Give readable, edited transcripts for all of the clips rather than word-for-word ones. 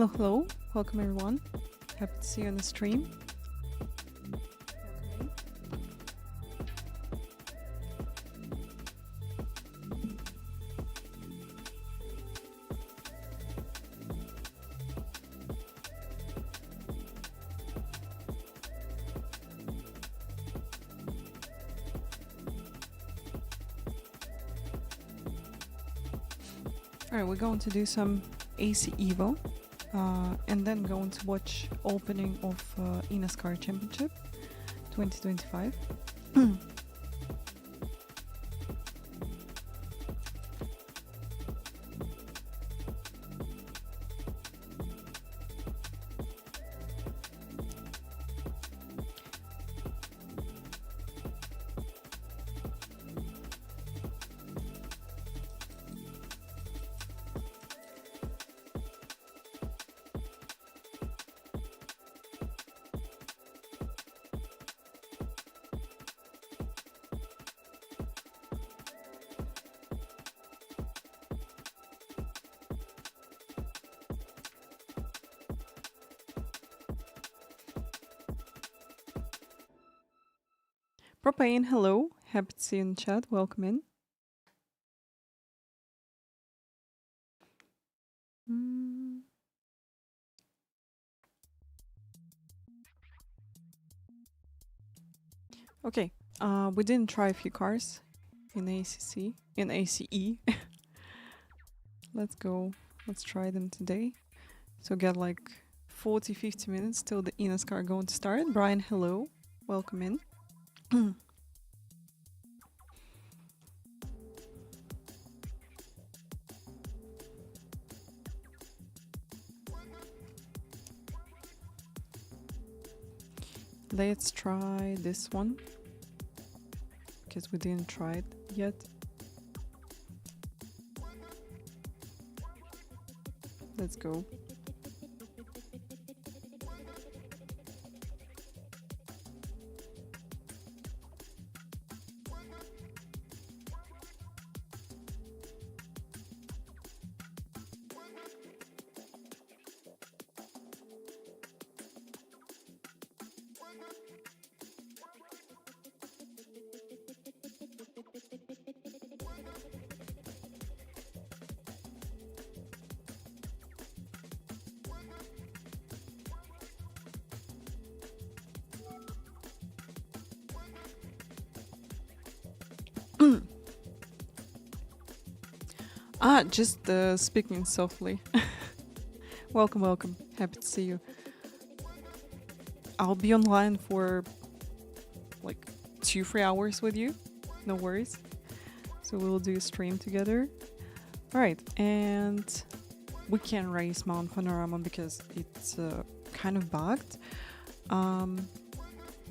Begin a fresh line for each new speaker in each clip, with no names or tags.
Hello, hello. Welcome everyone. Happy to see you on the stream. Alright, we're going to do some AC EVO and then going to watch opening of eNASCAR Championship 2025. Propane, hello. Happy to see you in the chat. Welcome in. Okay, we didn't try a few cars in ACE. Let's go. Let's try them today. So get like 40-50 minutes till the eNASCAR going to start. Brian, hello. Welcome in. Let's try this one because we didn't try it yet. Let's go. Just speaking softly. Welcome, welcome. Happy to see you. I'll be online for like 2-3 hours with you. No worries. So we'll do a stream together. Alright, and we can't race Mount Panorama because it's kind of bugged.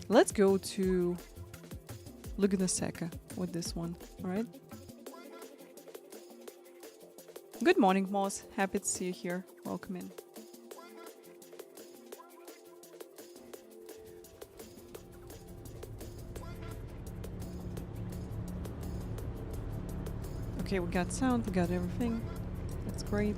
Let's go to Laguna Seca with this one, alright? Good morning, Moss. Happy to see you here. Welcome in. Okay, we got sound, we got everything. That's great.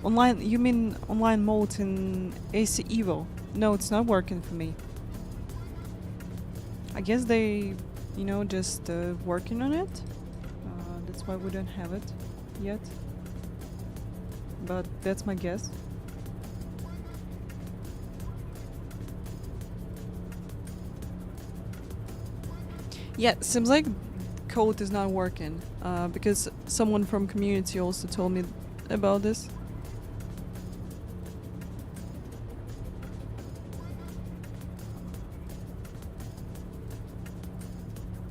Online, you mean online mode in AC EVO? No, it's not working for me. I guess they, you know, just working on it. That's why we don't have it yet. But that's my guess. Yeah, seems like code is not working. Because someone from community also told me about this.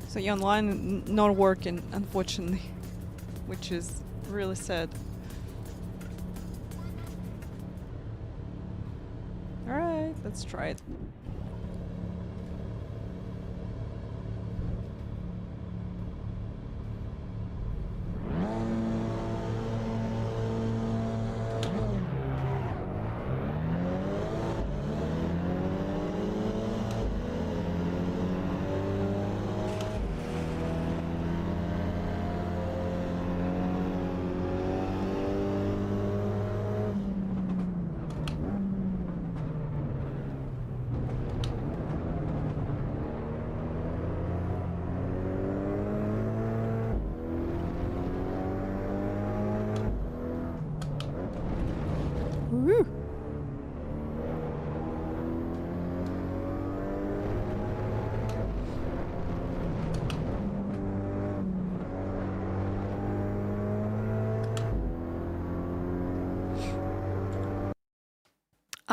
So yeah, online not working, unfortunately, which is really sad. Alright, let's try it.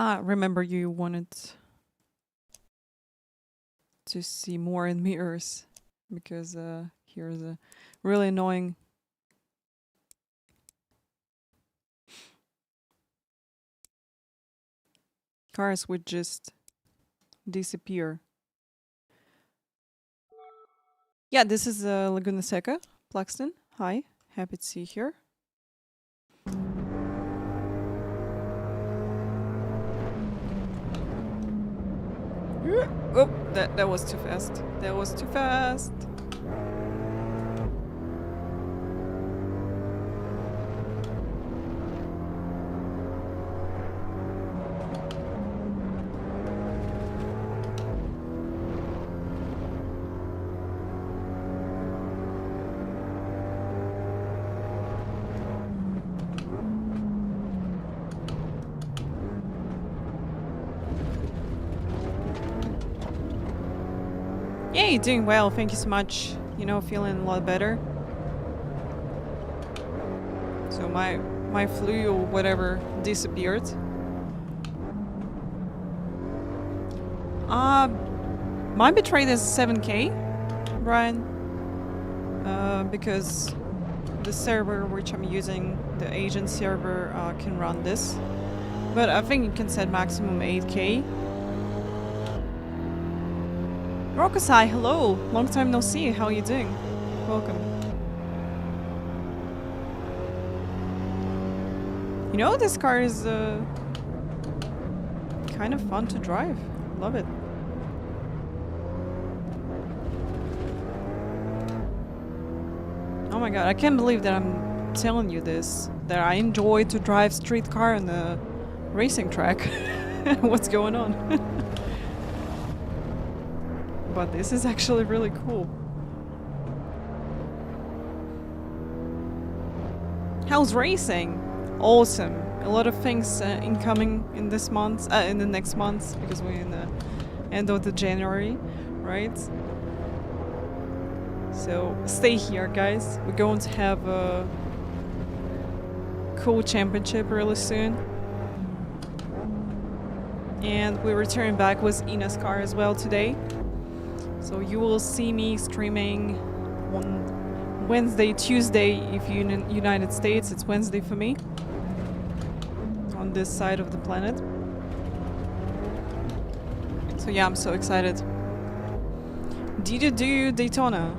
Ah, remember you wanted to see more in mirrors because here's a really annoying cars would just disappear. Yeah, this is Laguna Seca, Plaxton. Hi, happy to see you here. Oh, that was too fast. That was too fast. Yay, doing well. Thank you so much. You know, feeling a lot better. So my flu or whatever disappeared. My bitrate is 7K, Brian. Because the server which I'm using, the agent server, can run this. But I think you can set maximum 8K. Rokusai, hello! Long time no see. How are you doing? Welcome. You know, this car is kind of fun to drive. Love it. Oh my god, I can't believe that I'm telling you this. That I enjoy to drive street car on the racing track. What's going on? But this is actually really cool. How's racing? Awesome. A lot of things incoming in this month, in the next month, because we're in the end of the January, right? So stay here, guys. We're going to have a cool championship really soon. And we're returning back with eNASCAR as well today. So you will see me streaming on Wednesday, Tuesday if you're in the United States. It's Wednesday for me on this side of the planet. So yeah, I'm so excited. Did you do Daytona?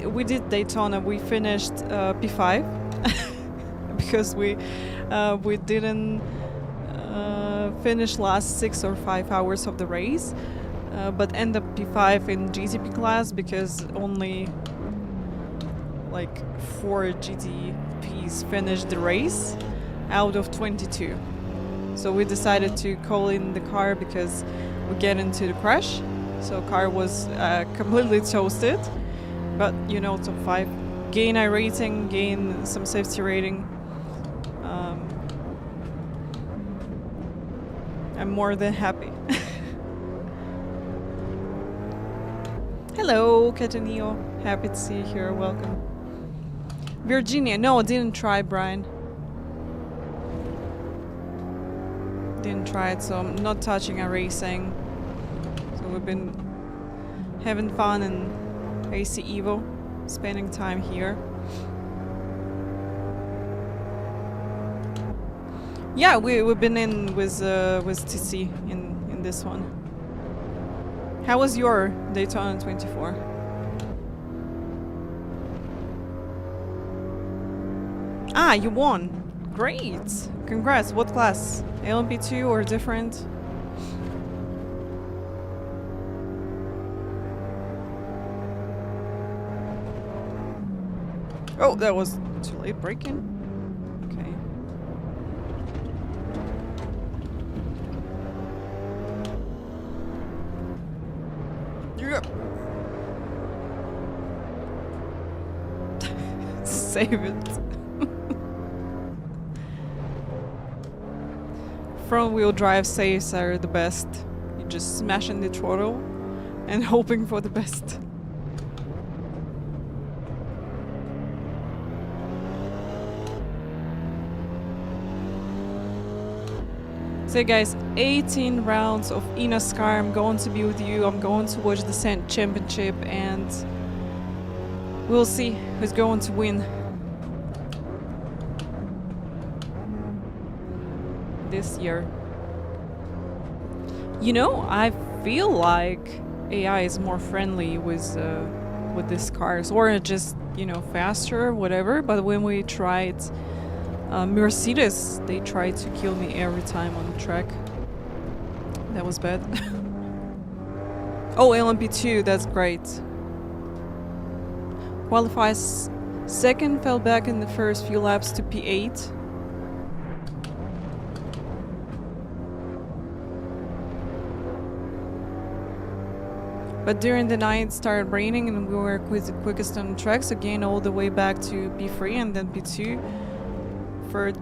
We did Daytona. We finished P5 because we didn't finish last 6 or 5 hours of the race. But end up P5 in GTP class because only like 4 GTPs finished the race out of 22. So we decided to call in the car because we get into the crash. So car was completely toasted, but you know, top 5. Gain iRacing, gain some safety rating. I'm more than happy. Hello, Cataneo. Happy to see you here. Welcome. Virginia. No, I didn't try, Brian. Didn't try it, so I'm not touching iRacing. So we've been having fun in AC EVO, spending time here. Yeah, we've been in with TC in this one. How was your Daytona 24? Ah, you won. Great. Congrats. What class? LMP2 or different? Oh, that was too late braking. Okay. Yep. Save it. Front wheel drive saves are the best. You just smashing the throttle and hoping for the best. So guys, 18 rounds of eNASCAR. I'm going to be with you. I'm going to watch the championship and we'll see who's going to win this year. You know, I feel like AI is more friendly with these cars, or just, you know, faster, whatever. But when we tried Mercedes, they tried to kill me every time on the track. That was bad. Oh, LMP2, that's great. Qualifies second, fell back in the first few laps to P8. But during the night it started raining and we were quickest on the tracks again, all the way back to P3 and then P2. Free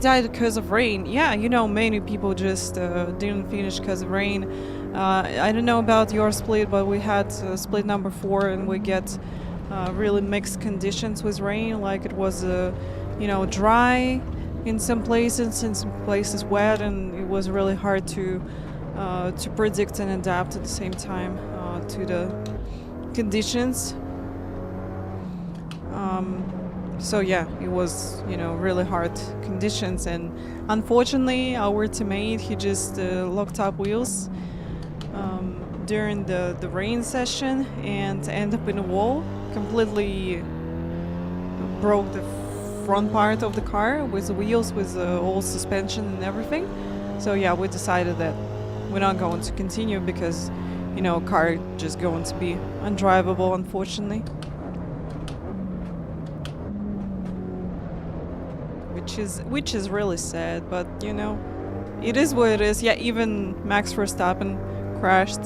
died because of rain. Yeah, you know, many people just didn't finish because of rain. I don't know about your split, but we had split number 4 and we get really mixed conditions with rain. Like it was, you know, dry in some places, in some places wet, and it was really hard to predict and adapt at the same time to the conditions. So yeah, it was, you know, really hard conditions, and unfortunately our teammate, he just locked up wheels during the rain session and ended up in a wall, completely broke the front part of the car with the wheels, with all suspension and everything. So yeah, we decided that we're not going to continue because, you know, car just going to be undrivable, unfortunately. Which is really sad, but you know, it is what it is. Yeah, even Max Verstappen crashed.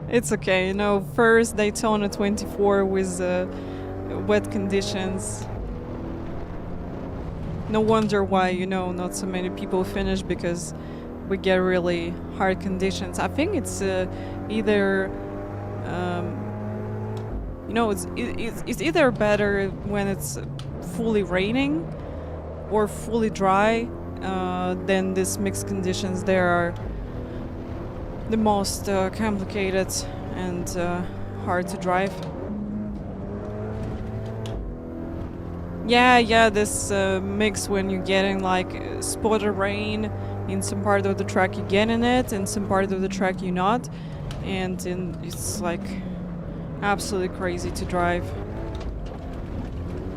It's okay, you know, first Daytona 24 with wet conditions. No wonder why, you know, not so many people finish, because we get really hard conditions. I think it's either you know, it's either better when it's fully raining or fully dry. Then these mixed conditions, they are the most complicated and hard to drive. Yeah, this mix when you're getting like spot of rain in some part of the track, you get in it, and some part of the track you're not, and it's like absolutely crazy to drive.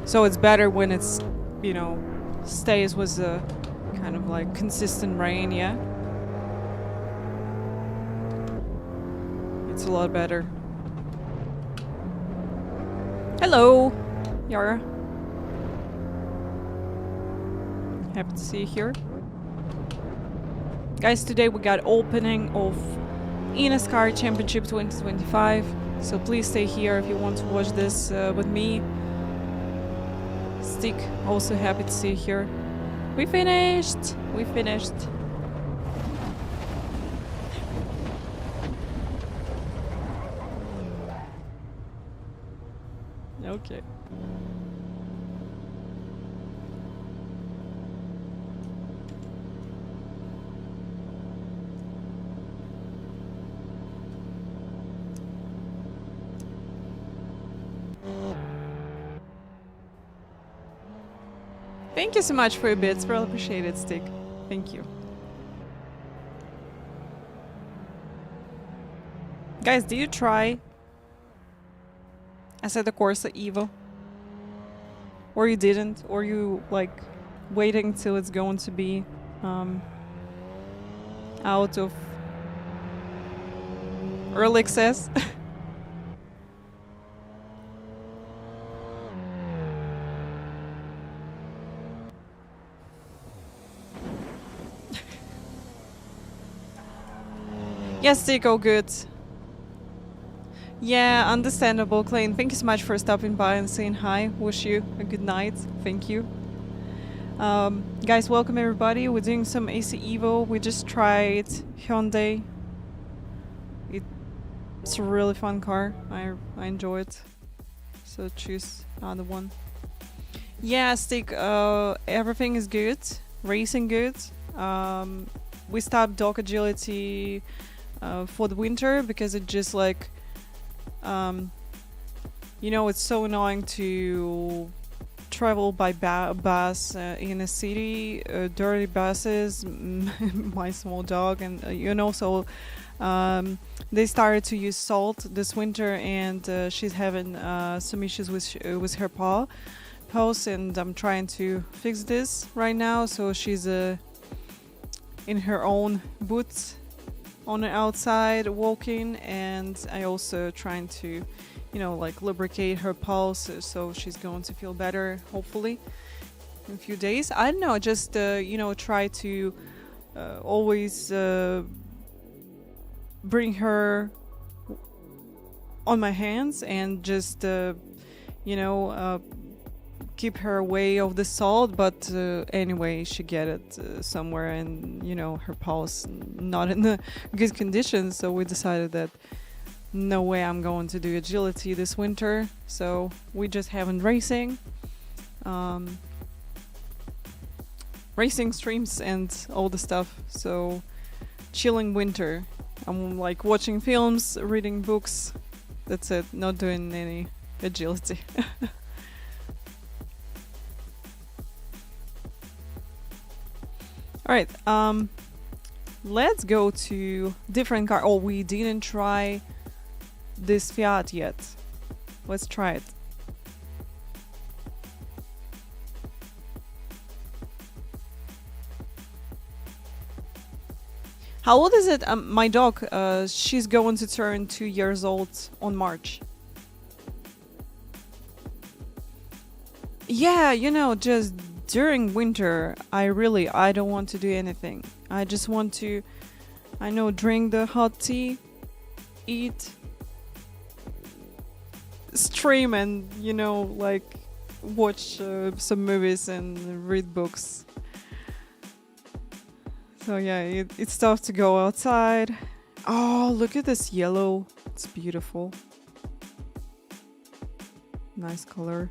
So it's better when it's, you know, stays with a kind of like consistent rain, yeah. It's a lot better. Hello, Yara. Happy to see you here. Guys, today we got opening of eNASCAR Championship 2025. So please stay here if you want to watch this with me. Stick, also happy to see you here. We finished! We finished. Okay. Thank you so much for your bits, really appreciate it, Stick. Thank you. Guys, did you try Assetto Corsa EVO? Or you didn't? Or you like waiting till it's going to be out of early access? Yes, Stick, all good. Yeah, understandable, Clayton. Thank you so much for stopping by and saying hi. Wish you a good night. Thank you. Guys, welcome everybody. We're doing some AC EVO. We just tried Hyundai. It's a really fun car. I enjoy it. So choose another one. Yeah, Stick, everything is good. Racing good. We stopped dog agility for the winter because it just like, you know, it's so annoying to travel by bus in a city, dirty buses, my small dog, and you know, so they started to use salt this winter, and she's having some issues with her paws, and I'm trying to fix this right now. So she's in her own boots on the outside walking, and I also trying to, you know, like lubricate her pulse, so she's going to feel better hopefully in a few days. I don't know, just you know, try to always bring her on my hands and just you know, keep her away of the salt, but anyway, she get it somewhere, and you know, her pulse not in the good condition, so we decided that no way I'm going to do agility this winter, so we just haven't racing streams and all the stuff. So chilling winter. I'm like watching films, reading books. That's it. Not doing any agility. All right. Let's go to different car. Oh, we didn't try this Fiat yet. Let's try it. How old is it? My dog, she's going to turn 2 years old on March. Yeah, you know, just during winter, I don't want to do anything. I just want to, I know, drink the hot tea, eat, stream, and you know, like watch some movies and read books. So yeah, it's tough to go outside. Oh, look at this yellow. It's beautiful. Nice color.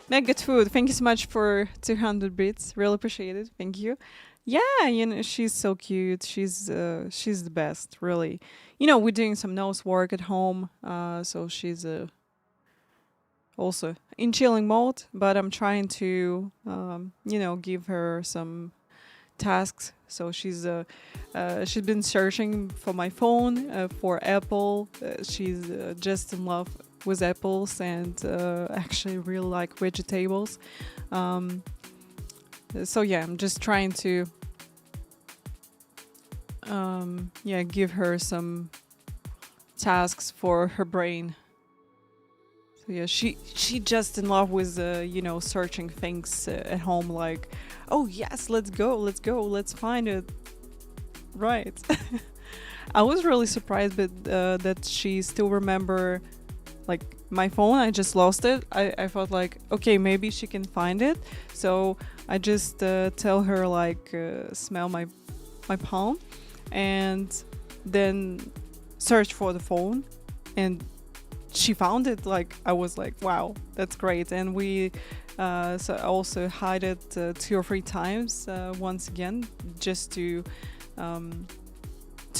Meg, good food. Thank you so much for 200 bits. Really appreciate it. Thank you. Yeah, you know, she's so cute. She's the best, really. You know, we're doing some nose work at home, so she's also in chilling mode. But I'm trying to, you know, give her some tasks. So she's been searching for my phone for Apple. She's just in love with apples, and actually really like vegetables. So yeah, I'm just trying to yeah, give her some tasks for her brain. So yeah, she just in love with you know, searching things at home, like, oh yes, let's go, let's find it. Right. I was really surprised, but that she still remember like my phone. I just lost it. I thought like, okay, maybe she can find it. So I just tell her like, smell my palm, and then search for the phone, and she found it. Like, I was like, wow, that's great. And we so I also hide it 2 or 3 times once again, just to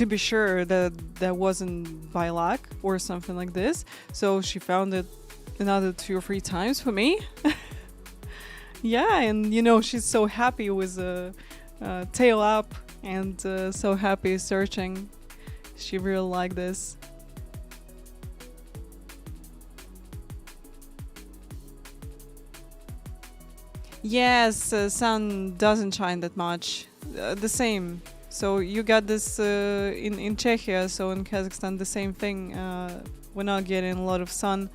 be sure that that wasn't by luck or something like this. So she found it another 2 or 3 times for me. Yeah, and you know, she's so happy with tail up, and so happy searching. She really liked this. Yes, sun doesn't shine that much. The same. So you got this in Czechia, so in Kazakhstan the same thing. We're not getting a lot of sun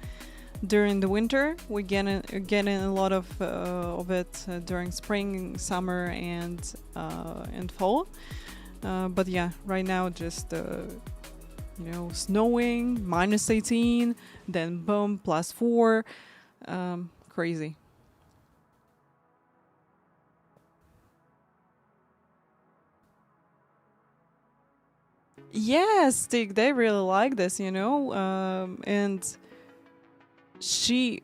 during the winter. We getting a lot of it during spring, summer, and fall. But yeah, right now just you know, snowing, -18, then boom, +4, crazy. Yes, they really like this, you know, and she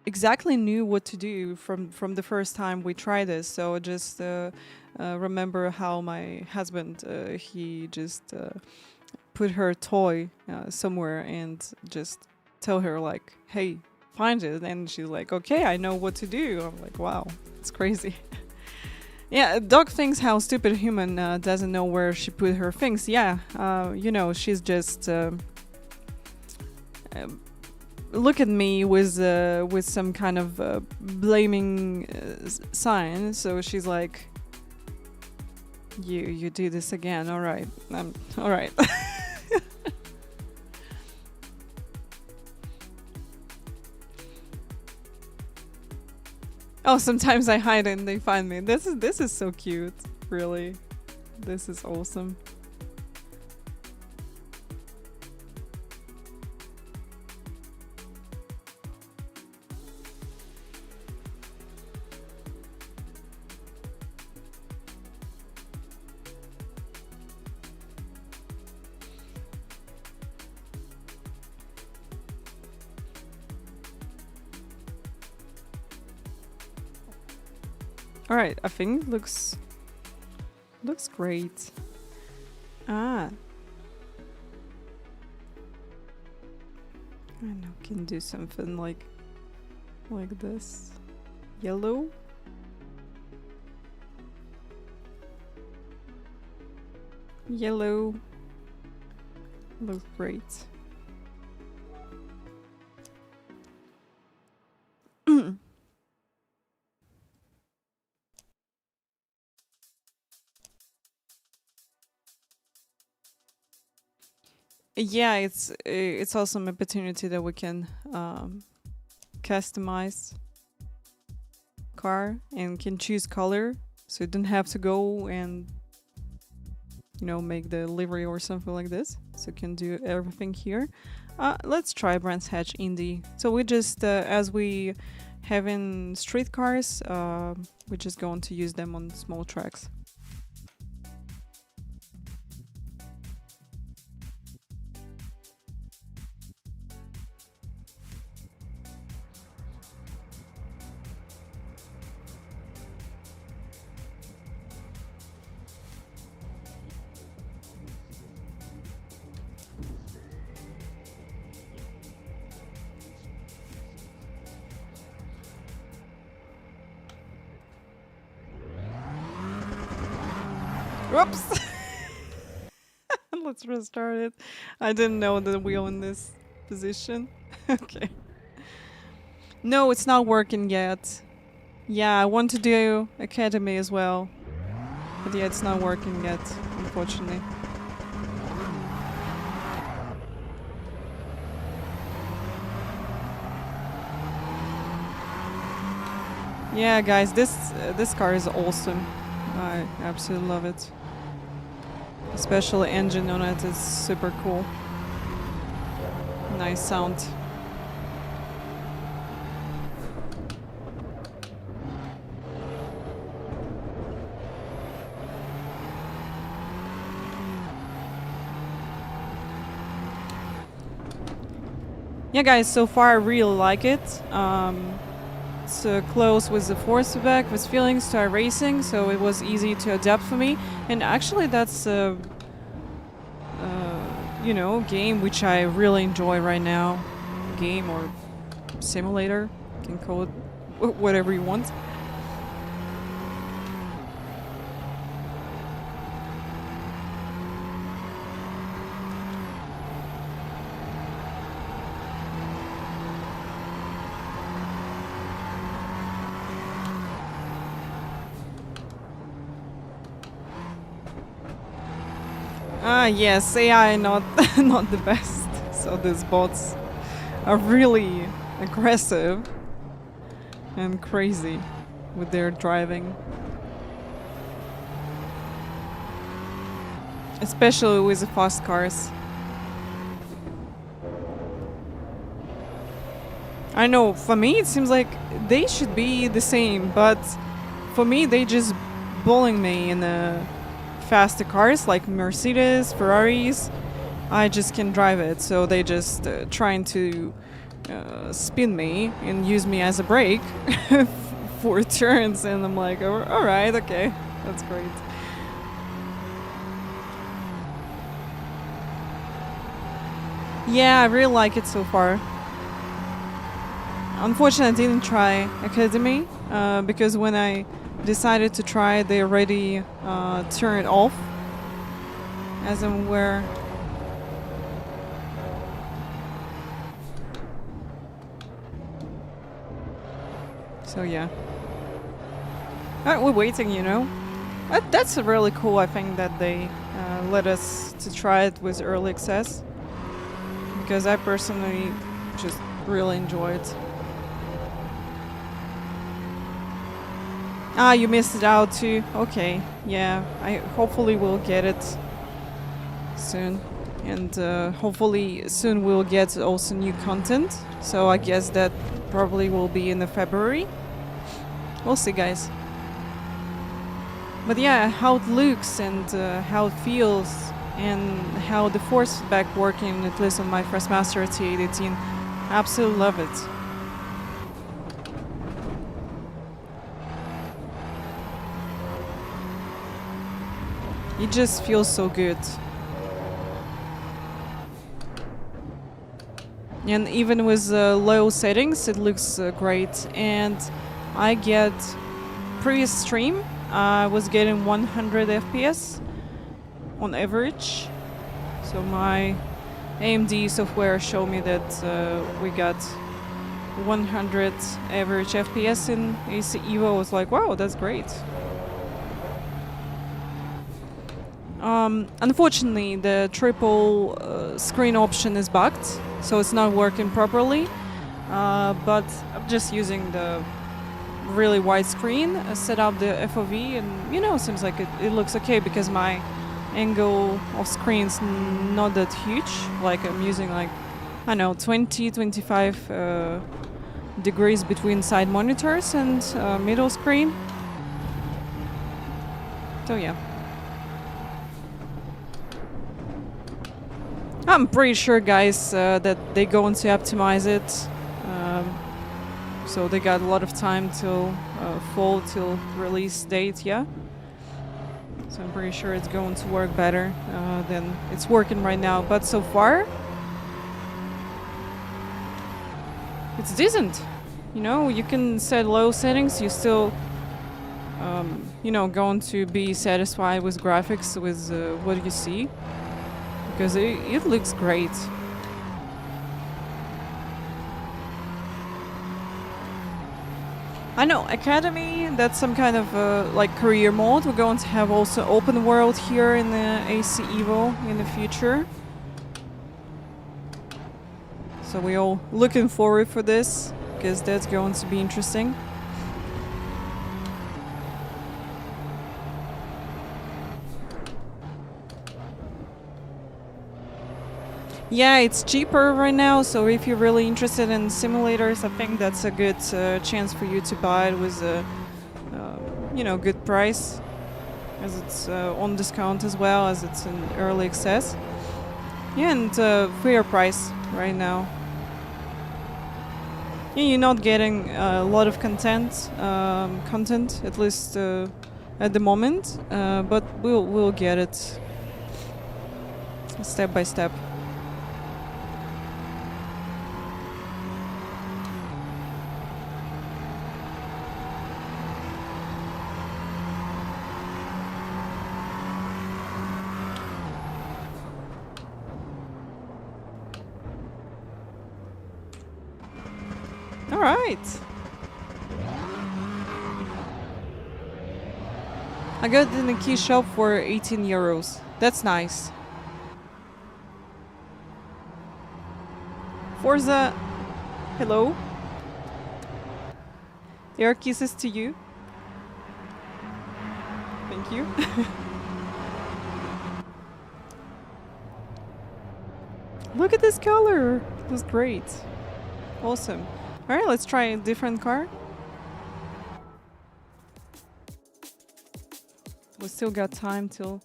exactly knew what to do from the first time we tried this. So just remember how my husband he just put her toy somewhere and just tell her like, "Hey, find it," and she's like, "Okay, I know what to do." I'm like, "Wow, it's crazy." Yeah, dog thinks how stupid a human doesn't know where she put her things. Yeah, you know, she's just look at me with some kind of blaming sign. So she's like, "You do this again? All right, all right." Oh, sometimes I hide and they find me. This is so cute. Really, this is awesome. All right, I think looks great. Ah, I know, can do something like this. Yellow. Yellow. Looks great. Yeah, it's also an opportunity that we can customize car and can choose color, so you don't have to go and make the livery or something like this. So you can do everything here. Let's try Brands Hatch Indy. So we just as we have in street cars, we're just going to use them on small tracks. Whoops! Let's restart it. I didn't know the wheel in this position. Okay. No, it's not working yet. Yeah, I want to do Academy as well. But yeah, it's not working yet, unfortunately. Yeah, guys, this car is awesome. I absolutely love it. Especially engine on it is super cool. Nice sound. Yeah, guys, so far I really like it. It's close with the force feedback, with feelings to iRacing, so it was easy to adapt for me. And actually, that's game which I really enjoy right now. Game or simulator, you can call it whatever you want. Yes, AI not not the best. So these bots are really aggressive and crazy with their driving. Especially with the fast cars. I know, for me it seems like they should be the same, but for me they just bullying me in a faster cars like Mercedes, Ferraris, I just can't drive it. So they just trying to spin me and use me as a brake for turns, and I'm like, all right, okay, that's great. Yeah, I really like it so far. Unfortunately, I didn't try Academy because when I decided to try, they already turned it off, as I'm aware. So yeah. We're waiting, you know. That's really cool, I think, that they let us to try it with early access. Because I personally just really enjoy it. Ah, you missed it out too. Okay, yeah. I hopefully will get it soon. And hopefully soon we'll get also new content. So I guess that probably will be in the February. We'll see, guys. But yeah, how it looks and how it feels and how the force feedback working, at least on my first Master T818, absolutely love it. It just feels so good. And even with low settings, it looks great. And I get previous stream, I was getting 100 FPS on average. So my AMD software showed me that we got 100 average FPS in AC EVO. I was like, wow, that's great. Unfortunately, the triple screen option is bugged, so it's not working properly. But I'm just using the really wide screen, set up the FOV, and you know, seems like it looks okay because my angle of screen's not that huge. Like I'm using like, I don't know, 20-25 degrees between side monitors and middle screen. So yeah. I'm pretty sure, guys, that they're going to optimize it. So they got a lot of time till fall, till release date, yeah? So I'm pretty sure it's going to work better than it's working right now. But so far, it's decent. You know, you can set low settings, you still, you know, going to be satisfied with graphics, with what you see. Because it looks great. I know, Academy, that's some kind of like career mode. We're going to have also open world here in the AC EVO in the future. So we're all looking forward for this, because that's going to be interesting. Yeah, it's cheaper right now, so if you're really interested in simulators, I think that's a good chance for you to buy it with a, you know, good price, as it's on discount as well, as it's in early access. Yeah, and fair price right now. Yeah, you're not getting a lot of content, at least at the moment, but we'll get it step by step. Alright. I got it in the key shop for 18 euros. That's nice. Forza, hello. Air kisses to you. Thank you. Look at this color. It was great. Awesome. Alright, let's try a different car. We still got time till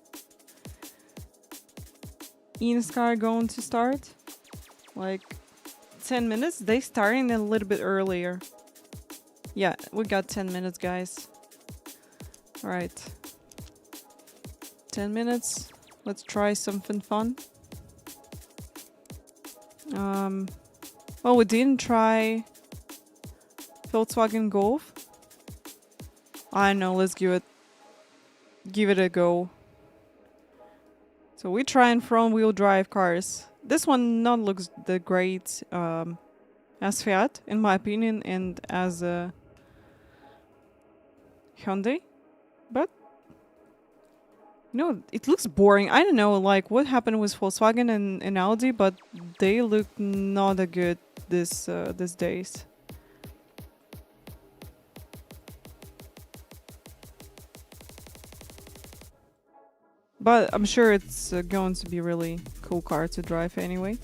eNASCAR going to start? Like 10 minutes? They starting a little bit earlier. Yeah, we got 10 minutes, guys. Alright. 10 minutes. Let's try something fun. Well, we didn't try Volkswagen Golf. I know, let's give it a go. So we're trying front-wheel drive cars. This one not looks the great as Fiat, in my opinion, and as a Hyundai, but no, it looks boring. I don't know, like what happened with Volkswagen and Audi, but they look not that good these days. But I'm sure it's going to be really cool car to drive anyway.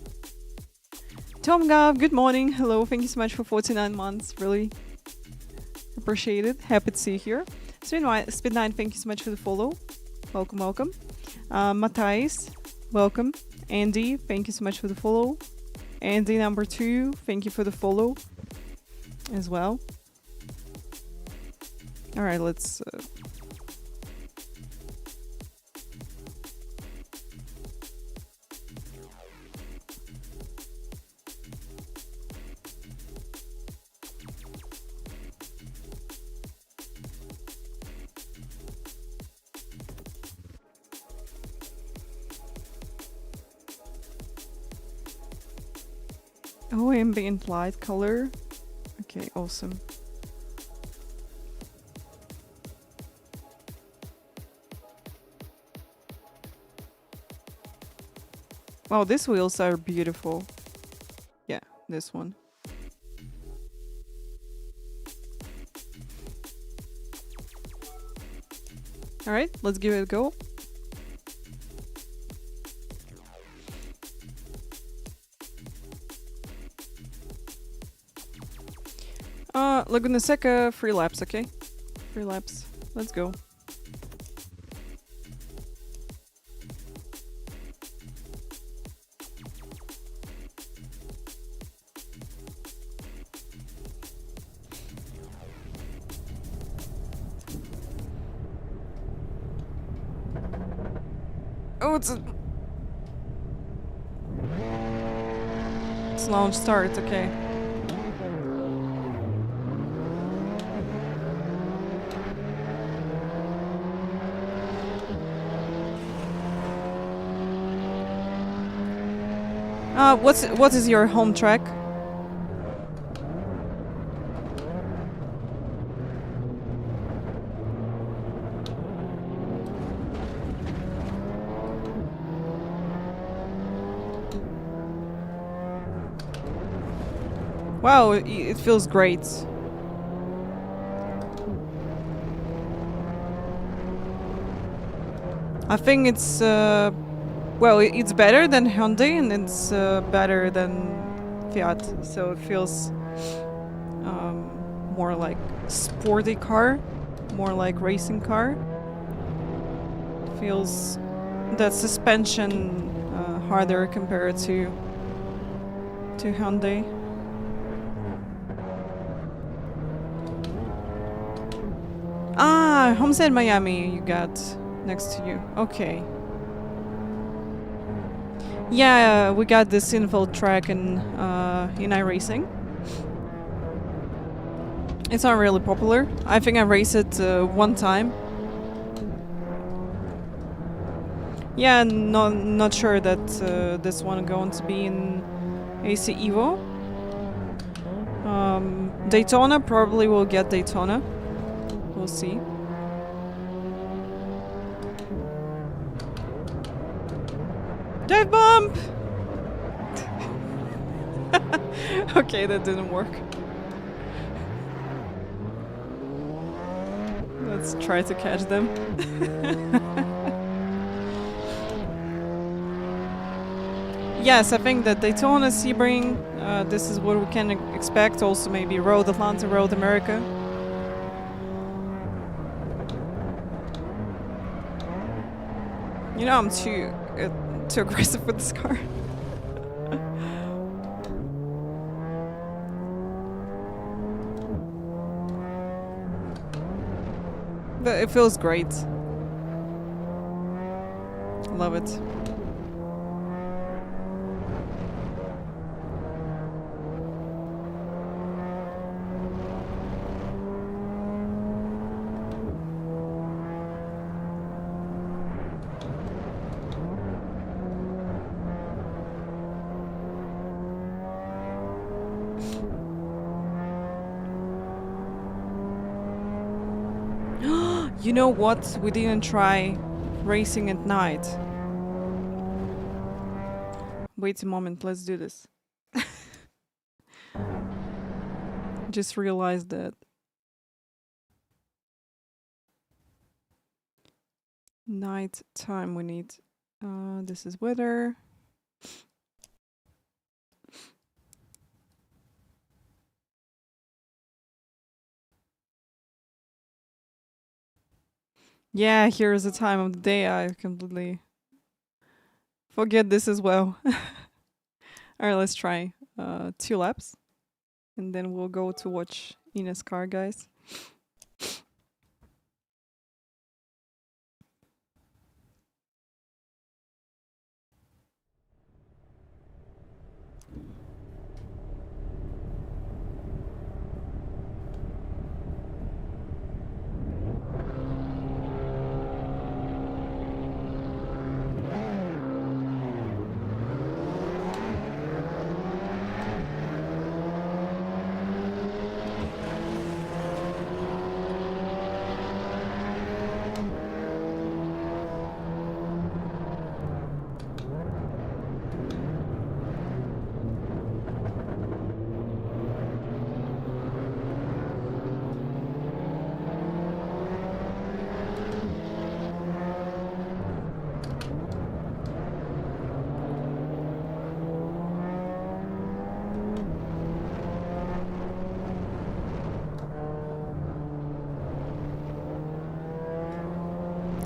Tom Gav, good morning. Hello, thank you so much for 49 months. Really appreciate it. Happy to see you here. Speed9, thank you so much for the follow. Welcome, welcome. Matthijs, welcome. Andy, thank you so much for the follow. Andy number 2, thank you for the follow as well. All right, let's... Oh, ambient light color. Okay, awesome. Wow, these wheels are beautiful. Yeah, this one. All right, let's give it a go. Laguna Seca, 3 laps, okay? 3 laps. Let's go. Oh, it's launch start, okay. What is your home track? Wow, it feels great. I think it's well, it's better than Hyundai and it's better than Fiat, so it feels more like sporty car, more like racing car. Feels that suspension harder compared to Hyundai. Ah, Homestead Miami you got next to you. Okay. Yeah, we got this info track in iRacing. It's not really popular. I think I raced it one time. Yeah, not sure that this one going to be in AC EVO. Daytona, probably will get Daytona. We'll see. Dive bump! Okay, that didn't work. Let's try to catch them. Yes, I think that Daytona, Sebring, this is what we can expect. Also maybe Road Atlanta, Road America. You know, I'm too too aggressive with this car. But it feels great. Love it. You know what? We didn't try racing at night. Wait a moment, let's do this. Just realized that. Night time we need. This is weather. Yeah, here's the time of the day. I completely forget this as well. Alright, let's try 2 laps. And then we'll go to watch eNASCAR, guys.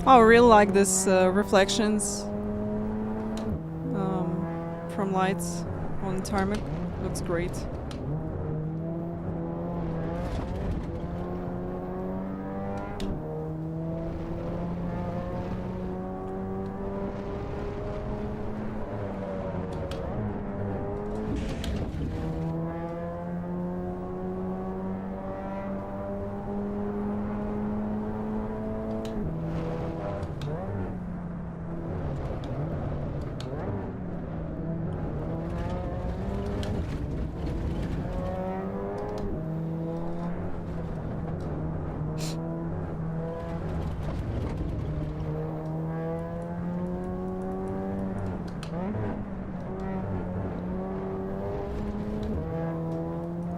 Oh, I really like this reflections from lights on tarmac. Looks great.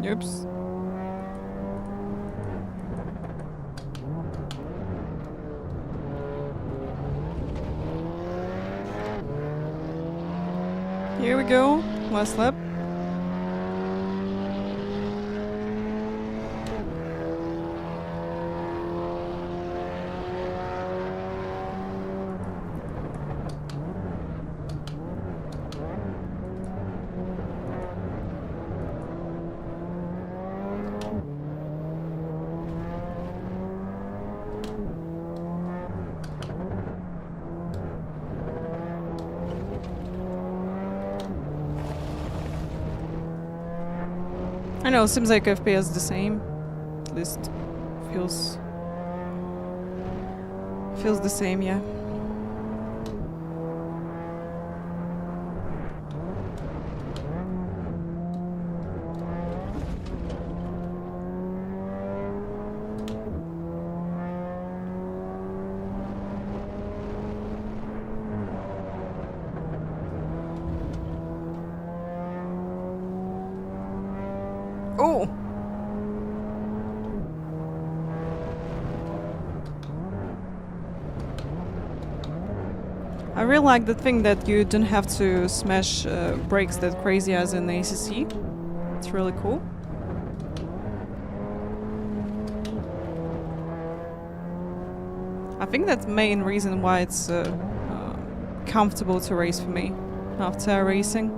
Oops. Here we go. Last lap. I know, seems like FPS the same. At least feels the same, yeah. Oh! I really like the thing that you don't have to smash brakes that crazy as in ACC. It's really cool. I think that's the main reason why it's comfortable to race for me after iRacing.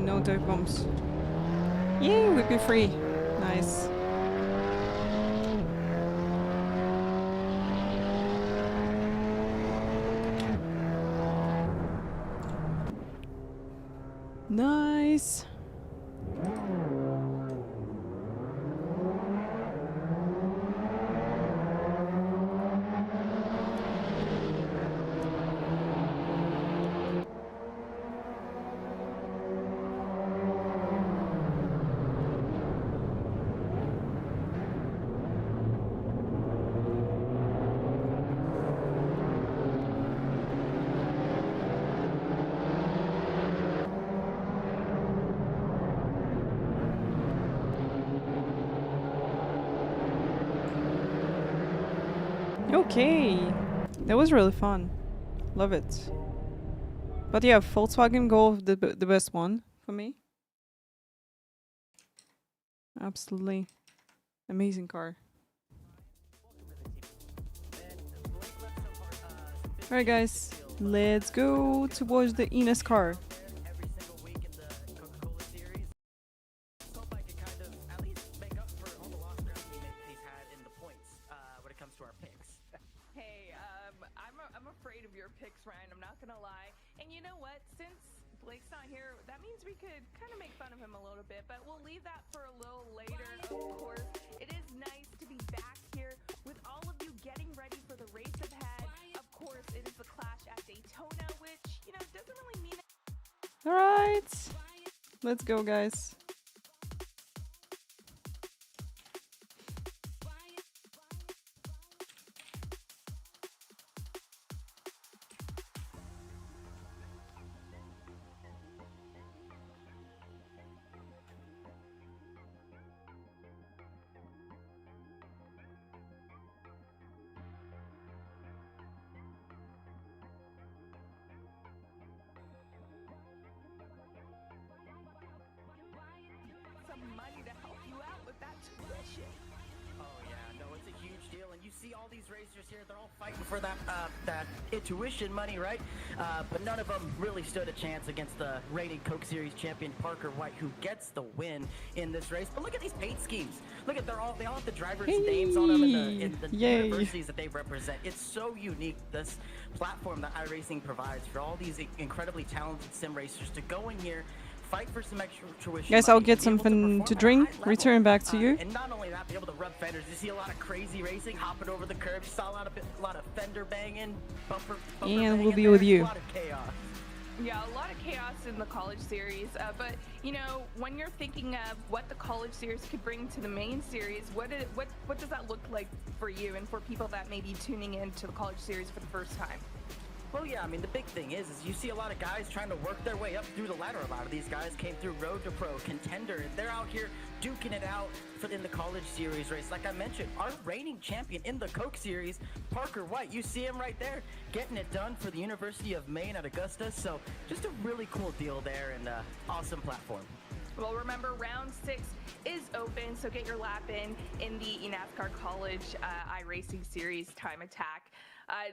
No dirt bumps. Yay, we'd be free. Nice. Nice. Okay, that was really fun. Love it. But yeah, Volkswagen Golf, the best one for me. Absolutely amazing car. Alright guys, let's go to watch the eNASCAR.
I'm afraid of your picks, Ryan. I'm not gonna lie. And you know what? Since Blake's not here, that means we could kind of make fun of him a little bit, but we'll leave that for a little later. Of course, it is nice to be back here with all of you getting ready for the race ahead. Of course, it is the clash at Daytona, which, you know, doesn't really mean it.
All right, let's go, guys.
Money to help you out with that tuition.
Oh yeah, no, it's a huge deal, and you see all these racers here, they're all fighting for that tuition money, right? But none of them really stood a chance against the reigning Coke Series champion Parker White, who gets the win in this race. But look at these paint schemes. Look at they all have the drivers' names on them in the universities that they represent. It's so unique, this platform that iRacing provides for all these incredibly talented sim racers to go in here, fight for some extra tuition.
Guys, I'll get something to drink, return back to you.
And not only that, be able to rub fenders. You see a lot of crazy racing, hopping over the curb. You saw a lot of fender banging, bumper
and we'll be with you.
A lot of chaos.
Yeah, a lot of chaos in the college series, but you know, when you're thinking of what the college series could bring to the main series, what does that look like for you and for people that may be tuning in to the college series for the first time?
Well, yeah, I mean, the big thing is you see a lot of guys trying to work their way up through the ladder. A lot of these guys came through Road to Pro, Contender, and they're out here duking it out in the college series race. Like I mentioned, our reigning champion in the Coke series, Parker White, you see him right there, getting it done for the University of Maine at Augusta. So just a really cool deal there, and awesome platform.
Well, remember, round 6 is open, so get your lap in the eNASCAR College iRacing Series Time Attack.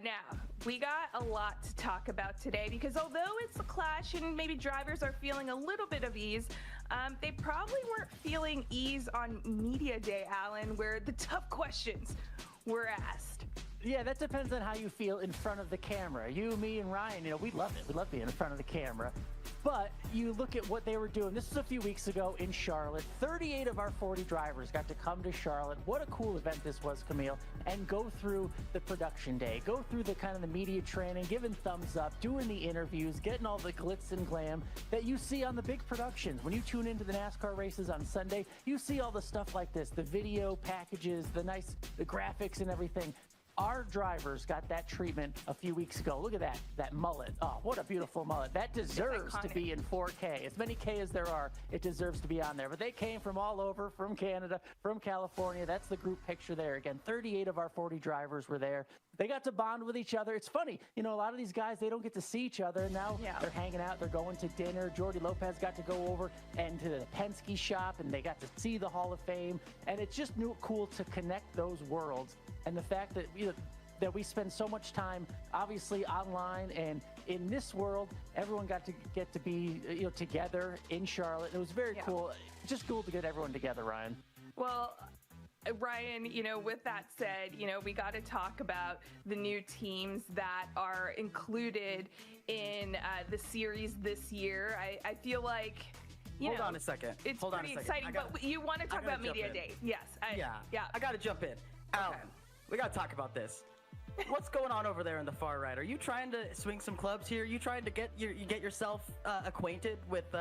Now, we got a lot to talk about today because although it's a clash and maybe drivers are feeling a little bit of ease, they probably weren't feeling ease on Media Day, Alan, where the tough questions were asked.
Yeah, that depends on how you feel in front of the camera. You, me, and Ryan, you know, we love it. We love being in front of the camera. But you look at what they were doing. This was a few weeks ago in Charlotte. 38 of our 40 drivers got to come to Charlotte. What a cool event this was, Camille. And go through the production day. Go through the kind of the media training, giving thumbs up, doing the interviews, getting all the glitz and glam that you see on the big productions. When you tune into the NASCAR races on Sunday, you see all the stuff like this. The video packages, the graphics and everything. Our drivers got that treatment a few weeks ago. Look at that mullet. Oh, what a beautiful mullet. That deserves to be in 4K. As many K as there are, it deserves to be on there. But they came from all over, from Canada, from California. That's the group picture there. Again, 38 of our 40 drivers were there. they got to bond with each other. It's funny, you know, a lot of these guys, they don't get to see each other. And now they're hanging out, they're going to dinner. Jordi Lopez got to go over and to the Penske shop, and they got to see the Hall of Fame. And it's just cool to connect those worlds. And the fact that, you know, that we spend so much time, obviously, online, and in this world, everyone got to get to be, you know, together in Charlotte. It was very cool. Just cool to get everyone together, Ryan.
Well, Ryan, you know, with that said, you know, we got to talk about the new teams that are included in the series this year. I feel like,
Hold on a second.
It's pretty exciting, but you want to talk about Media Day. Yes.
I got to jump in. Alan, we got to talk about this. What's going on over there in the far right? Are you trying to swing some clubs here? Are you trying to get yourself acquainted with,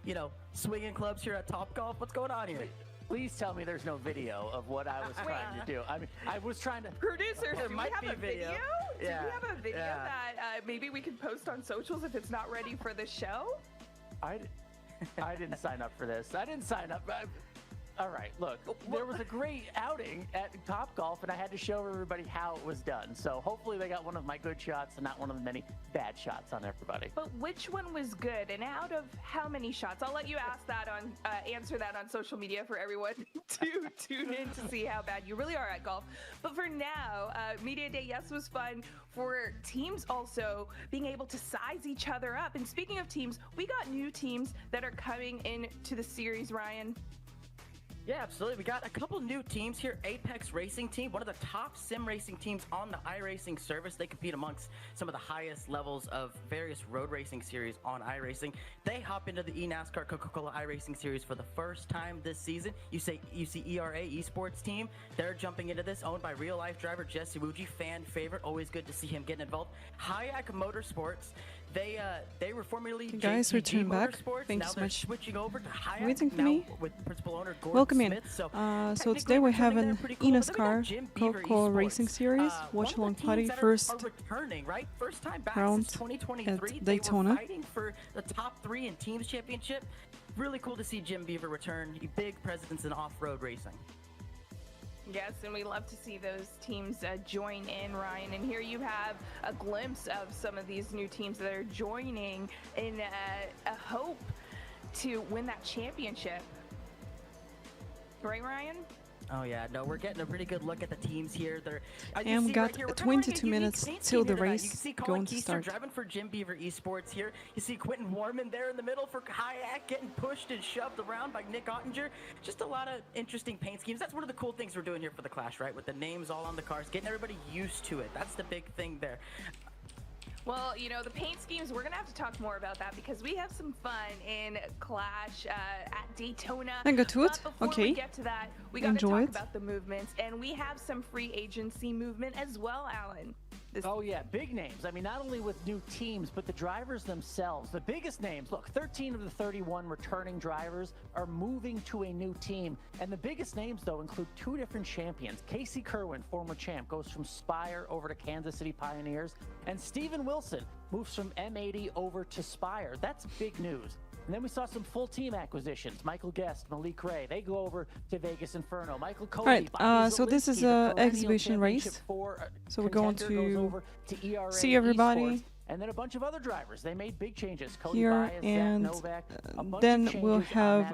you know, swinging clubs here at Topgolf? What's going on here?
Please tell me there's no video of what I was trying to do. I mean, I was trying to...
Producers, do we have a video?
Yeah.
Do we have a video that maybe we could post on socials if it's not ready for the show?
I didn't sign up for this. I didn't sign up. All right, look, there was a great outing at Topgolf, and I had to show everybody how it was done. So hopefully they got one of my good shots and not one of the many bad shots on everybody.
But which one was good, and out of how many shots? I'll let you answer that on social media for everyone to tune in to see how bad you really are at golf. But for now, Media Day, yes, was fun. For teams also being able to size each other up. And speaking of teams, we got new teams that are coming into the series, Ryan.
Yeah, absolutely. We got a couple new teams here. Apex Racing Team, one of the top sim racing teams on the iRacing service. They compete amongst some of the highest levels of various road racing series on iRacing. They hop into the eNASCAR Coca-Cola iRacing series for the first time this season. You see ERA Esports Team. They're jumping into this, owned by real-life driver Jesse Wuji, fan favorite. Always good to see him getting involved. Hayak Motorsports. They were formerly
guys, return back. Thanks
now
so much.
Switching over to Hayak,
Waiting for me.
with principal owner Gordon
Welcome in.
Smith.
So today we have an eNASCAR Coca-Cola Racing Series watch along party first round at Daytona.
Fighting for the top 3 in teams championship. Really cool to see Jim Beaver return. Big presence in off-road racing.
Yes, and we love to see those teams join in, Ryan. And here you have a glimpse of some of these new teams that are joining in a hope to win that championship. Right, Ryan?
Oh yeah, no, we're getting a pretty good look at the teams here.
And we got 22 minutes till the race going to start.
Driving for Jim Beaver Esports here. You see Quentin Warman there in the middle for Hayak, getting pushed and shoved around by Nick Ottinger. Just a lot of interesting paint schemes. That's one of the cool things we're doing here for the Clash, right? With the names all on the cars, getting everybody used to it. That's the big thing there.
Well, you know, the paint schemes, we're going to have to talk more about that because we have some fun in Clash at Daytona.
I got to it.
But before
okay.
we get to that, we got to talk about the movements, and we have some free agency movement as well, Alan.
Oh yeah, big names. I mean, not only with new teams, but the drivers themselves. The biggest names, look, 13 of the 31 returning drivers are moving to a new team. And the biggest names, though, include 2 different champions. Casey Kerwin, former champ, goes from Spire over to Kansas City Pioneers. And Steven Wilson moves from M80 over to Spire. That's big news. And then we saw some full team acquisitions. Michael Guest, Malik Ray, they go over to Vegas Inferno. Michael Cody.
Alright, so this is a exhibition race. So we're going to see everybody.
And then a bunch of other drivers. They made big changes.
Cody here, Bias, and Novak, then we'll have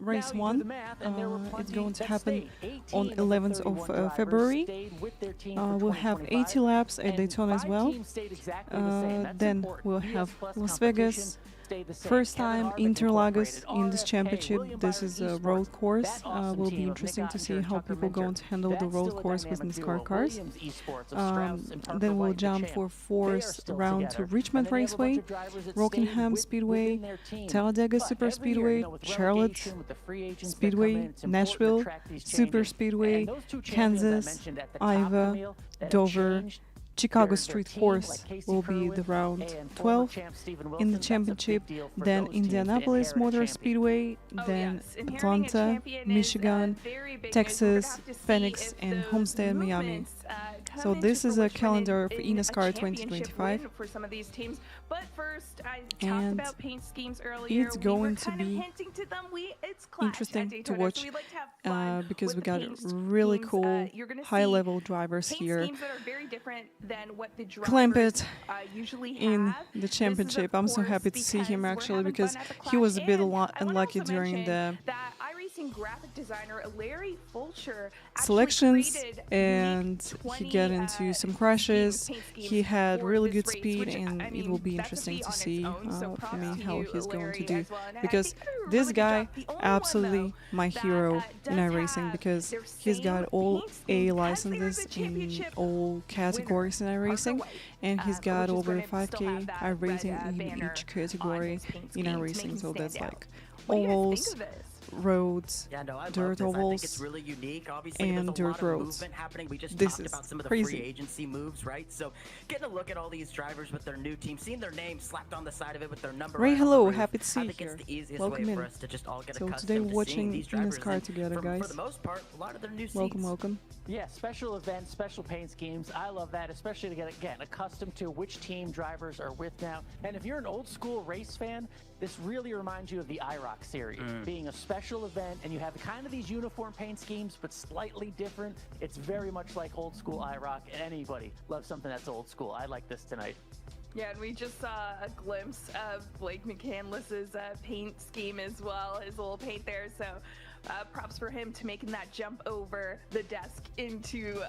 race 1. It's going to happen on 11th of February. We'll have 80 laps at Daytona as well. Then we'll have Las Vegas. First time Interlagos in this championship. This is a road course. Will be interesting to see how people going to handle the road course with NASCAR cars. Then we'll jump for 4th round to Richmond Raceway, Rockingham Speedway, Talladega Super Speedway, Charlotte Speedway, Nashville Super Speedway, Kansas, Iowa, Dover. Chicago Street Course will be the round 12 in the championship, then Indianapolis Motor Speedway, then Atlanta, Michigan, Texas, Phoenix, and Homestead, Miami. So
into
this is a
fruition
calendar for
in a
eNASCAR
championship
2025.
win for some of these teams. But first, I talked
And
about paint schemes earlier.
it's
We
going
were
to
kind of
be
hinting to them. It's Clash
interesting
at
to
Daytona,
watch
so we like to have fun
because we
with the
got
paint
really
schemes.
cool
You're gonna see
high-level drivers
paint
here.
schemes that are very different than what the
Clamp
drivers
it
usually
in
have.
the
This is,
championship.
of
I'm so
course,
happy to see him
because we're
actually
having
because
fun at the
he was a
Clash.
bit
And I wanna
unlucky
also
during
mention
the
that iRacing graphic designer Larry Fulcher actually
selections,
created
and
unique
he
20,
got into some crashes.
paint schemes
He had
for
really
this
good
race,
speed,
which,
and
I
it
mean,
will be
that's a
interesting
feat
to
on its
see
own, so
for
props
me
to
how
you,
he's going to
Larry,
do
as well. And I
because
think they did a
this
really good
guy
job. The only one,
absolutely
though,
my
that,
hero in
does
iRacing
have
because
their
he's got
same
all
paint scheme
A
as there is
licenses
a
in
championship
all categories in iRacing,
White,
and he's got
which is
over
gonna still
5k
have that red,
iRacing in
banner
each
on
category
his paint
in
scheme to make
iRacing,
him
so
stand
that's
out.
like
What do you guys think
ovals,
of this?
roads,
Yeah, no, I love
dirt
this. I think
ovals,
it's really unique. Obviously,
and
there's a
dirt
lot of
roads.
movement happening. We just
This
talked
is
about some of the
crazy.
free agency moves, right? So getting a look at all these drivers with their new team, seeing their name slapped on the side of it with their number.
Ray,
right on the
hello,
roof,
happy to see
I
you
think
here.
it's the easiest
Welcome
way
in.
for us to just all get
So
accustomed
today
to
watching
seeing these drivers
eNASCAR
and
together,
for
guys.
the most part, a lot of their new
Welcome,
seats.
welcome.
Yeah, special events, special paint schemes. I love that, especially to get accustomed to which team drivers are with now. And if you're an old school race fan, this really reminds you of the iRock series, being a special event, and you have kind of these uniform paint schemes, but slightly different. It's very much like old school iRock, and anybody loves something that's old school. I like this tonight.
Yeah, and we just saw a glimpse of Blake McCandless's paint scheme as well, his little paint there. So props for him to making that jump over the desk into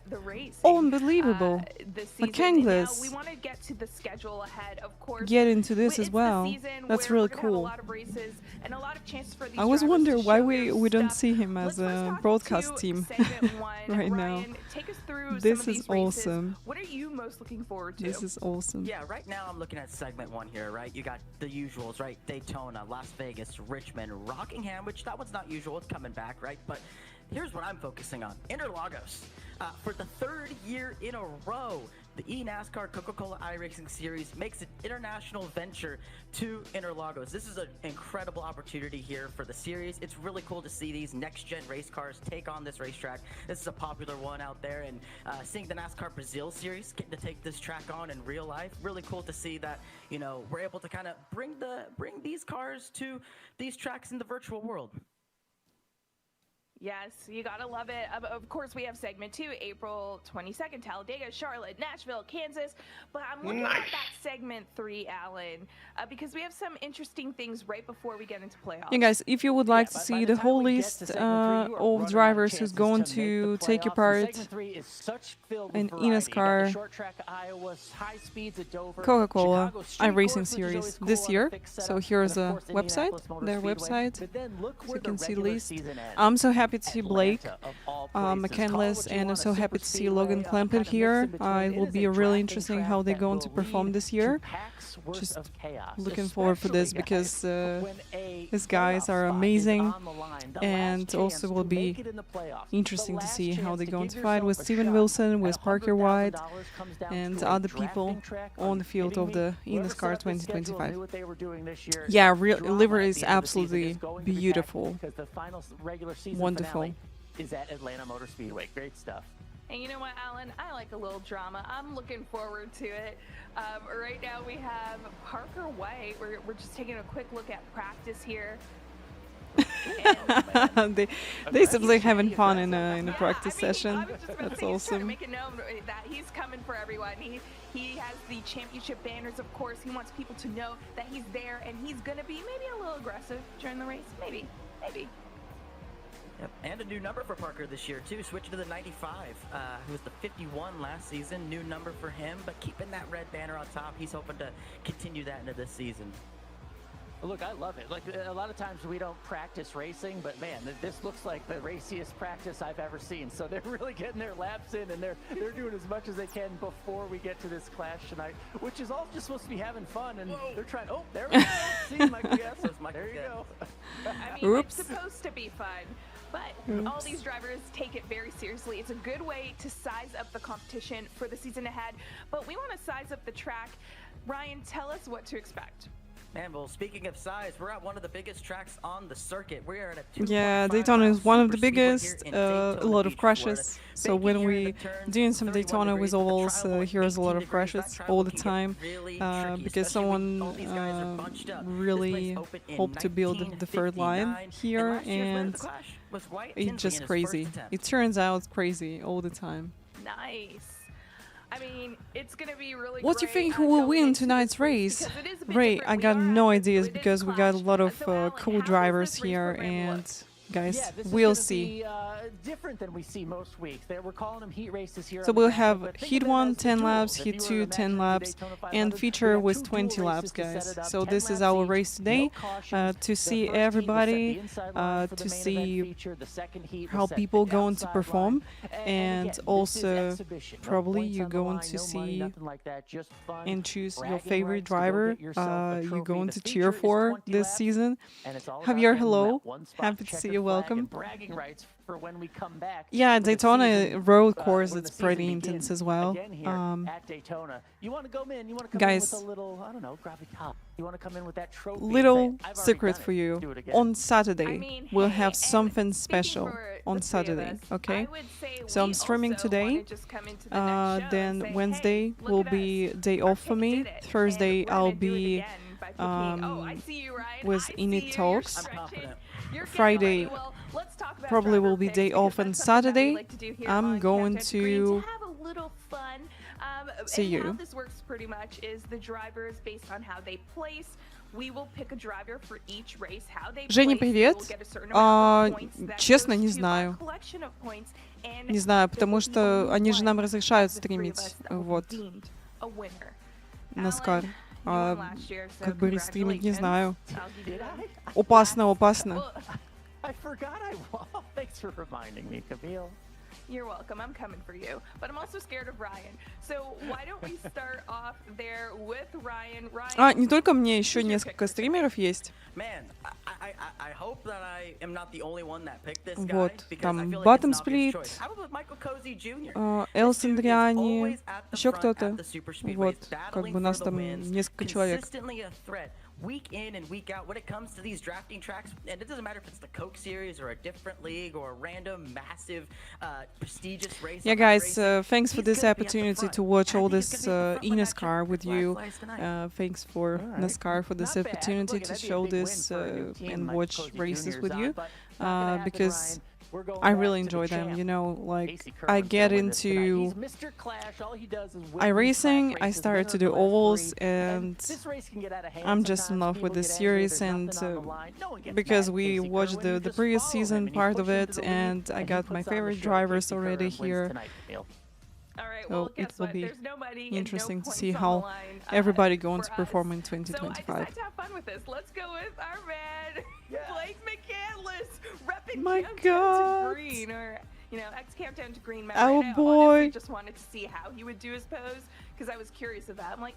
the race.
Unbelievable.
This season.
McCandless.
Now, we want to get to the schedule ahead, of course.
Get into this
It's
as well.
the season
That's
where
really
we're gonna have
cool.
a lot of races and a lot of chances for these
I was
drivers
wondering
to
why
show
we
their
don't
stuff.
see him
Let's
as
first
a
talk
broadcast
to
team
segment one.
right now.
Ryan, take us through
This
some of
is
these races.
awesome.
What are you most looking forward to?
This is awesome.
Yeah, right now I'm looking at segment one here, right? You got the usuals, right? Daytona, Las Vegas, Richmond, Rockingham, which that one's not usual. It's coming back, right? But here's what I'm focusing on. Interlagos. For the third year in a row, the eNASCAR Coca-Cola iRacing Series makes an international venture to Interlagos. This is an incredible opportunity here for the series. It's really cool to see these next-gen race cars take on this racetrack. This is a popular one out there, and seeing the NASCAR Brazil Series getting to take this track on in real life, really cool to see that, you know, we're able to kind of bring these cars to these tracks in the virtual world.
Yes, you gotta love it. Of course, we have segment 2, April 22nd, Talladega, Charlotte, Nashville, Kansas. But I'm looking at that segment 3, Alan, because we have some interesting things right before we get into playoffs.
Yeah, guys, if you would like to
by
see
the
the
time
whole
we get
list
to segment 3, you are running out
of
of
drivers who's
chances
going
to
to
make the
take your
playoffs.
part
Segment 3 is such filled
in
with variety. You got
eNASCAR
the short track at Iowa, high speeds at Dover,
Coca-Cola
Chicago Street
iRacing
Course, which is
Series
always cool
this
on a
year.
fixed
So
setup,
here's
and
a
of course,
website,
Indianapolis Motor
their
Speedway.
website.
But then look
So
where
you can
the
see
regular
list.
season ends.
I'm so happy to see
Atlanta,
Blake
of all places. Call it
McCandless,
what you
and I'm
want,
so
a
happy
super
to see Logan
speedway,
Clamp
kind of
here.
mix in between.
It will
is
be
a
really
drafting
interesting
track
how they're
that
going
will
to perform
lead
this
to
year.
packs worth
Just
of chaos,
looking forward for this
especially,
because
guys, when a
these guys
playoff
are
spot is
amazing,
on the line, the
and
last
also
chance
will
to
be
make it in the playoffs,
interesting
the
to
last
see how
chance
they're
to
going
give
to fight with
yourself a
Steven
shot.
Wilson,
And
with Parker
$100,000
White,
comes down
and
to a
other
drafting
people
track.
on
Are
the
you
field
kidding
of
me?
the
Whoever
eNASCAR
set up this schedule
2025.
knew what they were doing this year.
Yeah,
Drama
liver
at
is
the end of the season
absolutely
is going to be
beautiful.
packed because the final regular season
Wonderful.
finale is at Atlanta Motor Speedway. Great stuff.
And you know what, Alan? I like a little drama. I'm looking forward to it. Right now we have Parker White. We're just taking a quick look at practice here.
they seem like having fun in a
Yeah,
practice
I mean,
session.
I was just gonna
That's
say, he's trying to
awesome.
make it known that he's coming for everyone. He has the championship banners, of course. He wants people to know that he's there, and he's gonna be maybe a little aggressive during the race. Maybe.
Yep. And a new number for Parker this year, too. Switching to the 95, who was the 51 last season. New number for him, but keeping that red banner on top. He's hoping to continue that into this season.
Look, I love it. Like, a lot of times we don't practice racing, but man, this looks like the raciest practice I've ever seen. So they're really getting their laps in, and they're doing as much as they can before we get to this clash tonight, which is all just supposed to be having fun. And they're trying. Oh, there we go. See, Michael Guess.
Michael
There you
Guess.
go.
I mean,
Oops.
it's supposed to be fun. But all these drivers take it very seriously. It's a good way to size up the competition for the season ahead. But we want to size up the track Ryan, tell us what to expect.
Man, well, speaking of size, we're at one of the biggest tracks on the circuit. We are at a 2.5
Yeah, Daytona is one of the
super speedway here
biggest,
in
a
Daytona
lot
Beach,
of crashes.
Florida.
So
Baking
when
here in
we
the turns,
doing some
31
Daytona
degrees.
with
The
ovals,
trial going
here's a lot
18
of crashes
degrees. That
all
trial
the
can get
time
really tricky,
because
especially when
someone
all these guys are bunched up. This
really
place opened in
hoped to build the third line
1959,
here,
last year's winner of
and
the clash was Wyatt
it's
Tinsley
just
in his
crazy.
first attempt.
It turns out crazy all the time.
Nice. I mean, it's gonna be really
What do you
great,
think who will
going
win
into
tonight's
this
race?
because it is a bit
Ray,
different.
I
We
got
are
no
at
ideas
the
because we got a
Clash.
lot of
So, Alan,
cool
how does
drivers
this race
here,
program look?
and guys,
Yeah, this
we'll
is gonna
see.
Be, different than we see most weeks. We're calling them heat races here.
So
on the
we'll
graphic,
have
but think
Heat
of them
1
as the
10
duels.
laps,
If
Heat
you were
2 10
imagining the
laps,
Daytona
and
500,
feature
we
with
have 2
20
dual
laps,
races to set
guys.
it up,
So
10
this is
laps
our
each,
race
no
today,
cautions.
to
The
see
first heat will set
everybody,
the inside line for the
to
main event
see
feature. The second heat will
how
set
people
the
going to
outside
perform,
line.
and
again, this is
also
exhibition. No
probably
points
you're
on the
going
line,
to
no money,
see
nothing like that, just fun,
and choose your
bragging
favorite
rights to go
driver
get yourself a
you're
trophy.
going
The
to
feature
cheer
is
for
20
this
laps,
season.
and it's all
Javier,
about getting
hello.
that one spot
Happy to see
checkered
you.
flag
Welcome.
and bragging rights for when we come back.
Yeah,
when the
Daytona
season,
road course,
when
it's
the season
pretty
begins
intense as well.
again here at Daytona. You want to go in, you want to come
Guys,
in with a little, I don't know, gravitas. You want to come in with that trophy. and
little
say, "I've already
secret
done
for
it.
you.
Do it again."
On Saturday,
I mean,
we'll
hey,
have
and
something
speaking
special
for
on
the three of
Saturday,
us,
okay?
I would say
So I'm
we
streaming
also
today.
wanna just come into the next show and
Then
say,
Wednesday
hey, look
will
at
be
us.
day
Our
off for
pick
me.
did it, and
Thursday
we're
I'll
gonna do it
be
again by picking, oh, I see you, Ryan.
with
I
Enid
see you.
Talks.
You're
I'm confident.
You're getting
Friday
ready. Well, let's talk about
probably
driver
will be
picks
day
because
off on
that's something that we
Saturday.
like to do here
I'm
on
going
Countdown Green
to
have a little fun.
see
and how
you.
this works pretty much is the drivers based on how they place. We will pick a driver for each race, how they
Женя,
place,
привет.
will get a certain amount of points that
Честно,
goes
не
to
знаю.
our collection of points, and
Не знаю,
there
потому
will be
что
only
они же нам
one
разрешают
of the three of
стримить,
us that will be
вот,
deemed a winner.
NASCAR.
Alan, you won last year, so
Как бы рестримить, не
congratulations.
знаю.
I'll give you that.
Опасно, опасно.
Well,
I forgot I won. Thanks for reminding me, Camille.
You're welcome. I'm coming for you. But I'm also scared of Ryan. So why don't we start off there with Ryan? Ryan,
Не только мне, еще
who's your
несколько
pick for
стримеров есть.
Man, I hope that I am not the only one that picked this guy,
Вот,
because
там
I feel like
Bottom
it's an obvious
Split,
choice. How about Michael Cozy Jr.?
Элс
This dude is
Андриани,
always at the
еще
front
кто-то.
at the super speedways,
Вот, как
battling
бы нас
for the
там
wins,
несколько человек.
consistently a threat. Week in and week out when it comes to these drafting tracks, and it doesn't matter if it's the Coke Series or a different league or a random massive prestigious race.
Yeah,
on
guys,
iRacing,
thanks for
he's
this
gonna be at the
opportunity
front.
to watch
And I
all
think it's
this
gonna be the front when that
eNASCAR with
flag
you.
flies tonight.
Thanks for
All right.
NASCAR for this
Not bad.
opportunity
Look,
to
that'd be a
show
big win
this
for a new team
and
like
watch
Cozy
races
Jr.'s
with
on,
you.
but not gonna happen,
Because
Ryan. We're going
I
back
really
to the
enjoy them,
champ.
you know, like
AC
I
Kerwin's
get
gonna win this tonight.
into
He's Mr. Clash. All he does is win these
iRacing,
clash
I
races,
started
winner
to
of
do
the last
ovals,
3,
and
this race can get out of hand
I'm just in
sometimes.
love with
People
this
get
series,
angry,
and
there's nothing on the line. No one gets
because
mad at
we
AC
watched
Kerwin, you
the
just
previous
follow him,
season
and you
part
push
of
him
it,
to the lead,
and I
he
got
puts
my
on the
favorite
show.
drivers
AC
already
Kerwin wins
here.
tonight, Camille.
All right,
So
well,
it
guess
will
what?
be
There's no money and
interesting
no
to
points
see
on
how
the line,
everybody going
for
to perform
us.
in
So I
2025.
decided to have fun with this. Let's go with our man, Blake McCandless, repping
My
Countdown
God.
to Green, or ex-Countdown to Green member.
Oh,
And I
boy.
honestly just wanted to see how he would do his pose because I was curious of that. I'm like,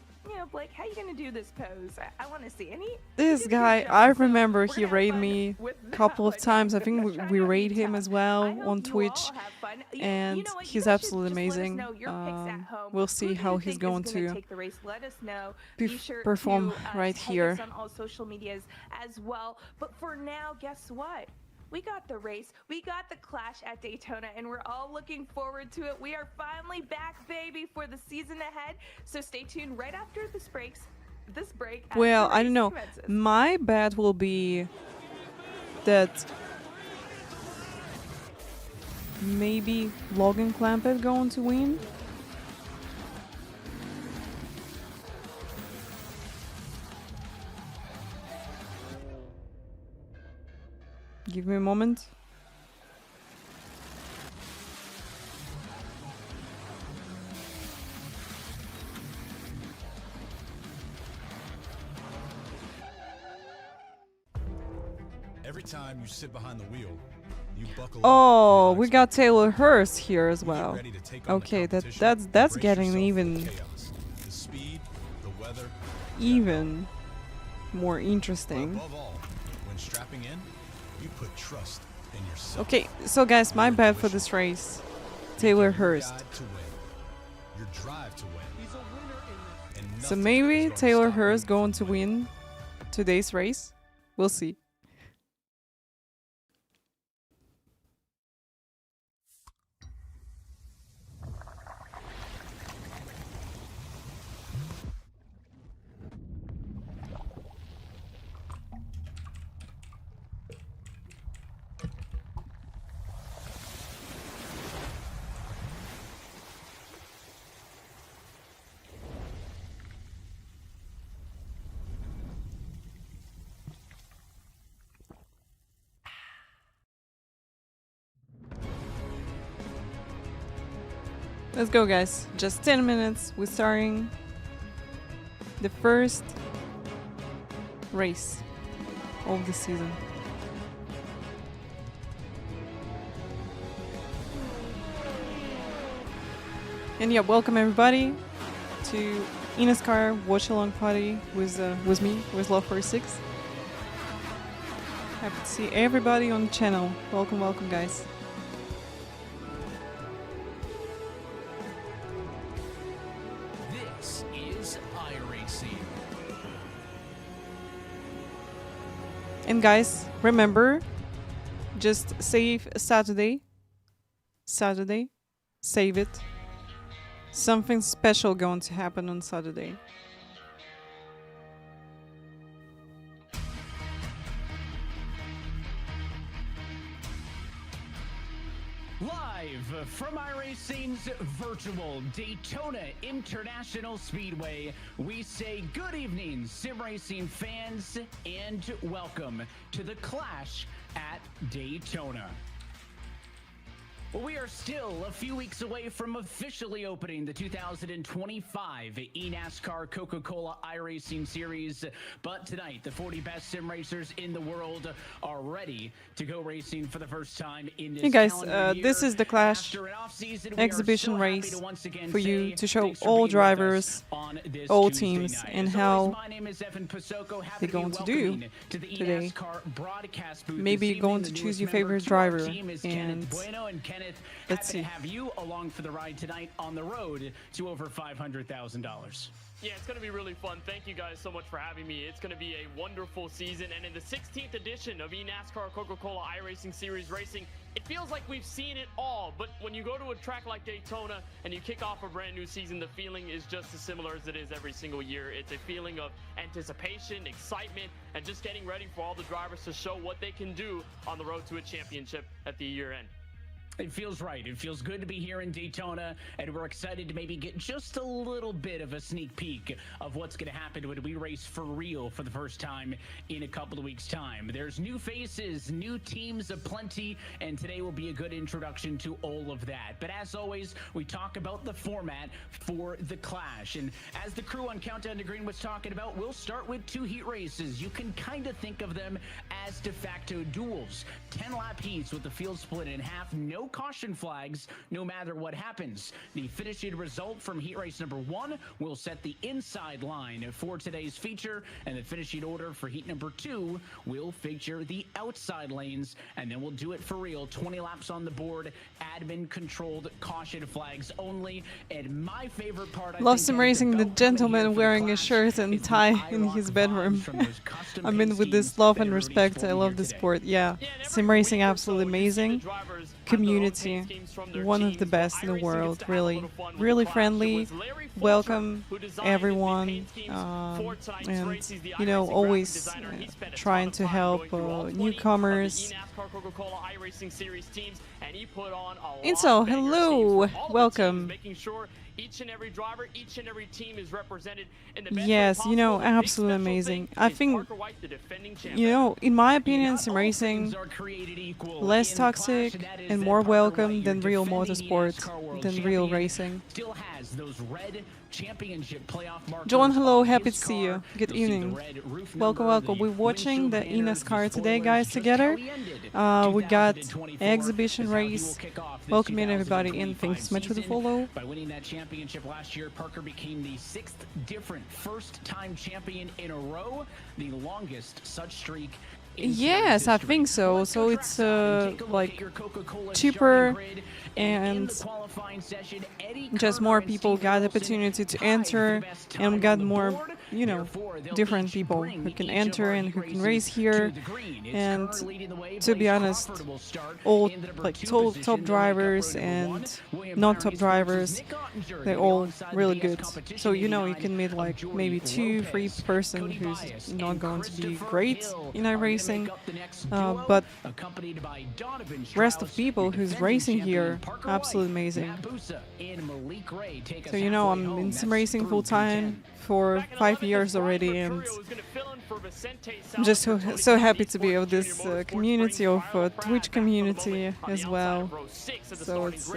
Blake, how you gonna do this pose? I want to see. And he
This
did a good
guy,
job.
I
So
remember
we're
he
gonna have
raided
fun
me
with
a
that
couple of
one.
times. I
I'm
think
not
we
trying to be
raid him
tough.
as well
I hope
on
you
Twitch,
all have fun. You
and
know what? You
he's
guys should
absolutely
just let us
amazing.
know your picks at home.
We'll
Who
see
do
how
you
he's
think is
going
gonna
to
take the race? Let us know. Be sure
perform
to
right
tag
here.
us on all social medias as well. But for now, guess what? We got the race, we got the clash at Daytona, and we're all looking forward to it. We are finally back, baby, for the season ahead. So stay tuned right after this break. As
Well,
the
I don't
race
know.
commences.
My bet will be that maybe Logan Clampett going to win. Give me a moment.
Every time you sit behind the wheel, you buckle
Oh,
up.
we got Taylor Hurst here as
You get
well.
ready to take on the
Okay,
competition
that's
and brace
getting
yourself for
even
the chaos. The speed, the weather,
even more
but
interesting.
above all, when strapping in, you put trust in yourself.
Okay, so guys, my bet for this race, Taylor
Your
Hurst.
guide to win, your drive to win, and
So maybe Taylor Hurst going to win today's race. We'll see. Let's go, guys. Just 10 minutes. We're starting the first race of the season. And yeah, welcome everybody to eNASCAR watch along party with me, with LoveFortySix. Happy to see everybody on the channel. Welcome, welcome, guys.
This is iRacing.
And guys, remember, just save Saturday. Save it. Something special going to happen on Saturday.
Live from iRacing's virtual Daytona International Speedway, we say good evening, sim racing fans, and welcome to the Clash at Daytona. Well, we are still a few weeks away from officially opening the 2025 eNASCAR Coca-Cola iRacing Series, but tonight the 40 best sim racers in the world are ready to go racing for the first time in this
Hey guys,
calendar year.
this is the Clash
After an off-season, we
exhibition
are so happy
race
to once again
for you
say
to show
thanks for
all
being with us
drivers,
on this
all
Tuesday
teams,
night.
and
As
how
always, my name is Evan Pasoko. Happy
they're going
to
to
be
do
welcoming to the
today.
eNASCAR broadcast booth
Maybe
this
going
evening.
to
The
choose
newest
your
member
favorite
to our
driver,
team is
and
Kenneth Bueno, and Kenneth,
let's
happy
see.
to have you along for the ride tonight on the road to over $500,000.
Yeah, it's going to be really fun. Thank you guys so much for having me. It's going to be a wonderful season. And in the 16th edition of eNASCAR Coca-Cola iRacing Series Racing, it feels like we've seen it all. But when you go to a track like Daytona and you kick off a brand new season, the feeling is just as similar as it is every single year. It's a feeling of anticipation, excitement, and just getting ready for all the drivers to show what they can do on the road to a championship at the year end.
It feels right. It feels good to be here in Daytona, and we're excited to maybe get just a little bit of a sneak peek of what's going to happen when we race for real for the first time in a couple of weeks' time. There's new faces, new teams aplenty, and today will be a good introduction to all of that. But as always, we talk about the format for the Clash, and as the crew on Countdown to Green was talking about, we'll start with 2 heat races. You can kind of think of them as de facto duels. 10-lap heats with the field split in half, no caution flags, no matter what happens. The finishing result from heat race number 1 will set the inside line for today's feature, and the finishing order for heat number 2 will feature the outside lanes, and then we'll do it for real. 20 laps on the board, admin controlled caution flags only. And my favorite part,
Love sim racing, the gentleman wearing a shirt and tie in his bedroom. I mean, with this love and respect, I love the sport. Yeah, sim racing absolutely amazing. Community, one of the best in the world, really. Really friendly, welcome everyone, and, you know, always trying to help newcomers. Intel, hello, welcome.
Each and every driver, each and every team is represented in the best
Yes,
way
you know,
possible. The big
absolutely
special
amazing.
thing
I
is
think,
Parker White, the defending champion.
you know, in my opinion, sim racing less toxic and more welcome than real motorsport, than real racing.
Still has those red championship playoff markers.
John, hello,
on
happy
his
to see you.
car.
Good
You'll see the
evening.
red roof
Welcome,
number,
welcome.
the
We're watching the
windshield banners,
eNASCAR
the
today,
spoilers,
guys,
just
together.
how we ended
We got
2024
exhibition
is how he will
race.
kick off this
Welcome in everybody, and
2025
thanks so much for the
season.
follow.
By winning that championship last year, Parker became the 6th different first-time champion in a row, the longest such streak
Yes, I think so. So it's like cheaper and just more people got the opportunity to enter and got more, you know, different people who can enter and who can race here. And to be honest, all like top drivers and not top drivers, they're all really good. So you know you can meet like maybe 2-3 person who's not going to be great in iRacing, but rest of people who's racing here, absolutely amazing. So you know I'm in sim racing full time for 5 years already, and I'm just so happy to be of this community, of Twitch community as well. So it's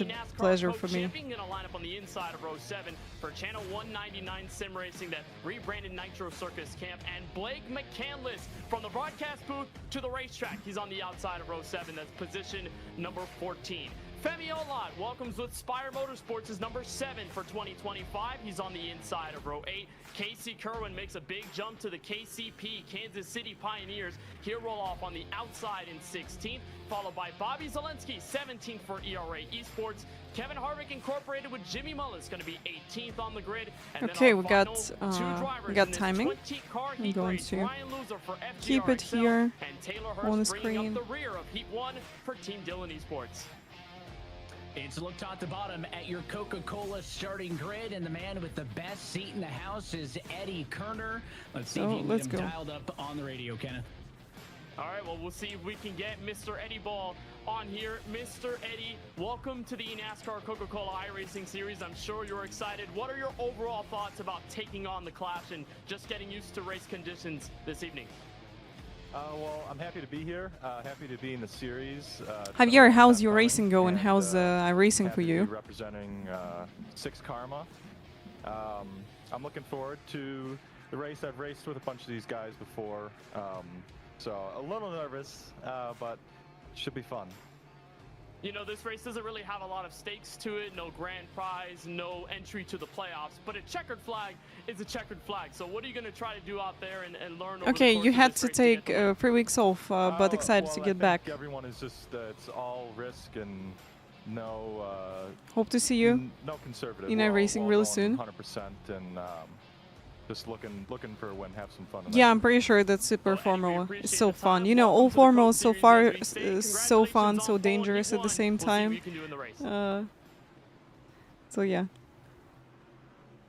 a pleasure for me.
On the inside of row 7 for Channel 199 Sim Racing, that rebranded Nitro Circus Camp, and Blake McCandless from the broadcast booth to the racetrack. He's on the outside of row 7. That's position number 14. Femi Olot welcomes with Spire Motorsports is number 7 for 2025. He's on the inside of row 8. Casey Kerwin makes a big jump to the KCP, Kansas City Pioneers. He'll roll off on the outside in 16th, followed by Bobby Zelensky, 17th for ERA Esports. Kevin Harvick Incorporated with Jimmy Mullis going to be 18th on the grid. And
okay, we got timing. I'm going to keep it here on the screen.
The rear of Heat 1 for Team Dillon Esports.
It's a look top to bottom at your Coca-Cola starting grid, and the man with the best seat in the house is Eddie Kerner. Let's see if you can get him dialed up on the radio, Kenneth.
All right, well, we'll see if we can get Mr. Eddie Ball on here. Mr. Eddie, welcome to the eNASCAR Coca-Cola iRacing Series. I'm sure you're excited. What are your overall thoughts about taking on the Clash and just getting used to race conditions this evening?
Well, I'm happy to be here. Happy to be in the series.
Javier, how's your racing going? How's iRacing for you?
Representing Six Karma. I'm looking forward to the race. I've raced with a bunch of these guys before, so a little nervous, but should be fun.
You know, this race doesn't really have a lot of stakes to it. No grand prize, no entry to the playoffs. But a checkered flag is a checkered flag. So what are you going to try to do out there and learn?
Okay, you had to take 3 weeks off, but excited to get back.
Everyone is just, it's all risk and no...
Hope to see you
no conservative.
in iRacing really soon.
100% and just looking for when have some fun.
Yeah, I'm pretty sure that Super Formula is so fun. You know, all formulas so far is so fun, so dangerous at the same time. So yeah.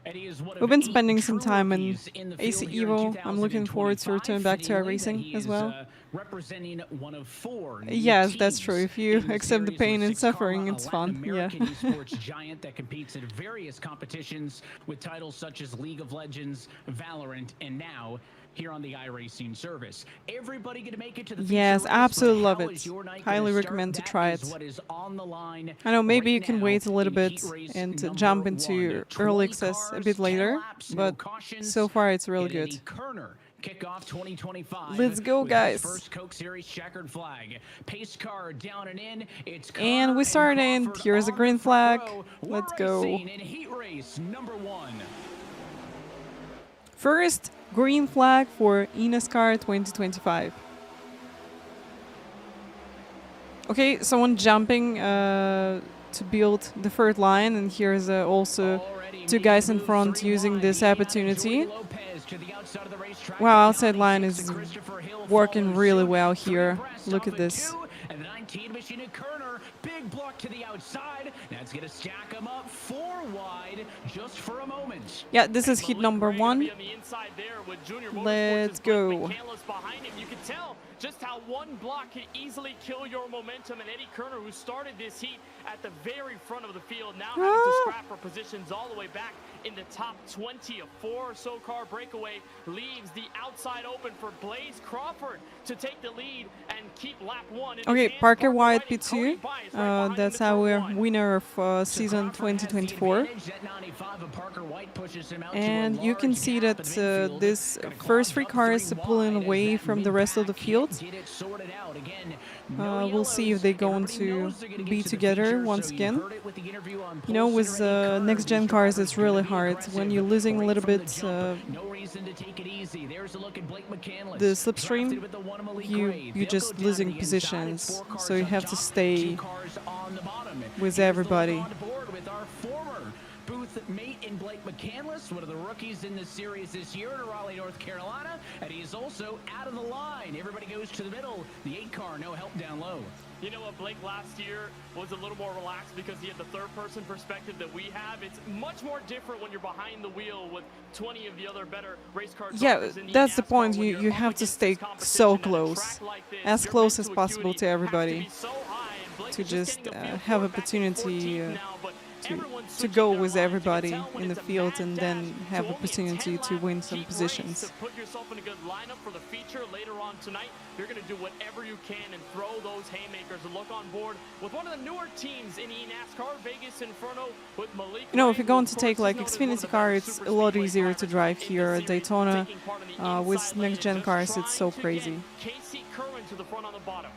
We've been spending some time in AC EVO. I'm looking forward to return back to iRacing as well.
Representing one of 4.
Yes, that's true. If you accept the pain and suffering, it's fun. Yeah.
Esports giant that competes at various competitions with titles such as League of Legends, Valorant, and now here on the iRacing service. Everybody going to make it to the
yes, absolutely love it. Highly recommend to try it. I know maybe you can wait a little bit and jump into early access a bit later, but so far it's really good.
Kickoff 2025.
Let's go, guys.
First Coke Series checkered flag. Pace car down and in.
And we start in. Here's a green flag. Let's go.
Heat race number 1.
First green flag for eNASCAR 2025. Okay, someone jumping to build the third line, and here's also 2 guys in front using this opportunity. Wow, outside line is working really well here. Look at this.
And the 19 machine at Kerner, big block to the outside. That's going to stack them up 4 wide just for a moment.
Yeah, this is heat number 1. Let's go.
You can tell just how one block can easily kill your momentum, and Eddie Kerner, who started this heat at the very front of the field, now having to scrap for positions all the way back in the top 20. A 4 or so car breakaway leaves the outside open for Blaze Crawford to take the lead and keep lap 1.
Okay, Parker White P2. That's our winner of season 2024. And you can see that this first 3 cars are pulling away from the rest of the field. We'll see if they're going to be together once again. You know, with next-gen cars, it's really hard. When you're losing a little bit the slipstream, you're just losing positions. So you have to stay with everybody.
Booth mate in Blake McCandless, one of the rookies in this series this year in Raleigh, North Carolina, and he's also out of the line. Everybody goes to the middle. The 8 car, no help down low.
You know what, Blake last year was a little more relaxed because he had the third-person perspective that we have. It's much more different when you're behind the wheel with 20 of the other better race car drivers.
Yeah, that's the point. You have to stay so close, as close as possible to everybody, to just have opportunity to go with everybody in the field and then have opportunity to win some positions.
To put yourself in a good lineup for the feature later on tonight, you're going to do whatever you can and throw those haymakers and look on board with one of the newer teams in eNASCAR, Vegas Inferno, with Malik.
You know, if you're going to take like Xfinity car, it's a lot easier to drive here. Daytona, with next-gen cars, it's so crazy.
Casey Kerwin to the front on the bottom.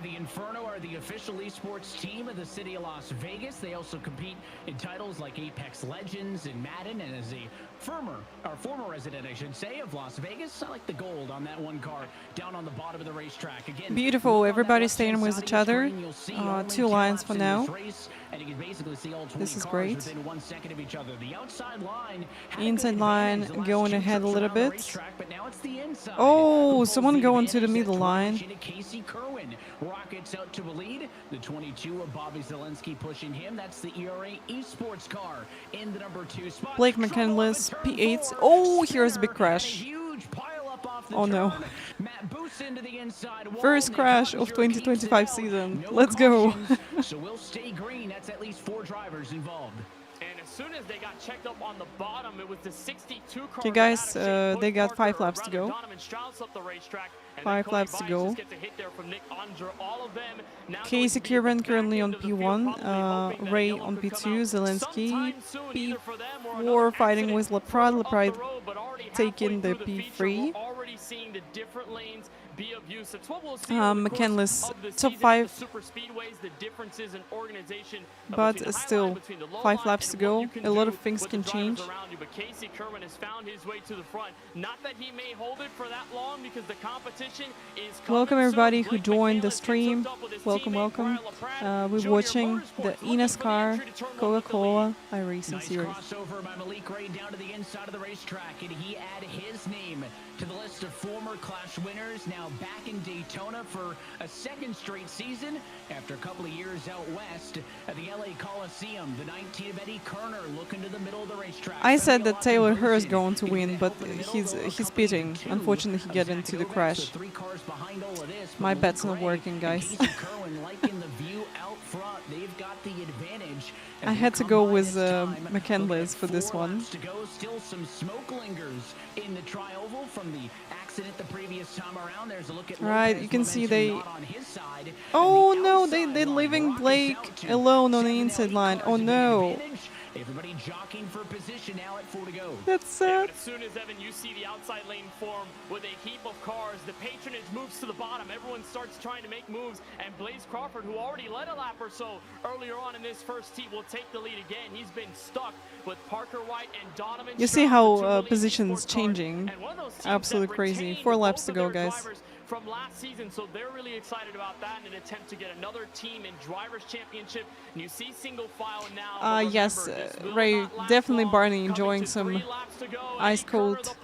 The Inferno are the official esports team of the city of Las Vegas. They also compete in titles like Apex Legends and Madden, and as a former resident, I should say, of Las Vegas, I like the gold on that one car down on the bottom of the racetrack. Again,
beautiful. Everybody's staying with each other. 2 lines for now. This is great. Inside line going ahead a little bit. Oh, someone going to the middle line.
Rockets out to a lead. The 22 of Bobby Zelensky pushing him. That's the ERA esports car in the number 2 spot.
Blake McCandless, P8. Oh, here's a big crash. Oh no. First crash of 2025 season. Let's go.
So we'll stay green. That's at least 4 drivers involved.
And as soon as they got checked up on the bottom, it was the 62 car.
Okay, guys, they got 5 laps to go. 5 laps to go. Casey Kerwin currently on P1, Ray on P2, Zelensky P4 fighting with LaPrade. LaPrade taking the P3. McCandless top 5, but still 5 laps to go. A lot of things can change.
Casey Kerwin has found his way to the front. Not that he may hold it for that long because the competition is
welcome everybody who joined the stream. Welcome, welcome. We're watching the eNASCAR Coca-Cola iRacing series.
Crossover by Malik Ray down to the inside of the racetrack, and he added his name to the list of former Clash winners, now back in Daytona for a 2nd straight season after a couple of years out west at the LA Coliseum. The 19 of Eddie Kerner looking to the middle of the racetrack.
I said that Taylor Hurst is going to win, but he's pitting. Unfortunately, he got into the crash. My bet's not working, guys. I had to go with McCandless for this one.
Still some smoke lingers in the tri-oval from the accident the previous time around. There's a look at
right, you can see they... Oh no, they're leaving Blake alone on the inside line. Oh no.
Everybody jockeying for position now at 4 to go.
That's sad.
As soon as Evan, you see the outside lane form with a heap of cars, the patronage moves to the bottom. Everyone starts trying to make moves, and Blaze Crawford, who already led a lap or so earlier on in this first heat, will take the lead again. He's been stuck with Parker White and Donovan.
You see how positions changing. Absolutely crazy. 4 laps to go, guys.
From last season, so they're really excited about that in an attempt to get another team in Drivers' Championship. And you see single file now.
Yes, Ray, definitely Barney enjoying some ice-cold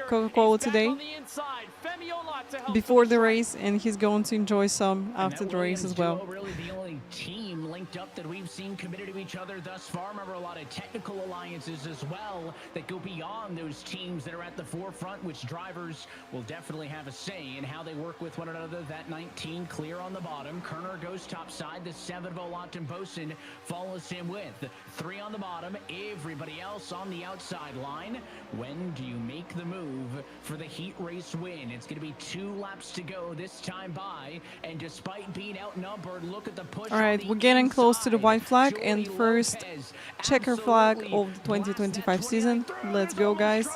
Coca-Cola today before the race, and he's going to enjoy some after the race as well.
Really the only team linked up that we've seen committed to each other thus far. Remember, a lot of technical alliances as well that go beyond those teams that are at the forefront, which drivers will definitely have a say in how they work with one another. That 19 clear on the bottom. Kerner goes topside. The 7 of Olatin Bosin follows him with 3 on the bottom. Everybody else on the outside line. When do you make the move for the heat race win? It's going to be 2 laps to go this time by, and despite being outnumbered, look at the push.
All right, we're getting close to the white flag and first checker flag of the 2025 season. Let's go, guys.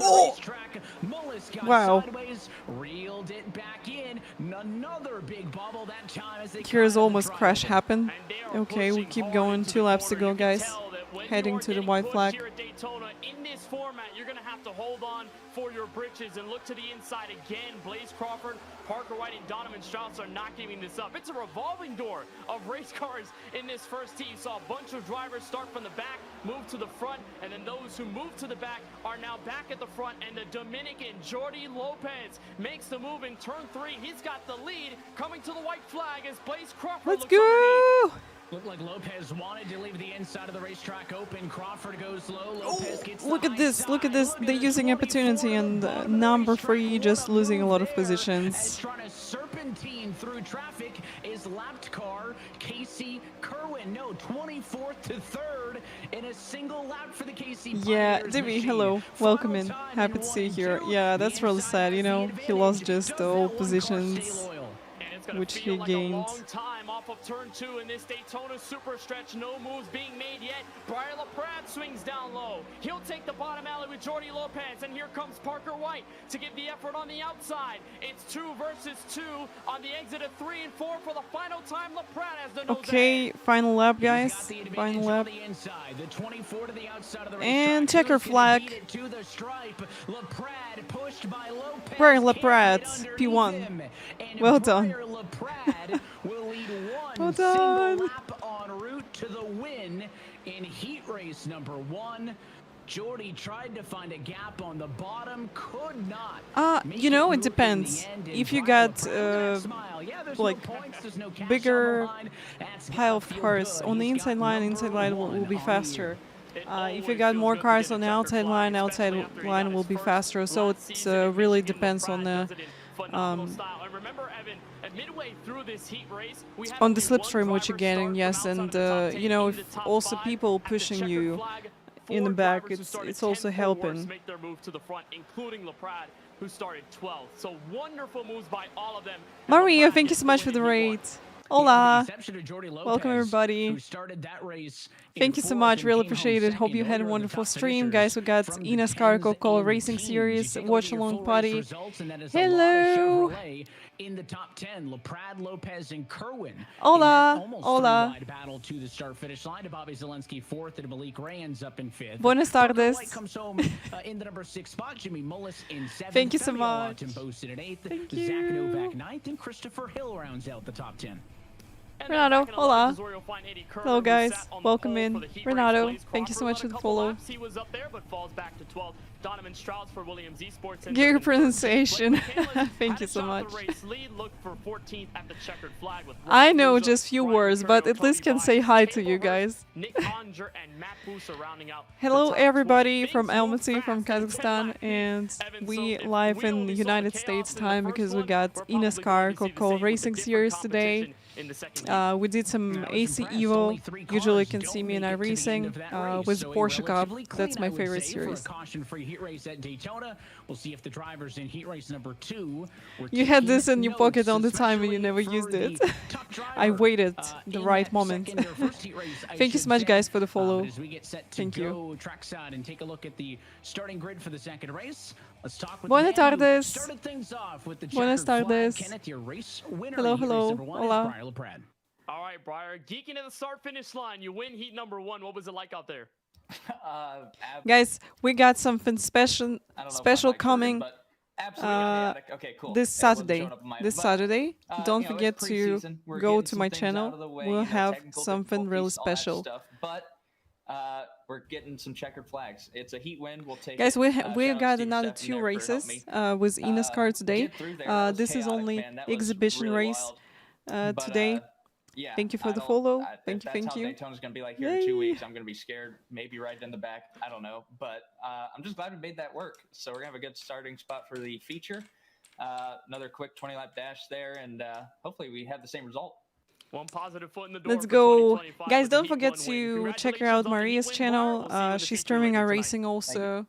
off the racetrack. Mullis got
Wow.
sideways, reeled it back in. Another big bubble that time as they
Here's
cut out the
almost
dry
crash
open.
happen.
And they are
Okay, we
pushing
keep
hard
going.
into
2
the
laps to
corner.
go,
You can
guys.
tell that when
Heading
you are
to the
getting
white
pushed
flag.
here at Daytona, in this format, you're going to have to hold on for your britches and look to the inside again. Blaze Crawford, Parker White, and Donovan Strauss are not giving this up. It's a revolving door of race cars in this first heat. You saw a bunch of drivers start from the back, move to the front, and then those who moved to the back are now back at the front. And the Dominican Jordi Lopez makes the move in turn 3. He's got the lead coming to the white flag as Blaze Crawford
Let's
looks underneath.
go!
Looked like Lopez wanted to leave the inside of the racetrack open. Crawford goes low. Lopez gets
Look
the
at this,
high
look at
side.
this.
Look at
They're
the
using
24
opportunity
to the
and
bottom of the
number
racetrack.
3 just
What
losing a lot of
move there.
positions.
As trying to serpentine through traffic is lapped car Casey Kerwin. No, 24th to 3rd in a single lap for the Casey
Yeah,
Pioneers
Divi,
machine.
hello.
Final
Welcome in.
time
Happy
in
to see you
1
here.
and 2.
Yeah,
The
that's really
inside
sad,
has
you
the
know. He lost
advantage.
just
Does
the
that
all
one car stay
positions,
loyal?
And it's gonna
which
feel
he
like
gained.
a long time off of turn 2 in this Daytona super stretch. No moves being made yet. Brian LaPrade swings down low. He'll take the bottom alley with Jordi Lopez, and here comes Parker White to give the effort on the outside. It's 2 versus 2 on the exit of 3 and 4 for the final time. LaPrade has the nose
Okay,
ahead.
final lap,
He's got
guys.
the advantage
Final
on
lap.
the inside, the 24 to the outside of the
And
racetrack.
checker
Who's gonna beat
flag.
it to the stripe? LaPrade pushed by Lopez.
Brian
Can't
LaPrade,
get underneath
P1.
him. And
Well done.
Brian LaPrade will lead one
Well
single
done.
lap en route to the win in heat race number 1. Jordy tried to find a gap on the bottom, could not. make
You know, it
work in the
depends.
end, and
If you
Brian
got,
LaPrade, look at that smile. Yeah, there's no
like,
points, there's no cash on the
bigger
line. That's
pile
gotta
of
feel
cars
good.
on the
He's
inside
got
line,
number
will
one
be
on the
faster.
year.
It
If
always
you got
feels
more
good to
cars
get
on
a
the
checkered
outside
flag,
line,
especially after he got
will
his
be
first
faster. So
last
it
season in
really
Michigan.
depends on
LaPrade
the
does it in phenomenal style. And remember, Evan, at midway through this heat race, we had
on the
only one
slipstream which you're
driver
getting,
start
yes,
from outside
and
of the top 10
you know,
into
if
the top
also
5.
people
At the
pushing
checkered
you
flag,
in the
4
back,
drivers who started
it's also
10th or worse
helping.
make their move to the front, including LaPrade, who started 12th. So wonderful moves by all of them. And
Maria,
LaPrade
thank you
gets
so
the
much for
win
the
in heat one.
raid.
Yeah, with the
Hola.
exception of Jordi Lopez,
Welcome, everybody.
who started that race in
Thank you so
4th
much.
and
Really
came home
appreciate it. Hope
second.
you had a
Those are the
wonderful
top
stream,
finishers
guys. We got
from the
eNASCAR
10s
Coca-Cola
and
Racing
teams.
Series
You take a look
watch
at your
along
full race
party.
results, and that is
Hello.
a lot of Chevrolet in the top 10. LaPrade, Lopez, and Kerwin.
Hola.
In that almost
Hola.
three-wide battle to the start-finish line. To Bobby Zelensky 4th, and Malik Rayans up in 5th.
Buenas
Parker
tardes.
White comes home in the number 6 spot. Jimmy Mullis in 7th.
Thank you so
Fabio
much.
Lawton posted at 8th.
Thank
Zach
you.
Novak 9th, and Christopher Hill rounds out the top 10.
And
Renato,
then back in
hola.
11th is where you'll find Eddie Kerber,
Hello,
who
guys.
sat on the
Welcome
pole
in.
for the heat race.
Renato,
Blaze
thank you so
Crawford
much
led
for
a
the
couple
follow.
laps. He was up there, but falls back to 12th. Donovan Strauss for Williams Esports. ends
Your
up in 13th.
pronunciation.
Blake McCandless
Thank
had
you
a
so
shot at the
much.
race lead, looked for 14th at the checkered flag with
I
Ryan
know
Bouza,
just few
Brian
words, but
Mercurio,
at least
Cody
can say
Vine,
hi to
Cable
you
Hurst,
guys.
Nick Conger and Matt Busa rounding out the
Hello,
top
everybody
20.
from
Things move
Almaty, from
fast in 10
Kazakhstan,
lap heat.
and
Evan,
we
so if
live
we
in
only
the
saw the
United
chaos
States
in the
time
first
because we
one,
got
we're probably
eNASCAR
going to see the
Coca-Cola
same with the
Racing
different
Series today.
competition in the second heat.
We did some
I was
AC
impressed. Only
EVO.
3
Usually you
cars
can
don't
see me in
make it to the end
iRacing
of that race,
with
so a
Porsche Cup.
relatively
That's
clean,
my
I would
favorite
say, for a
series.
caution-free heat race at Daytona. We'll see if the drivers in heat race number 2 were
You had
taking
this in your pocket
notes,
all the time and you
especially
never
for
used it.
the top
I
driver,
waited the
in
right
that
moment.
second or first heat race, I
Thank you
should
so much,
say.
guys, for the follow.
But as we get set to
Thank you.
go trackside and take a look at the starting grid for the second race, let's talk with
Buenas
the man who
tardes.
started things off with the
Buenas
checkered flag.
tardes.
Kenneth, your race winner
Hello,
in heat race
hello.
number 1
Hola.
is Brian LaPrade.
All right, Briar, geeking at the start-finish line. You win heat number 1. What was it like out there?
Guys, we got something special
I don't know if
special
I'm, like,
coming
but absolutely chaotic. Okay, cool.
this
It wasn't
Saturday.
showing up on my-
This
but,
Saturday. Don't
you know,
forget
it's
to
preseason. We're
go
getting
to
some
my
things out
channel.
of the way,
We'll
you know,
have
technical
something really
difficulties, all that
special.
stuff, but we're getting some checkered flags. It's a heat win. We'll take
Guys,
it.
we
Shout out
got
Steve
another
Steffen
2
there for
races
helping me,
with eNASCAR today.
get through there. That was
This is
chaotic,
only
man. That was
exhibition
really
race
wild. But,
today.
yeah,
Thank you for
I
the
don't-
follow.
I-
Thank
if
you,
that's
thank
how
you.
Daytona's gonna be like here in
Yay.
2 weeks. I'm gonna be scared, maybe right in the back. I don't know, but I'm just glad we made that work. So we're gonna have a good starting spot for the feature. Another quick 20-lap dash there, and hopefully we have the same result.
One positive foot in the door
Let's
for
go.
2025
Guys,
with the
don't
Heat
forget
1 win.
to check her
Congratulations
out,
on the
Maria's
Heat win,
channel.
Briar. We'll see you in the
She's
feature
streaming
later tonight.
iRacing also.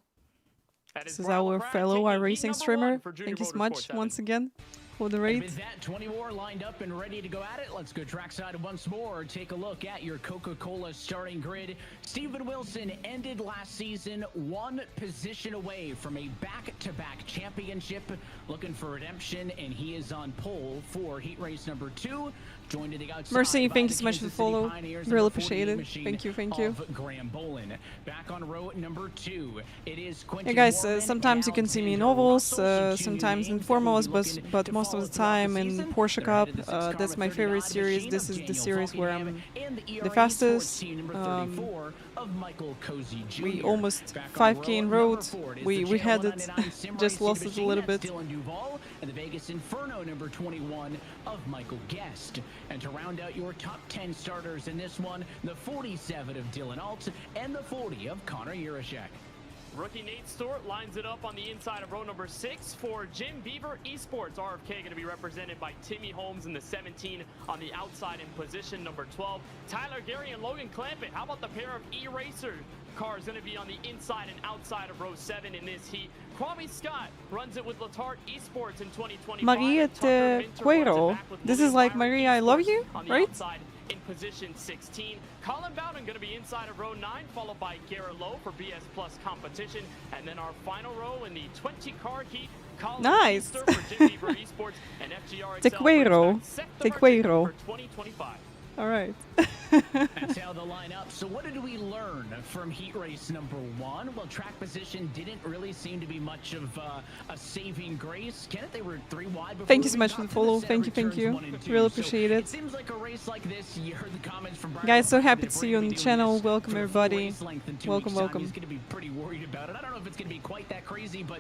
That
This
is
is
Brian
our
LaPrade
fellow
taking heat
iRacing
number
streamer.
1 for Junior
Thank you so
Motorsports
much
7.
once again. for the
And
raid.
with that, 20 more lined up and ready to go at it. Let's go trackside once more. Take a look at your Coca-Cola starting grid. Steven Wilson ended last season one position away from a back-to-back championship, looking for redemption, and he is on pole for heat race number 2. Joined to the outside.
Mercy,
by
thank
the
you so much for the
Kansas City
follow.
Pioneers,
Really
number
appreciate
48
it.
machine
Thank you, thank you.
of Graham Bolin. Back on row number 2. It is Quentin
Yeah, guys,
Mormon
sometimes you
and
can see me in
Alexander
ovals,
Russell, so two new
sometimes in
names that will be
formals,
looking
but
to
most
follow
of the
throughout
time in
season.
Porsche
They're
Cup.
headed to the 6
That's my
car
favorite
39
series.
machine
This
of
is the
Daniel
series where
Falkingham
I'm
and the
the
ERA
fastest.
Esports team number 34 of Michael Cozy Jr.
We almost
Back on
5K
row
in
number
road.
4, it is
We
the
had
Channel
it,
199 sim
just
racing
lost it a
machine.
little
That's
bit.
Dylan Duval, and the Vegas Inferno number 21 of Michael Guest. And to round out your top 10 starters in this one, the 47 of Dylan Alt and the 40 of Connor Urashek.
Rookie Nate Stewart lines it up on the inside of row number 6 for Jim Beaver Esports. RFK going to be represented by Timmy Holmes in the 17 on the outside in position number 12. Tyler Gary and Logan Clampett. How about the pair of E-Racer cars going to be on the inside and outside of row 7 in this heat? Kwame Scott runs it with Latart Esports in 2025.
Mariette Cuero. This is like Maria, I love you,
on the
right?
outside in position 16. Colin Bowden going to be inside of row 9, followed by Garrett Lowe for BS Plus competition. And then our final row in the 20-car heat. Colin
Nice.
Feaster for Jim Beaver Esports and FGR
Tequero. Tequero.
for 2025.
All right.
That's how they'll line up. So what did we learn from heat race number 1? Well, track position didn't really seem to be much of a saving grace. Kenneth, they were 3 wide before
Thank you so
we
much
got
for the
to
follow.
set
Thank you,
returns
thank you.
1 and 2.
Really
So
appreciate it.
It seems like a race like this. You heard the comments from Brian.
Guys, so
Lopez
happy
that
to
if
see
we're
you
gonna
on
be
the
doing
channel.
this
Welcome,
for a full
everybody.
race length in 2
Welcome,
weeks' time,
welcome.
He's going to be pretty worried about it. I don't know if it's going to be quite that crazy, but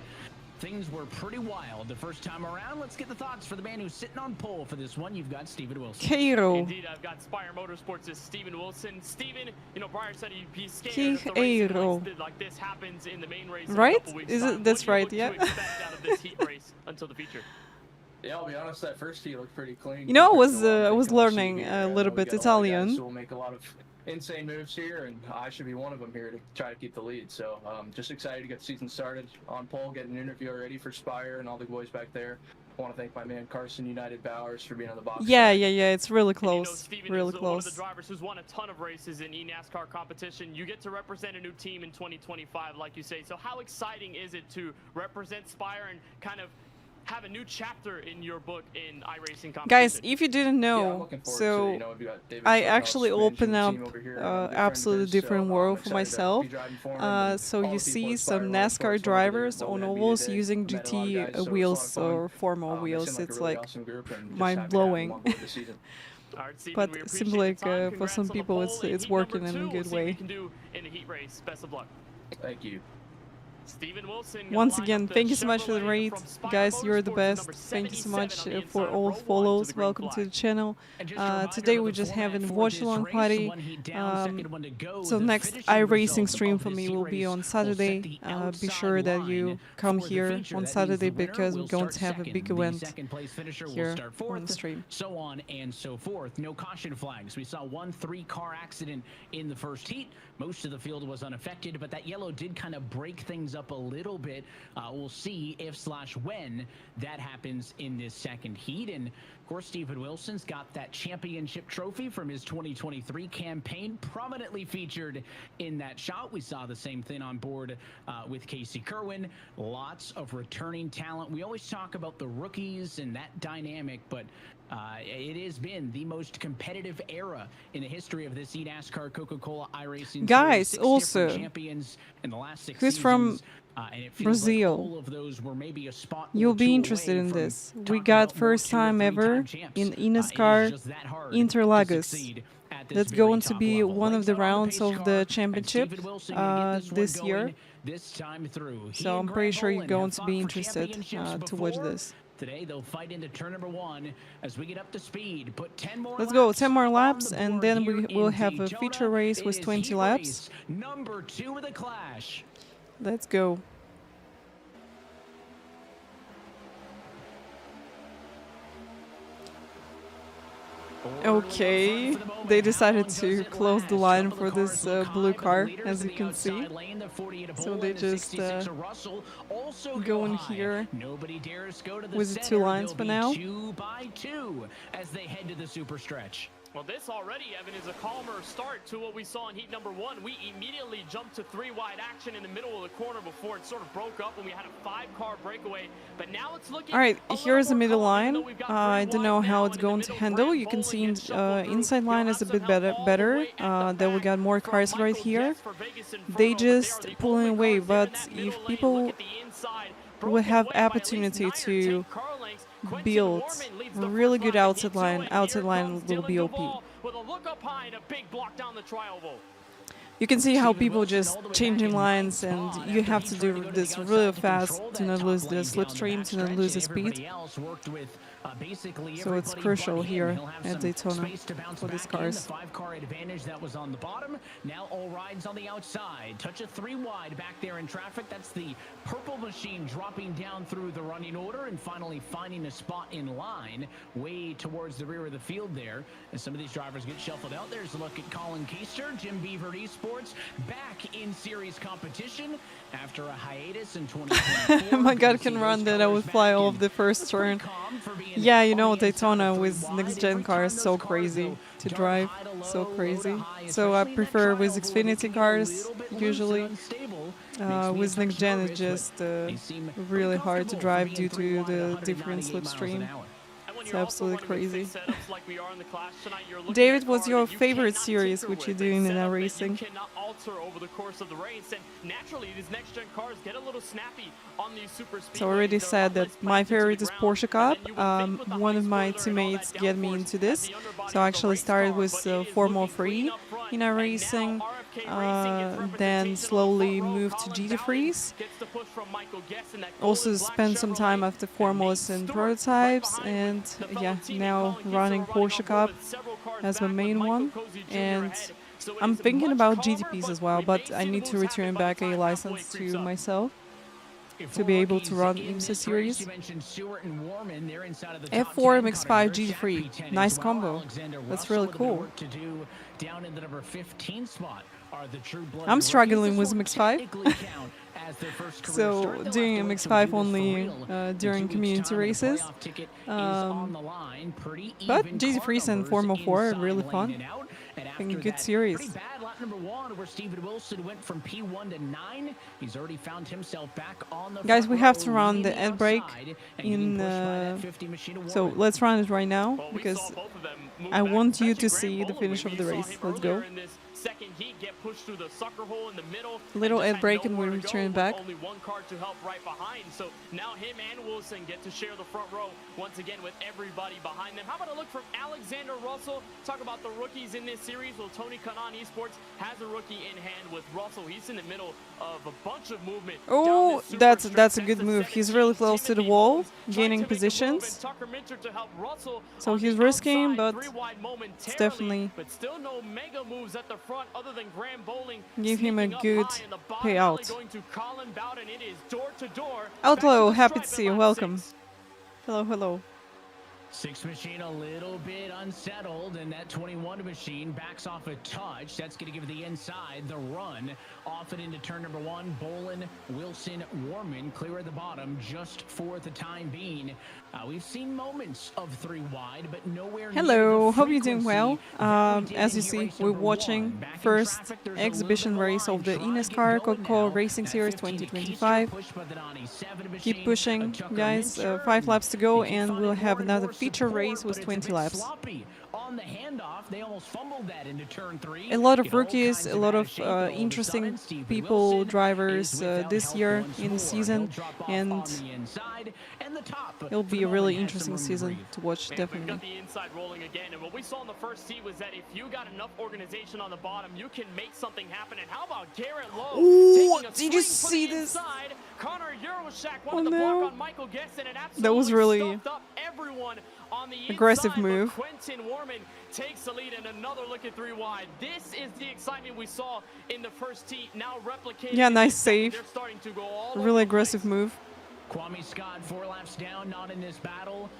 things were pretty wild the first time around. Let's get the thoughts for the man who's sitting on pole for this one. You've got Steven Wilson.
Cairo.
Indeed, I've got Spire Motorsports' Steven Wilson. Steven, you know, Brian said he'd be scared if the
Cairo.
racing like this happens in the main race
Right?
in a couple weeks'
Is
time.
it? That's
What do you
right,
look
yeah.
to expect out of this heat race until the feature?
Yeah, I'll be honest, that first heat looked pretty clean.
You know, I
compared to a lot of
was
things I've
learning
seen
a
here. I
little
know we
bit
got a lot of guys
Italian.
who will make a lot of insane moves here, and I should be one of them here to try to keep the lead. So just excited to get the season started on pole, get an interview already for Spire and all the boys back there. I want to thank my man Carson United Bowers for being on the box.
Yeah, yeah, yeah. It's really
And you know,
close.
Steven
Really
is one of the
close.
drivers who's won a ton of races in eNASCAR competition. You get to represent a new team in 2025, like you say. So how exciting is it to represent Spire and kind of have a new chapter in your book in iRacing competition?
Guys, if you didn't
Yeah, I'm
know,
looking forward to,
so
you know, we've got David
I
Stockhouse
actually
managing
open
the
up
team over here, one of the good friends of
absolutely
his,
different
so
world
I'm
for
excited to
myself.
be driving for him, and
So
all
you
the people
see
at
some
Spire
NASCAR
Motorsports
drivers
over
on
there,
ovals
today.
using
Met a lot of
GT
guys, so it's a lot
wheels
of fun.
or formal
They
wheels.
seem like a
It's
really
like
awesome group, and just happy to have them
mind-blowing.
on board this season.
All right, Steven,
But
we
it
appreciate
seems
the
like
time.
for
Congrats
some
on the
people
pole
it's
in
it's
heat number
working in a
2.
good
We'll see what
way.
you can do in the heat race. Best of luck.
Thank you.
Steven Wilson gonna
Once
line
again,
up the
thank you so much for the
Chevrolet
raid.
from Spire
Guys, you're the
Motorsports,
best.
number
Thank you so
77
much
on the
for
inside,
all
row
the
1 to
follows.
the green
Welcome to
flag.
the channel.
And just a reminder
Today
of
we
the
just have
format
a
for
watch
this
along
race,
party.
one heat down, second one to go.
So
The
next
finishing
iRacing
result
stream
of
for
this
me
heat
will be
race
on
will set
Saturday.
the
Be
outside
sure that
line
you come
for the
here
feature.
on
That means
Saturday
the winner
because we're
will
going
start
to have a
second.
big
The
event
second place finisher will
here
start
on
fourth,
the stream.
so on and so forth. No caution flags. We saw one 3-car accident in the first heat. Most of the field was unaffected, but that yellow did kind of break things up a little bit. We'll see if/when that happens in this second heat. And of course, Steven Wilson's got that championship trophy from his 2023 campaign prominently featured in that shot. We saw the same thing on board with Casey Kerwin. Lots of returning talent. We always talk about the rookies and that dynamic, but it has been the most competitive era in the history of this eNASCAR Coca-Cola iRacing
Guys,
Series. 6
also,
different champions in the last 6
who's from
seasons, and it feels
Brazil?
like all of those were maybe a spot
You'll
or
be
two
interested
away
in
from
this. We
talking
got
about more
first
2 or
time
3
ever
time champs.
in
It is
eNASCAR
just that hard to
Interlagos.
succeed at this
That's
very
going to
top
be
level.
one of
Lights
the
out on
rounds
pace
of
car,
the
and
championship
Steven Wilson gonna get
this
one
year.
going this time through. He
So
and
I'm pretty
Grant
sure you're
Bolin
going
have
to
fought
be
for
interested
championships
to watch
before.
this.
Today they'll fight into turn number 1 as we get up to speed. Put 10 more
Let's
laps
go, 10 more
on
laps,
the
and
board
then
here
we'll
in
have a
Daytona.
feature race
It
with
is
20
heat
laps.
race number 2 of the clash.
Let's go. Okay, they decided to close the line for this blue car, as you can see. So they just go in here with the 2 lines for now.
2 by 2 as they head to the super stretch.
Well, this already, Evan, is a calmer start to what we saw in heat number 1. We immediately jumped to 3 wide action in the middle of the corner before it sort of broke up when we had a 5-car breakaway. But now it's looking.
All right, here's the middle line. I don't know how it's going to handle. You can see inside line is a bit better. Then we got more cars right here. They just pulling away, but if people will have opportunity to build a really good outside line will be OP. You can see how people just changing lines, and you have to do this really fast to not lose the slipstream, to not lose the speed. So it's crucial here at Daytona for these cars.
The 5-car advantage that was on the bottom. Now all rides on the outside. Touch a 3 wide back there in traffic. That's the purple machine dropping down through the running order and finally finding a spot in line way towards the rear of the field there. And some of these drivers get shuffled out. There's a look at Colin Keister, Jim Beaver Esports, back in series competition after a hiatus in 2024.
My God can run that I would fly off the first turn. Yeah, you know, Daytona with next-gen cars so crazy to drive, so crazy. So I prefer with Xfinity cars usually. With next-gen it's just really hard to drive due to the different slipstream. It's absolutely crazy. David, what's your favorite series which you're doing in iRacing?
Over the course of the race, and naturally these next gen cars get a little snappy on these super speedways.
So I already said that my favorite is Porsche Cup. One of my teammates get me into this, so I actually started with Formula 3 in iRacing, then slowly moved to GT3s. Also spent some time after Formulas and prototypes, and yeah, now running Porsche Cup as my main one. And I'm thinking about GTPs as well, but I need to return back a license to myself to be able to run IMSA series. F4 MX5 GT3, nice combo. That's really cool. I'm struggling with MX5. So doing MX5 only during community races. But GT3s and Formula 4 are really fun. I think good series. Guys, we have to run the ad break in so let's run it right now because I want you to see the finish of the race. Let's go.
Second heat, get pushed through the sucker hole in the middle.
Little ad break and we return back.
Only 1 car to help right behind. So now him and Wilson get to share the front row once again with everybody behind them. How about a look from Alexander Russell? Talk about the rookies in this series. Well, Tony Kanan Esports has a rookie in hand with Russell. He's in the middle of a bunch of movement.
Oh, that's a good move. He's really close to the wall, gaining positions. So he's risking, but it's definitely give him a good payout. Outlaw, happy to see you. Welcome. Hello, hello.
6 machine a little bit unsettled, and that 21 machine backs off a touch. That's going to give the inside the run off and into turn number 1. Bolin, Wilson, Warman clear at the bottom just for the time being. We've seen moments of 3 wide, but nowhere.
Hello, hope you're doing well. As you see, we're watching first exhibition race of the eNASCAR Coca-Cola Racing Series 2025. Keep pushing, guys. 5 laps to go, and we'll have another feature race with 20 laps.
On the handoff, they almost fumbled that into turn 3.
A lot of rookies, a lot of interesting people, drivers this year in the season, and it'll be a really interesting season to watch, definitely.
We got the inside rolling again, and what we saw in the first heat was that if you got enough organization on the bottom, you can make something happen. And how about Garrett Lowe?
Ooh, did you see this?
Connor Yurowashak wanted the block on Michael Gesson, and absolutely
that was really
up everyone on the
aggressive
inside,
move.
Quentin Warman takes the lead, and another look at 3 wide. This is the excitement we saw in the first heat, now replicated.
Yeah, nice save.
They're starting to go all
really aggressive move.
Kwame Scott 4 laps down, not in this battle.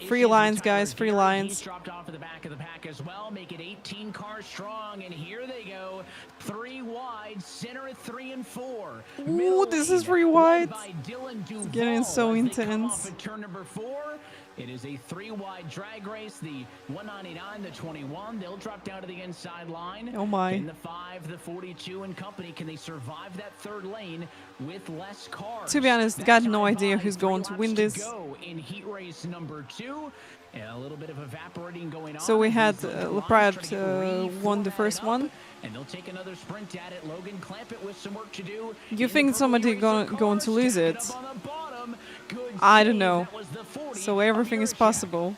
Free lines, guys, free lines.
He's dropped off of the back of the pack as well, make it 18 cars strong, and here they go. 3 wide, center at 3 and 4.
Ooh, this is 3 wide. It's getting so intense.
Turn number 4. It is a 3 wide drag race. The 199, the 21, they'll drop down to the inside line.
Oh my.
In the 5, the 42 and company, can they survive that 3rd lane with less cars?
To be honest, got no idea who's going to win this.
Go in heat race number 2. And a little bit of evaporating going on.
So we had Leprad won the first one.
And they'll take another sprint at it. Logan Clampett with some work to do.
You think somebody going to lose it? I don't know. So everything is possible.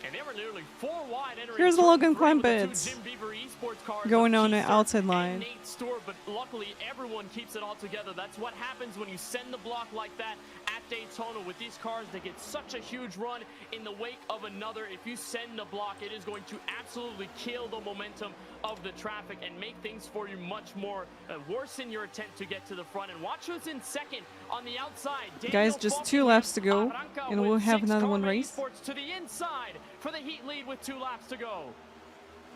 Here's Logan Clampett going on the outside line.
But luckily everyone keeps it all together. That's what happens when you send the block like that at Daytona with these cars. They get such a huge run in the wake of another. If you send the block, it is going to absolutely kill the momentum of the traffic and make things for you much more worsen your attempt to get to the front. And watch who's in second on the outside.
Guys, just 2 laps to go, and we'll have another one race.
To the inside for the heat lead with 2 laps to go.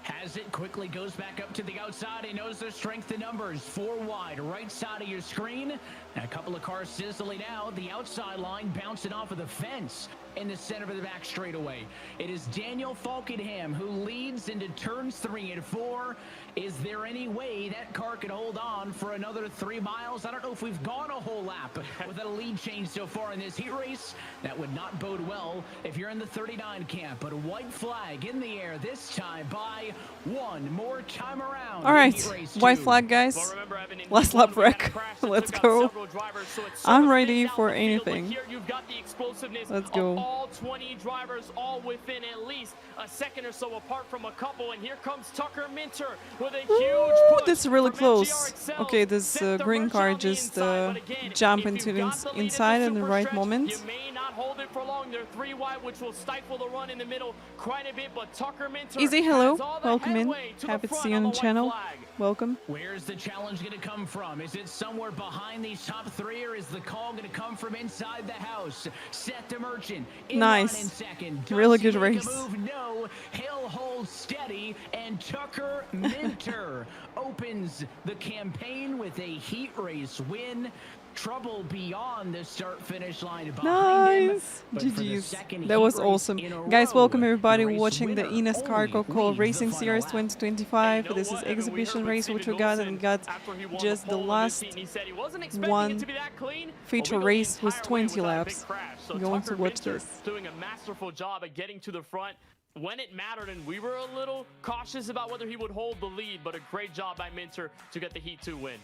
Has it, quickly goes back up to the outside. He knows their strength in numbers. 4 wide, right side of your screen. And a couple of cars sizzling out. The outside line bouncing off of the fence in the center of the back straightaway. It is Daniel Falkenham who leads into turns 3 and 4. Is there any way that car could hold on for another 3 miles? I don't know if we've gone a whole lap without a lead change so far in this heat race. That would not bode well if you're in the 39 camp. But a white flag in the air this time by 1 more time around.
All right, white flag, guys. Last lap wreck. Let's go. I'm ready for anything. Let's go.
All 20 drivers, all within at least a second or so apart from a couple. And here comes Tucker Minter with a huge push.
That's really close. Okay, this green car just jump into the inside at the right moment.
You may not hold it for long. They're 3 wide, which will stifle the run in the middle quite a bit. But Tucker Minter,
Easy, hello. Welcome in. Happy to see you on the channel. Welcome.
Where's the challenge going to come from? Is it somewhere behind these top 3, or is the call going to come from inside the house? Seth the Merchant in
nice.
Second.
Really good race.
No, he'll hold steady, and Tucker Minter opens the campaign with a heat race win. Trouble beyond the start-finish line behind
nice. GG's. That was awesome. Guys, welcome everybody watching the eNASCAR Coca-Cola Racing Series 2025. This is exhibition race which we got, and got just the last one feature race with 20 laps. I'm going to watch this.
Doing a masterful job at getting to the front when it mattered, and we were a little cautious about whether he would hold the lead, but a great job by Minter to get the Heat 2 win.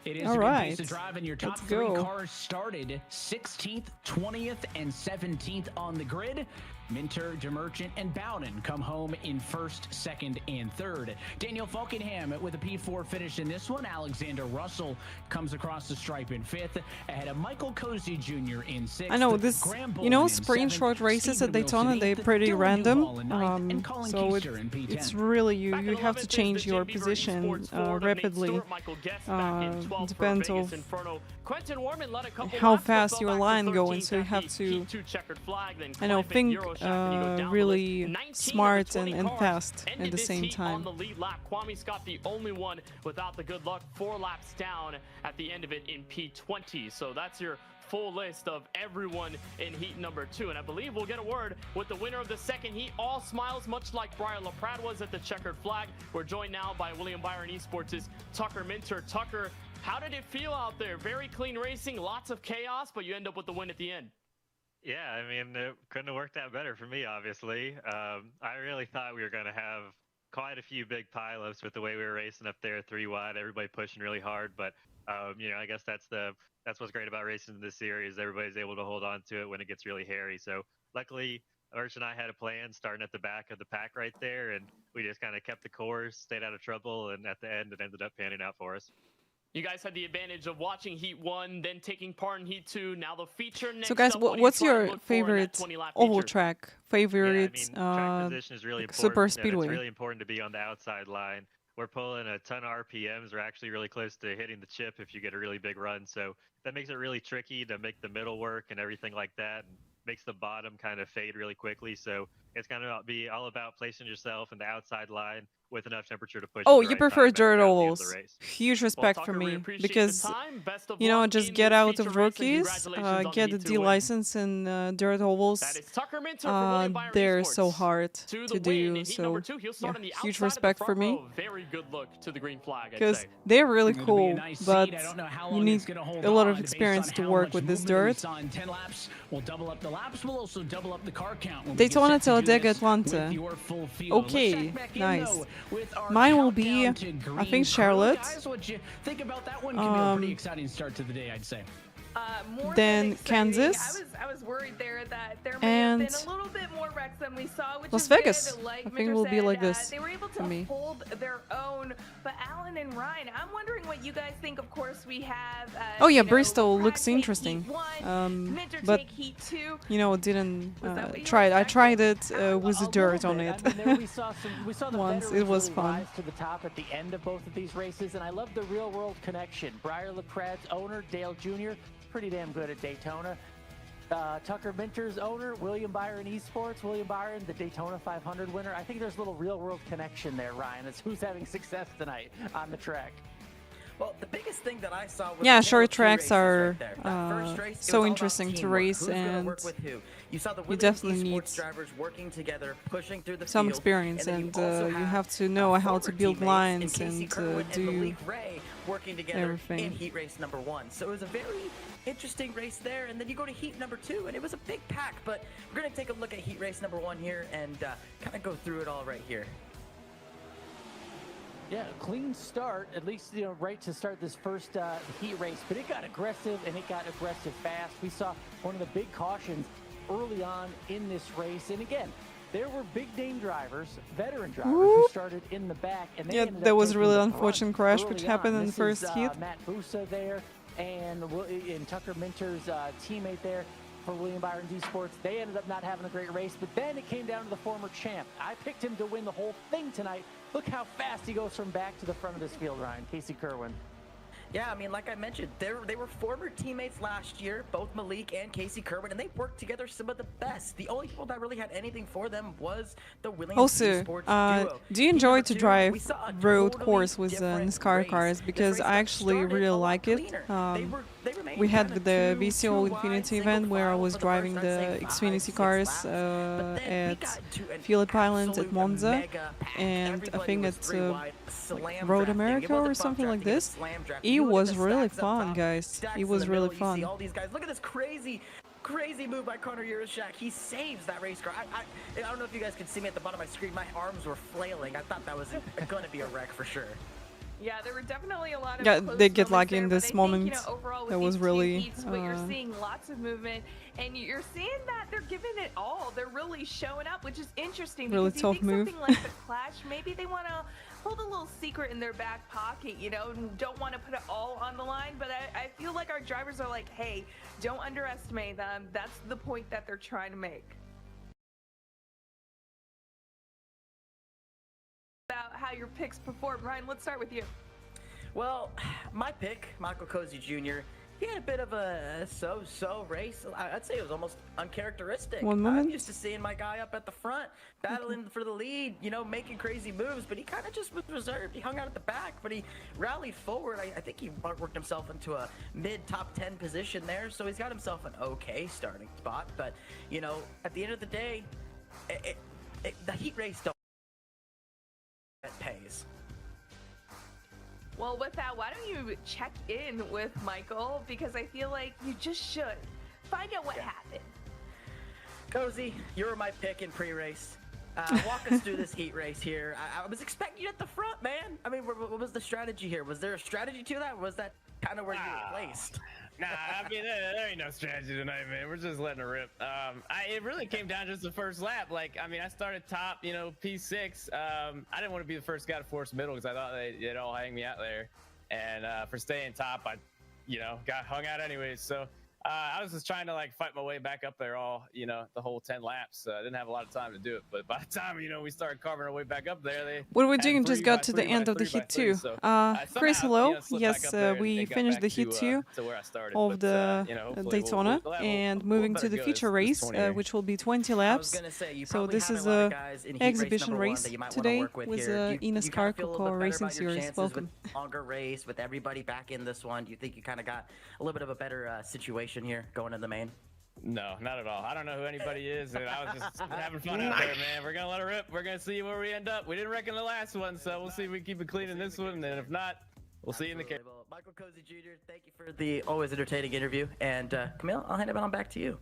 It is a good pace to drive, and your top 3 cars started 16th, 20th, and 17th on the grid. Minter, DeMerchant, and Bowden come home in 1st, 2nd, and 3rd. Daniel Falkenham with a P4 finish in this one. Alexander Russell comes across the stripe in 5th, ahead of Michael Cozy Jr. in 6th.
I know this, you know, sprint short races at Daytona, they're pretty random. So it's really, you have to change your position rapidly. Depends on how fast your line going, so you have to, I know, think really smart and fast at the same time.
On the lead lap, Kwame Scott the only one without the good luck, 4 laps down at the end of it in P20. So that's your full list of everyone in heat number 2, and I believe we'll get a word with the winner of the 2nd heat. All smiles, much like Brian LaPrade was at the checkered flag. We're joined now by William Byron Esports' Tucker Minter. Tucker, how did it feel out there? Very clean racing, lots of chaos, but you end up with the win at the end.
Yeah, I mean, it couldn't have worked out better for me, obviously. I really thought we were going to have quite a few big pileups with the way we were racing up there 3 wide, everybody pushing really hard. But, you know, I guess that's what's great about racing in this series. Everybody's able to hold on to it when it gets really hairy. So luckily, Arch and I had a plan starting at the back of the pack right there, and we just kind of kept the course, stayed out of trouble, and at the end, it ended up panning out for us.
You guys had the advantage of watching Heat 1, then taking part in Heat 2. Now the feature next.
So guys, what's your favorite oval track? Favorite
track position is really
super
important,
speedway?
It's really important to be on the outside line. we're pulling a ton of RPMs. We're actually really close to hitting the chip if you get a really big run. So that makes it really tricky to make the middle work and everything like that, and makes the bottom kind of fade really quickly. So it's going to be all about placing yourself in the outside line with enough temperature to push.
Oh,
the
you
right
prefer
time
dirt
throughout the end of the
ovals.
race.
Huge respect for
Tucker, we
me
appreciate the
because
time. Best of
you know,
luck
just
in
get
this
out
feature
of
racing.
rookies,
Congratulations on
get the
the
D
win.
license in dirt ovals.
That is Tucker Minter from William Byron
They're
Esports.
so hard
To
to
the
do.
win in heat
So
number 2, he'll start
yeah,
on the
huge
outside
respect
of the
for
front
me
row. Very good look to the green flag, I'd
because
say.
they're really
It'll be a
cool,
nice
but
seat. I don't know how
you
long
need
it's gonna hold
a lot
on
of
based
experience
on
to
how
work
much
with this
movement we
dirt.
saw in 10 laps. We'll double up the laps. We'll also double up the car count. When
Daytona
we get set to do
Talladega
this
Atlanta.
with your full field. Let's
Okay,
check back in,
nice.
though, with our
Mine will be,
countdown to
I
Green
think,
Crew.
Charlotte.
Guys, what you think about that one? Could be a pretty exciting start to the day, I'd say.
More
Then
than exciting.
Kansas.
I was worried there that there may have been
And
a little bit more wrecks than we saw, which
Las
is
Vegas.
good. Like
I think
Minter
it will be
said,
like this
they were able
for
to
me.
hold their own. But Alan and Ryan, I'm wondering what you guys think. Of course, we have.
Oh yeah,
you know,
Bristol
Pratt
looks
take
interesting.
Heat 1, Minter
But
take Heat 2.
you know, didn't
Was that what you
try it. I tried it with
A
the dirt
little
on
bit.
it.
I mean, there we saw the
Once.
veterans
It was
really
fun.
rise to the top at the end of both of these races, and I love the real-world connection. Briar LaPrad's owner, Dale Jr., pretty damn good at Daytona. Tucker Minter's owner, William Byron Esports. William Byron, the Daytona 500 winner. I think there's a little real-world connection there, Ryan. It's who's having success tonight on the track.
Well, the biggest thing that I saw was
Yeah,
the tale of
short
two
tracks
races
are
right there. That first race, it
so
was all
interesting
about
to
teamwork.
race,
Who's gonna
and
work with who? You saw the
you
Williams
definitely need
Esports drivers working together, pushing through the
some
field,
experience,
and
and
then you also
you have to know how to
former
build
teammates in
lines
Casey
and
Kerwin and
do
Malik Ray working together
everything.
in heat race number 1. So it was a very interesting race there, and then you go to heat number 2, and it was a big pack. But we're gonna take a look at heat race number 1 here and kind of go through it all right here.
Yeah, clean start, at least, you know, right to start this first heat race, but it got aggressive, and it got aggressive fast. We saw one of the big cautions early on in this race, and again, there were big name drivers, veteran drivers who started in the back, and they
Yeah,
ended
there
up
was a
taking
really
the
unfortunate
front
crash which
early
happened
on.
in the
This
first
is,
heat.
Matt Busa there, and Tucker Minter's teammate there for William Byron Esports. They ended up not having a great race, but then it came down to the former champ. I picked him to win the whole thing tonight. Look how fast he goes from back to the front of this field, Ryan. Casey Kerwin.
Yeah, I mean, like I mentioned, they were former teammates last year, both Malik and Casey Kerwin, and they worked together some of the best. The only people that really had anything for them was the Williams
Also,
Esports duo.
do you enjoy to
Heat number 2,
drive
we saw a
road
totally
course with
different
NASCAR
race.
cars?
This
Because
race
I
got
actually
started
really
a lot
like it.
cleaner. They remained
We had
kinda
the
two
VCO
wide,
Infinity
single
event where I
file
was
for the
driving
first, I'd
the
say, 5,
Xfinity
6
cars
laps. But then we
at
got into an
Phillip Island at
absolute
Monza,
mega pack.
and I
Everybody
think
was
at
3 wide, slam
Road
drafting. It
America
wasn't
or
bump
something like
drafting, it was
this.
slam drafting.
It
You look at
was
the
really
stacks up
fun,
top,
guys.
stacks
It
in
was
the
really
middle, you see
fun.
all these guys. Look at this crazy move by Connor Urashak. He saves that race car. I don't know if you guys can see me at the bottom of my screen. My arms were flailing. I thought that was going to be a wreck for sure.
Yeah, there were definitely a lot of
Yeah,
close
they get
moments
lucky
there,
in
but
this
I think,
moment.
you know, overall with
That was
these two
really
heats, what you're seeing lots of movement, and you're seeing that they're giving it all. They're really showing up, which is interesting
Really
because
tough
you think
move.
something like the Clash, maybe they want to hold a little secret in their back pocket, you know, and don't want to put it all on the line. But I feel like our drivers are like, hey, don't underestimate them. That's the point that they're trying to make. About how your picks perform. Ryan, let's start with you.
Well, my pick, Michael Cozy Jr., he had a bit of a so-so race. I'd say it was almost uncharacteristic.
One moment.
I'm used to seeing my guy up at the front, battling for the lead, you know, making crazy moves, but he kind of just was reserved. He hung out at the back, but he rallied forward. I think he worked himself into a mid-top 10 position there, so he's got himself an okay starting spot. But, you know, at the end of the day, the heat race don't pays.
Well, with that, why don't you check in with Michael? Because I feel like you just should. Find out what happened.
Cozy, you were my pick in pre-race. Walk us through this heat race here. I was expecting you at the front, man. I mean, what was the strategy here? Was there a strategy to that? Or was that kind of where you were placed?
Nah, I mean, there ain't no strategy tonight, man. We're just letting it rip. It really came down to just the first lap. Like, I mean, I started top, you know, P6. I didn't want to be the first guy to force middle because I thought they'd all hang me out there. And for staying top, I, you know, got hung out anyways. So I was just trying to like fight my way back up there all, the whole 10 laps. I didn't have a lot of time to do it, but by the time, we started carving our way back up there,
what we're doing just got to the end of the heat 2. Chris, hello. Yes, we finished the heat 2 of the Daytona and moving to the feature race, which will be 20 laps. So this is a exhibition race today with eNASCAR Coca-Cola Racing Series. Welcome.
Longer race with everybody back in this one. Do you think you kind of got a little bit of a better situation here going in the main?
No, not at all. I don't know who anybody is, and I was just having fun out there, man. We're gonna let it rip. We're gonna see where we end up. We didn't reckon the last one, so we'll see if we keep it clean in this one, and if not, we'll see you in the camera.
Well, Michael Cozy Jr., thank you for the always entertaining interview, and Camille, I'll hand it on back to you.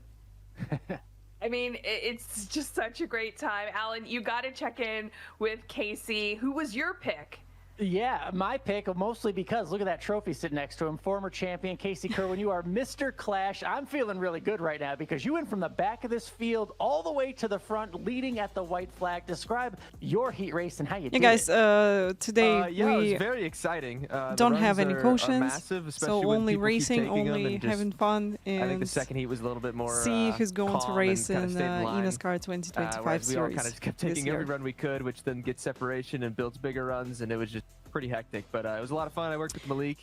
I mean, it's just such a great time. Alan, you got to check in with Casey. Who was your pick?
Yeah, my pick, mostly because look at that trophy sitting next to him. Former champion Casey Kerwin, you are Mr. Clash. I'm feeling really good right now because you went from the back of this field all the way to the front, leading at the white flag. Describe your heat race and how you did
guys,
it.
Today
it was very exciting.
Don't have any cautions,
massive,
so only racing, only having fun. And
I think the second heat was a little bit more
see who's going to race in eNASCAR 2025
series. We all kind of just kept taking every run we could, which then gets separation and builds bigger runs, and it was just pretty hectic, but it was a lot of fun. I worked with Malik.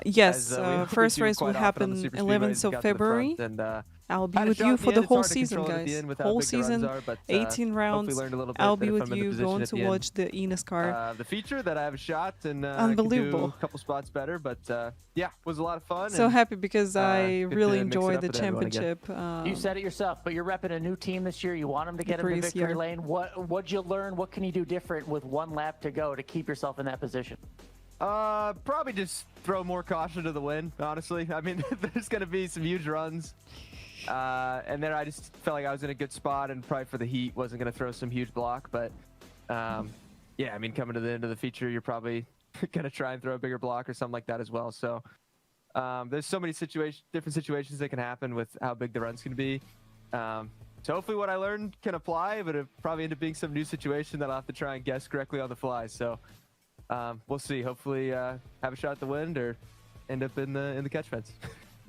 Yes, first race will happen 11th of February. And I'll be with you for the whole season, guys. Whole season, 18 rounds. I'll be with you going to watch the eNASCAR.
The feature that I have a shot and
unbelievable.
Do a couple spots better, but yeah, it was a lot of fun.
So happy because I really enjoyed the championship.
You said it yourself, but you're repping a new team this year. You want them to get into victory lane. What'd you learn? What can you do different with one lap to go to keep yourself in that position?
Probably just throw more caution to the wind, honestly. I mean, there's going to be some huge runs. And then I just felt like I was in a good spot and probably for the heat wasn't going to throw some huge block. But yeah, I mean, coming to the end of the feature, you're probably going to try and throw a bigger block or something like that as well. So there's so many different situations that can happen with how big the run's going to be. So hopefully what I learned can apply, but it probably end up being some new situation that I'll have to try and guess correctly on the fly. So we'll see. Hopefully have a shot at the wind or end up in the catch fence.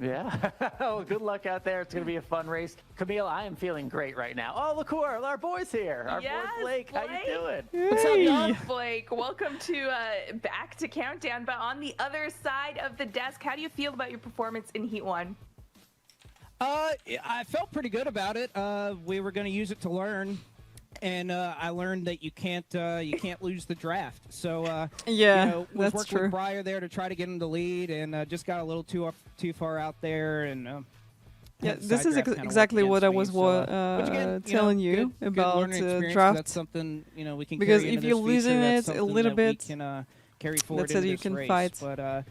Yeah. Well, good luck out there. It's going to be a fun race. Camille, I am feeling great right now. Oh, look who our boy's here. Our boy Blake. How you doing?
What's up, Blake? Welcome to back to Countdown. But on the other side of the desk, how do you feel about your performance in Heat 1?
I felt pretty good about it. We were going to use it to learn. And I learned that you can't lose the draft. So
yeah,
was
that's
working
true.
with Breyer there to try to get him to lead, and just got a little too far out there. And
yeah, this is exactly what I was telling you about draft.
That's something we can
because
carry
if you're losing it a little bit,
we can carry forward.
That's how you can
race.
fight.
But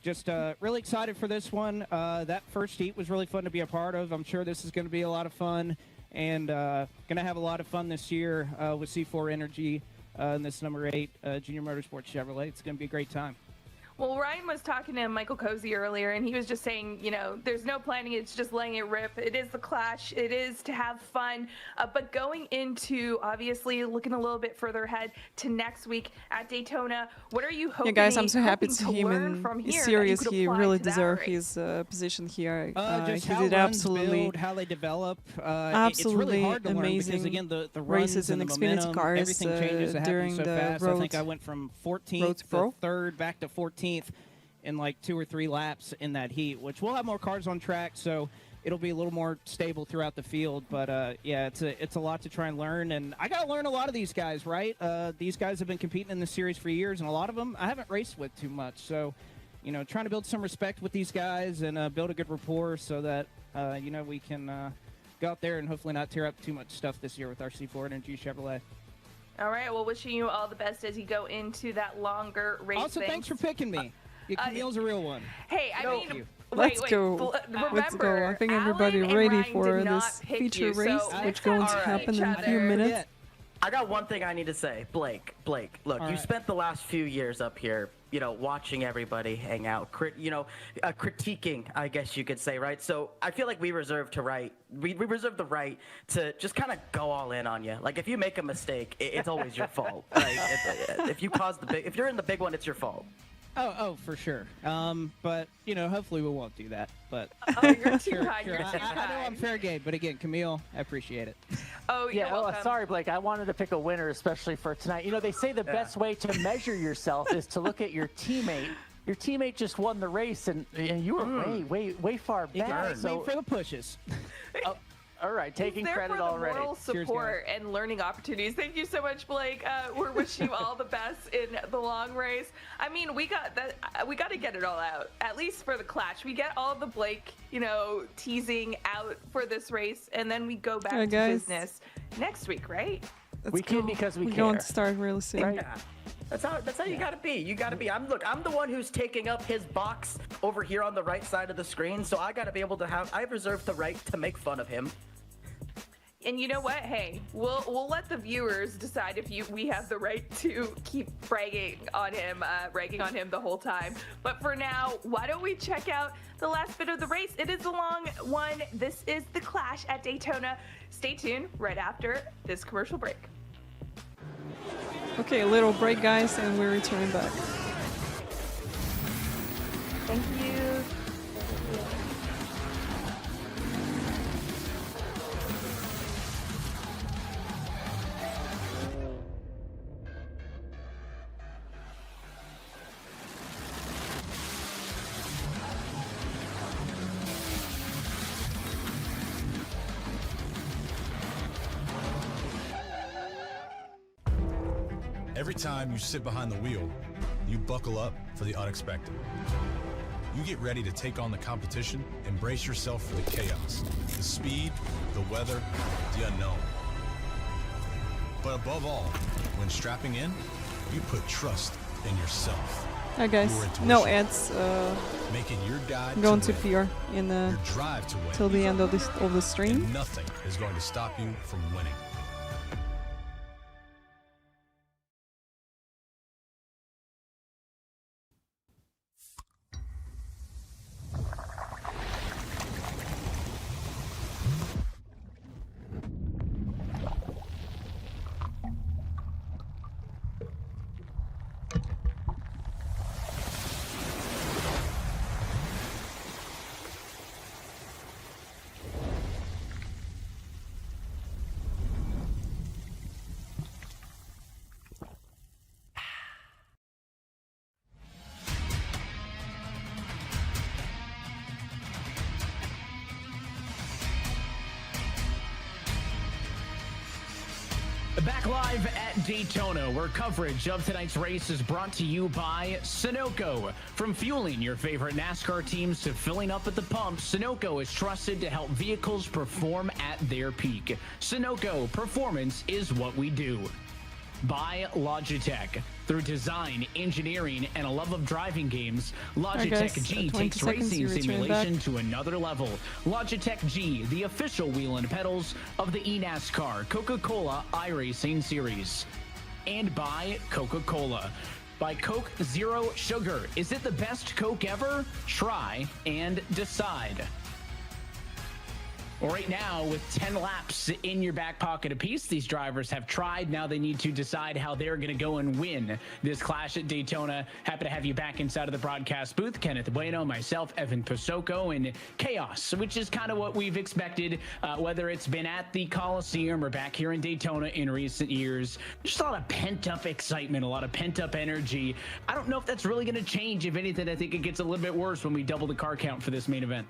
just really excited for this one. That first heat was really fun to be a part of. I'm sure this is going to be a lot of fun. And going to have a lot of fun this year with C4 Energy in this number 8 Junior Motorsports Chevrolet. It's going to be a great time.
Well, Ryan was talking to Michael Cozy earlier, and he was just saying, there's no planning. It's just letting it rip. It is the clash. It is to have fun. But going into, obviously, looking a little bit further ahead to next week at Daytona, what are you hoping?
Yeah, guys, I'm so happy to see him in series. He really deserves his position here.
Just
he
how
did
runs
absolutely
build, how they develop.
Absolutely
it's really hard to
amazing
learn because, again, the
races
and
in
the
Xfinity
momentum,
cars
everything changes. It
during
so
the
fast.
road.
I think I went from 14th to 3rd back to 14th in like 2 or 3 laps in that heat, which we'll have more cars on track, so it'll be a little more stable throughout the field. But yeah, it's a lot to try and learn, and I got to learn a lot of these guys, right? These guys have been competing in the series for years, and a lot of them I haven't raced with too much. So, trying to build some respect with these guys and build a good rapport so that we can go out there and hopefully not tear up too much stuff this year with our C4 Energy Chevrolet.
All right. Well, wishing you all the best as you go into that longer race.
Also, thanks for picking me. Camille's a real one.
Hey, I mean,
Let's go. Let's go. I think everybody ready for this feature race, which is going to happen in a few minutes.
I got one thing I need to say. Blake, look, you spent the last few years up here, watching everybody hang out, critiquing, I guess you could say, right? So I feel like we reserve the right to just kind of go all in on you. Like, if you make a mistake, it's always your fault. Like, if you're in the big one, it's your fault.
Oh, for sure. But you know, hopefully we won't do that. But
Oh, you're too
sure,
kind.
sure.
You're too kind.
I know I'm fair game, but again, Camille, I appreciate it.
Oh,
Yeah,
you're welcome.
sorry, Blake. I wanted to pick a winner, especially for tonight. You know, they say the best way to measure yourself is to look at your teammate. Your teammate just won the race, and you were way far back.
So for the pushes.
All right, taking
He's there
credit
for the
already.
moral support and learning opportunities. Thank you so much, Blake. We're wishing you all the best in the long race. I mean, we got that. We got to get it all out, at least for the clash. We get all the Blake, you know, teasing out for this race, and then we go back to business next week, right?
We can because we
We're
care.
going to start really soon.
Right?
Yeah. That's how you gotta be. You gotta be. I'm the one who's taking up his box over here on the right side of the screen, so I gotta be able to have. I've reserved the right to make fun of him.
And you know what? Hey, we'll let the viewers decide if we have the right to keep ragging on him the whole time. But for now, why don't we check out the last bit of the race? It is a long one. This is the clash at Daytona. Stay tuned right after this commercial break.
Okay, a little break, guys, and we're returning back.
Thank you.
Every time you sit behind the wheel, you buckle up for the unexpected. You get ready to take on the competition and brace yourself for the chaos, the speed, the weather, the unknown. But above all, when strapping in, you put trust in yourself.
Hi guys,
Your intuition.
no ads.
Make it your guide
Going
to
to
win.
appear in
Your drive to win.
till the end of the stream.
And nothing is going to stop you from winning.
Back live at Daytona, where coverage of tonight's race is brought to you by Sunoco. From fueling your favorite NASCAR teams to filling up at the pump, Sunoco is trusted to help vehicles perform at their peak. Sunoco, performance is what we do. By Logitech. Through design, engineering, and a love of driving games, Logitech
guys,
G
20
takes
seconds,
racing
you're returning back.
simulation to another level. Logitech G, the official wheel and pedals of the eNASCAR Coca-Cola iRacing series. And by Coca-Cola. By Coke Zero Sugar. Is it the best Coke ever? Try and decide. Well, right now, with 10 laps in your back pocket apiece, these drivers have tried. Now they need to decide how they're going to go and win this clash at Daytona. Happy to have you back inside of the broadcast booth. Kenneth Bueno, myself, Evan Pasoko, and Chaos, which is kind of what we've expected, whether it's been at the Coliseum or back here in Daytona in recent years. Just a lot of pent-up excitement, a lot of pent-up energy. I don't know if that's really going to change. If anything, I think it gets a little bit worse when we double the car count for this main event.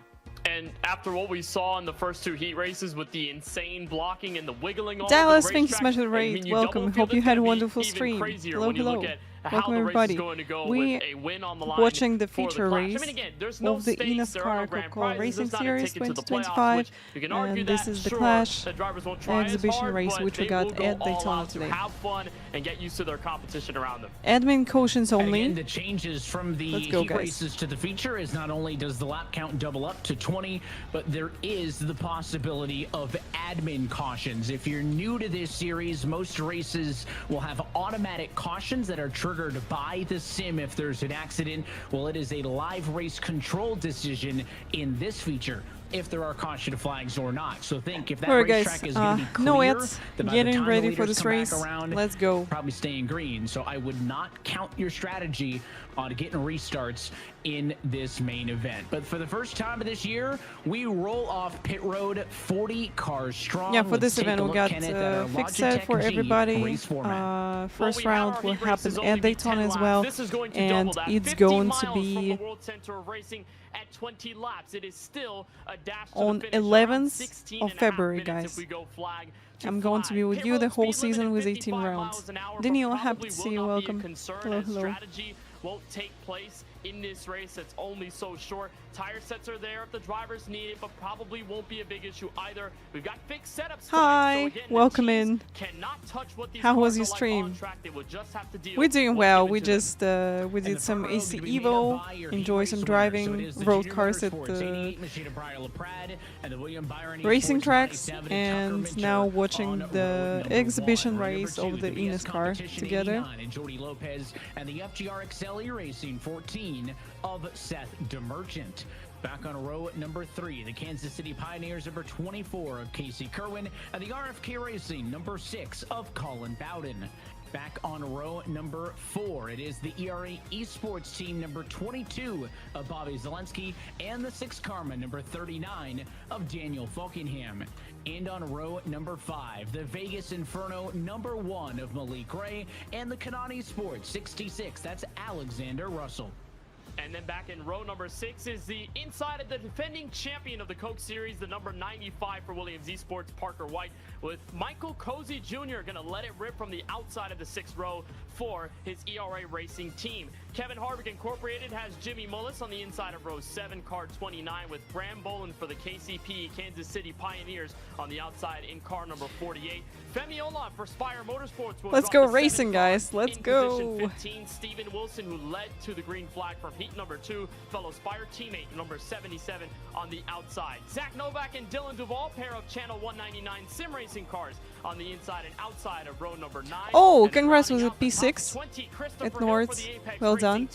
And after what we saw in the first two heat races with the insane blocking and the wiggling all
Dallas,
over the
thank you so much for the
racetrack,
raid.
you
Welcome.
double feel
Hope you
it's
had a
gonna be
wonderful
even
stream.
crazier
Hello,
when you
hello.
look at
Welcome
how the
everybody.
race is going to go
We
with a win on the line
watching the
for
feature
clash.
race
I mean, again, there's no
of the
stakes, there are no
eNASCAR
grand
Coca-Cola
prizes,
Racing
there's not a
Series
ticket to the playoffs,
2025,
which you can argue
and this
that,
is the
sure,
Clash
the drivers won't try as
exhibition
hard,
race
but
which we
they
got
will go
at
all
Daytona
out to
today.
have fun and get used to their competition around them.
Admin cautions
And
only.
again, the changes from the
Let's go,
heat
guys.
races to the feature is not only does the lap count double up to 20, but there is the possibility of admin cautions. If you're new to this series, most races will have automatic cautions that are triggered by the sim if there's an accident. Well, it is a live race control decision in this feature. if there are caution flags or not. So think if that
Alright
racetrack
guys,
is going to be clear,
no ads,
then by the
getting
time the
ready for
leaders
this
come back
race,
around,
let's go.
probably stay in green. So I would not count your strategy on getting restarts in this main event. But for the first time of this year, we roll off pit road 40 cars strong.
Yeah, for this
Let's take
event
a
we
look,
got
Kenneth, at our
fixed
Logitech
set for
G
everybody.
race format.
First round will happen at Daytona as well, and it's going to be
at 20 laps. It is still a dash
on 11th of February, guys. I'm going to be with you the whole season with 18 rounds. Daniel, happy to see you. Welcome. Hello, hello.
Won't take place in this race that's only so short. Tire sets are there if the drivers need it, but probably won't be a big issue either. We've got fixed setups.
Hi,
so again,
welcome in. How was your stream? We're doing well. We just we did some AC EVO, enjoy some driving road cars at the racing tracks, and now watching the exhibition race of the eNASCAR together.
And the FGR XL eRacing 14 of Seth DeMerchant. Back on row number 3, the Kansas City Pioneers number 24 of Casey Kerwin, and the RFK Racing number 6 of Colin Bowden. Back on row number 4, it is the ERA Esports team number 22 of Bobby Zelensky, and the 6 Karma number 39 of Daniel Falkingham. And on row number 5, the Vegas Inferno number 1 of Malik Ray, and the Kanani Sports 66, that's Alexander Russell.
And then back in row number 6 is the inside of the defending champion of the Coke Series, the number 95 for Williams Esports, Parker White, with Michael Cozy Jr. going to let it rip from the outside of the 6th row for his ERA Racing team. Kevin Harvick Incorporated has Jimmy Mullis on the inside of row 7, car 29, with Graham Boland for the KCP Kansas City Pioneers on the outside in car number 48. Femi Olan for Spire Motorsports.
Let's go racing, guys. Let's go.
15, Steven Wilson, who led to the green flag from heat number 2, fellow Spire teammate number 77 on the outside. Zach Novak and Dylan Duvall, pair of Channel 199 sim racing cars on the inside and outside of row number 9.
Oh, congrats with a P6 at North. Well done.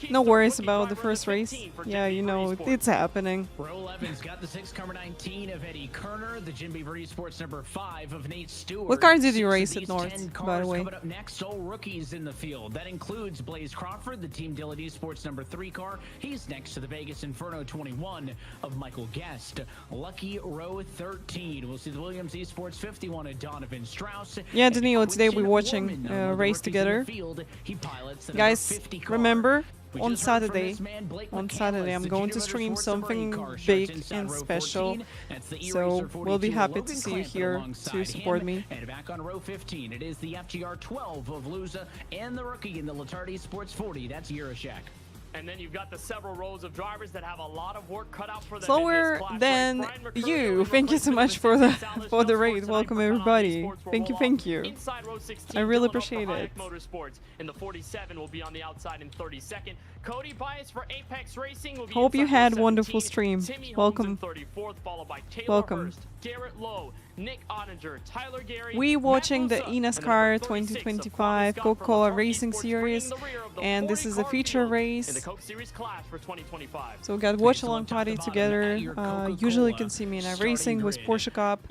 No worries about the first race. Yeah, you know, it's happening.
Row 11's got the 6 car 19 of Eddie Kerner, the Jim Beaver Esports number 5 of Nate Stewart.
What car did you race at North, by the way?
Coming up next, all rookies in the field. That includes Blaze Crawford, the Team Dillard Esports number 3 car. He's next to the Vegas Inferno 21 of Michael Guest. Lucky row 13. We'll see the Williams Esports 51 of Donovan Strauss.
Yeah, Danilo, today we're watching a race together. Guys, remember, on Saturday, I'm going to stream something big and special, so we'll be happy to see you here to support me.
And back on row 15, it is the FGR 12 of Luza and the rookie in the Latardi Sports 40, that's Yurashek.
And then you've got the several rows of drivers that have a lot of work cut out for them.
Slower than you. Thank you so much for the raid. Welcome everybody. Thank you. I really appreciate it.
Motorsports in the 47 will be on the outside in 32nd. Cody Bias for Apex Racing will be
Hope you had a wonderful stream. Welcome.
34th, followed by Taylor
Welcome.
Hurst, Garrett Lowe, Nick Ottinger, Tyler Gary.
We watching the eNASCAR 2025 Coca-Cola Racing Series, and this is a feature race. So we got watch along party together. Usually you can see me in iRacing with Porsche Cup.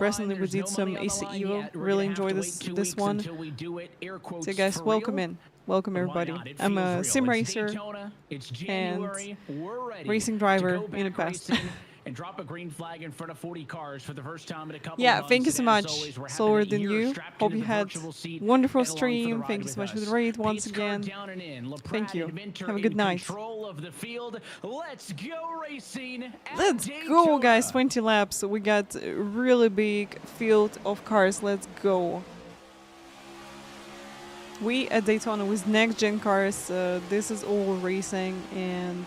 Recently we did some AC EVO. Really enjoy this one. So guys, welcome in. Welcome everybody. I'm a sim racer and racing driver in the past.
And drop a green flag in front of 40 cars for the first time in a couple
Yeah,
of
thank you
months.
so much. Slower than you. Hope you had wonderful stream. Thank you so much for the raid once again. Thank you. Have a good night.
Let's go racing.
Let's go, guys. 20 laps. So we got a really big field of cars. Let's go. We at Daytona with next-gen cars. This is all racing, and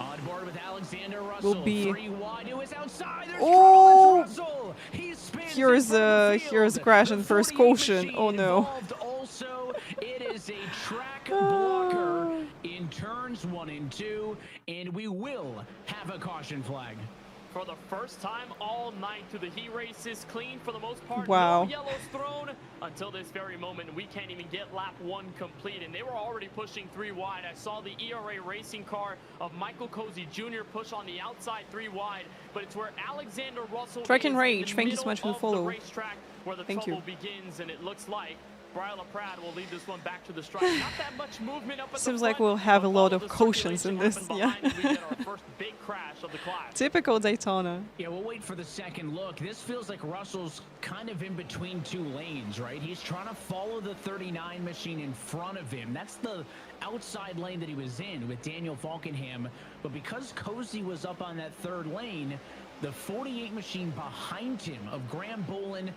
on board with Alexander Russell,
will be.
Oh!
Here's a crash and first caution. Oh no.
Also, it is a track blocker in turns 1 and 2, and we will have a caution flag.
for the first time all night through the heat races, clean for the most part.
Wow.
No yellows thrown until this very moment. We can't even get lap 1 complete, and they were already pushing 3 wide. I saw the ERA racing car of Michael Cozy Jr. push on the outside 3 wide, but it's where Alexander Russell
Track and
is
Rage,
in the
thank you so
middle
much for the
of
follow.
racetrack where the
Thank
trouble
you.
begins, and it looks like Brian LaPrade will lead this one back to the stripe. Not that much movement up at
Seems
the
like
front,
we'll have a
but
lot
all
of
the
cautions in this.
circulation
Yeah.
happened behind, and we get our first big crash of the class.
Typical Daytona.
Yeah, we'll wait for the second look. This feels like Russell's kind of in between 2 lanes, right? He's trying to follow the 39 machine in front of him. That's the outside lane that he was in with Daniel Falkenham. But because Cozy was up on that 3rd lane, the 48 machine behind him of Graham Bolin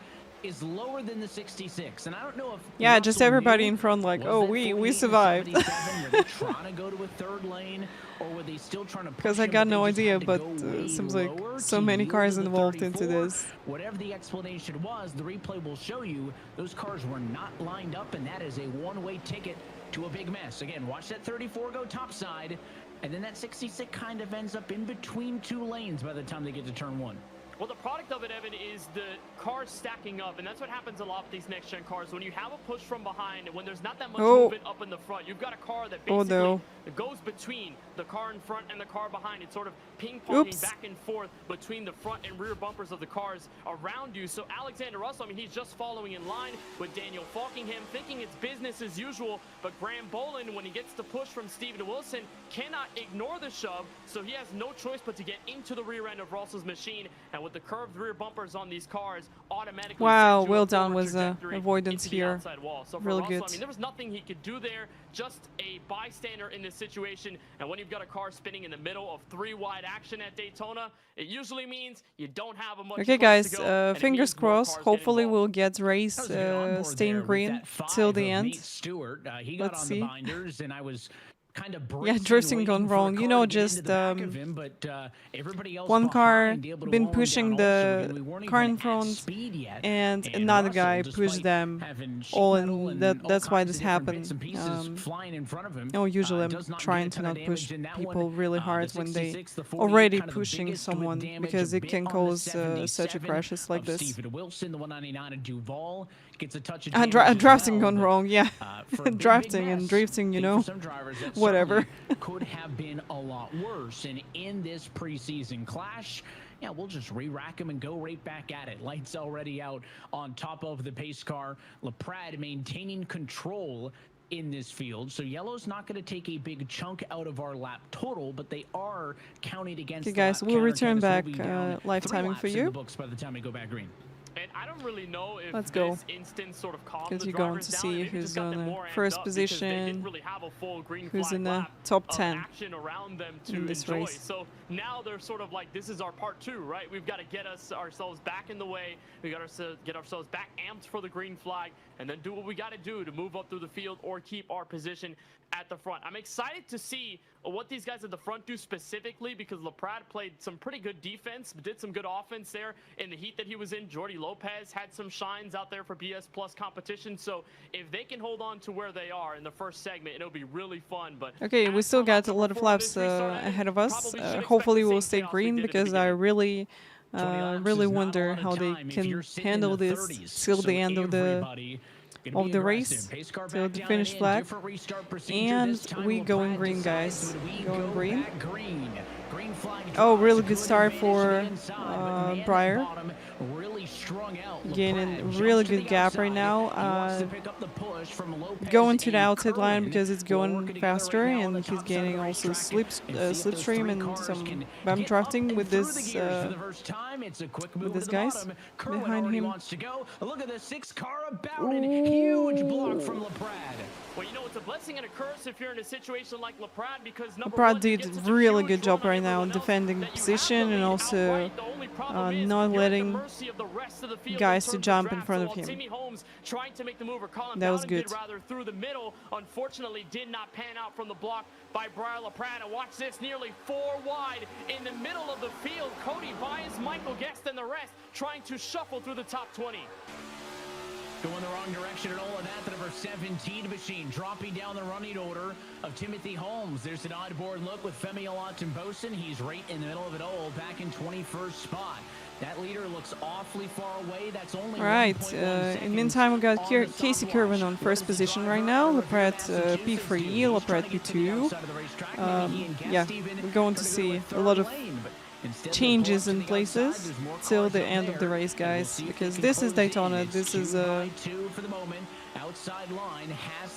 is lower than the 66, and I don't know if
Yeah,
Russell
just everybody
knew,
in front like,
was
oh,
that
we
48
survived.
and 77, were they trying to go to a 3rd lane, or were they still trying to
Because
push
I
him,
got
but they
no
just
idea,
had to
but
go way
seems like
lower
so
to
many
yield
cars
to the
involved into
34?
this.
Whatever the explanation was, the replay will show you those cars were not lined up, and that is a one-way ticket to a big mess. Again, watch that 34 go topside, and then that 66 kind of ends up in between 2 lanes by the time they get to turn 1.
Well, the product of it, Evan, is the cars stacking up, and that's what happens a lot with these next-gen cars. When you have a push from behind, when there's not that much movement up in the front, you've got a car that basically goes between the car in front and the car behind. It's sort of ping-ponging back and forth between the front and rear bumpers of the cars around you. So Alexander Russell, I mean, he's just following in line with Daniel Falkingham, thinking it's business as usual, but Graham Bolin, when he gets the push from Steven Wilson, cannot ignore the shove, so he has no choice but to get into the rear end of Russell's machine, and with the curved rear bumpers on these cars, automatically
Wow, well done with the avoidance here.
So for
Really
Russell,
good.
I mean, there was nothing he could do there, just a bystander in this situation, and when you've got a car spinning in the middle of 3 wide action at Daytona, it usually means you don't have a much
Okay,
place
guys,
to go, and it
fingers
means more
crossed.
cars get
Hopefully,
involved.
we'll get race staying green till the end.
He got
Let's
on
see.
the binders, and I was kind of
Yeah, drifting gone wrong. You know, just one car been pushing the car in front, and another guy pushed them all, and that's why this happened. Usually I'm trying to not push people really hard when they already pushing someone, because it can cause such a crashes like this. Drafting gone wrong, yeah. Drafting and drifting, you know. Whatever.
Could have been a lot worse, and in this preseason clash, yeah, we'll just re-rack him and go right back at it. Lights already out on top of the pace car. LaPrade maintaining control in this field, so yellow's not going to take a big chunk out of our lap total, but they are counting against.
Okay, guys, we'll return back live timing for you.
Books by the time we go back green.
And I don't really know if
Let's go.
this instance sort of calmed
Because
the
you're going
drivers
to
down,
see
and maybe
who's
just got them
on the
more amped
first
up because they
position,
didn't really have a full green
who's
flag
in the
lap
top
of
10
action around them to
in this
enjoy.
race.
So now they're sort of like, this is our part 2, right? We've got to get ourselves back in the way. We got to get ourselves back amped for the green flag, and then do what we got to do to move up through the field or keep our position at the front. I'm excited to see what these guys at the front do specifically, because LaPrade played some pretty good defense, did some good offense there in the heat that he was in. Jordi Lopez had some shines out there for BS Plus competition, so if they can hold on to where they are in the first segment, it'll be really fun. But
okay, we still got a lot of laps ahead of us. Hopefully we'll stay green, because I really wonder how they can handle this till the end of the race, till the finish flag. And we going green, guys. Going green. Oh, really good start for Breyer. Gaining really good gap right now. Going to the outside line because it's going faster, and he's gaining also slipstream and some bump drafting with this guys behind him.
Look at the 6 car about, and huge block from LaPrade.
Well, you know, it's a blessing and a curse if you're in a situation like LaPrade, because
LaPrade did a really good job right now defending the position, and also not letting guys to jump in front of him.
Trying to make the move, or Colin
that was
Bowden
good.
did rather through the middle. Unfortunately, did not pan out from the block by Brian LaPrade. And watch this, nearly 4 wide in the middle of the field. Cody Bias, Michael Guest, and the rest trying to shuffle through the top 20.
Going the wrong direction and all of that. The number 17 machine dropping down the running order of Timothy Holmes. There's an odd board look with Femi Olatunbosin. He's right in the middle of it all, back in 21st spot. That leader looks awfully far away. That's only
Right. In the meantime, we got Casey Kerwin on first position right now. Lepret P3, Lepret P2. Yeah, we're going to see a lot of changes in places till the end of the race, guys, because this is Daytona. This is a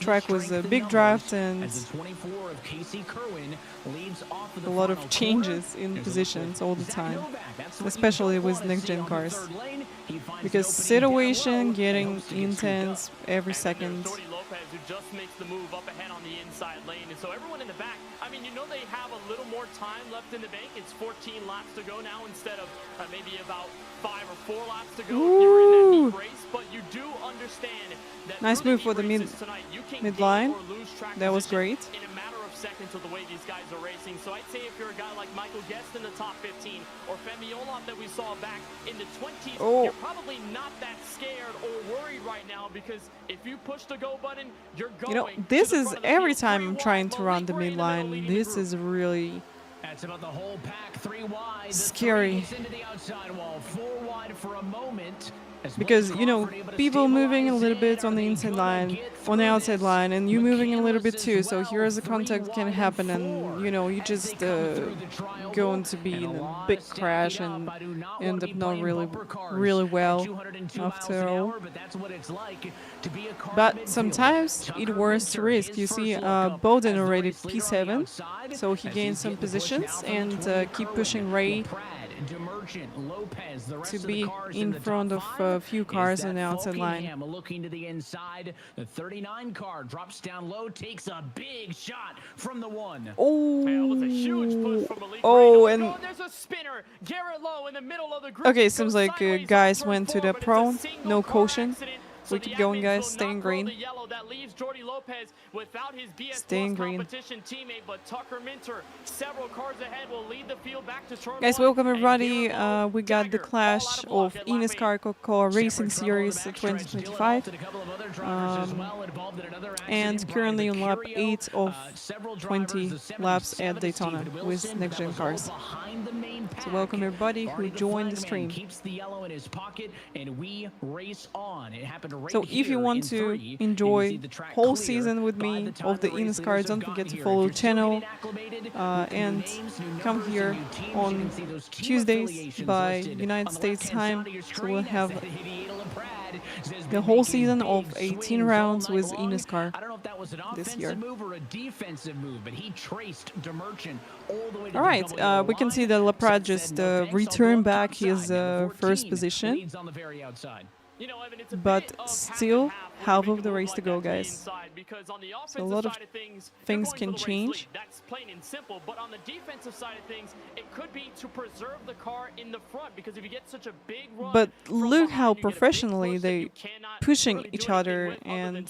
track with a big draft and a lot of changes in positions all the time, especially with next-gen cars, because situation getting intense every second.
Who just makes the move up ahead on the inside lane, and so everyone in the back, I mean, you know, they have a little more time left in the bank. It's 14 laps to go now instead of maybe about 5 or 4 laps to go. You're in that deep race, but you do understand that
nice move for the mid-line. That was great.
In a matter of seconds of the way these guys are racing. So I'd say if you're a guy like Michael Guest in the top 15 or Femi Olaf that we saw back in the 20s, you're probably not that scared or worried right now, because if you push the go button, you're going.
You know, this is every time I'm trying to run the mid-line. This is really scary. Because, you know, people moving a little bit on the inside line, on the outside line, and you moving a little bit too. So here's a contact can happen, and, you know, you just going to be in a big crash and end up not really well after all. But sometimes it worth to risk. You see, Bowden already P7, so he gained some positions and keep pushing Ray to be in front of a few cars on the outside line.
Looking to the inside, the 39 car drops down low, takes a big shot from the one.
Oh, and
there's a spinner. Garrett Lowe in the middle of the group.
Okay, seems like guys went to the prone, no caution. We keep going, guys. Stay in green. Stay in green. Guys, welcome everybody. We got the clash of eNASCAR Coca-Cola Racing Series 2025. And currently on lap 8 of 20 laps at Daytona with next-gen cars. So welcome everybody who joined the stream. So if you want to enjoy whole season with me of the eNASCAR, don't forget to follow the channel and come here on Tuesdays by United States time. So we'll have the whole season of 18 rounds with eNASCAR this year. Alright, we can see that Laprat just returned back his first position. But still, half of the race to go, guys. So a lot of things can change.
That's plain and simple. But on the defensive side of things, it could be to preserve the car in the front, because if you get such a big run,
but look how professionally they pushing each other and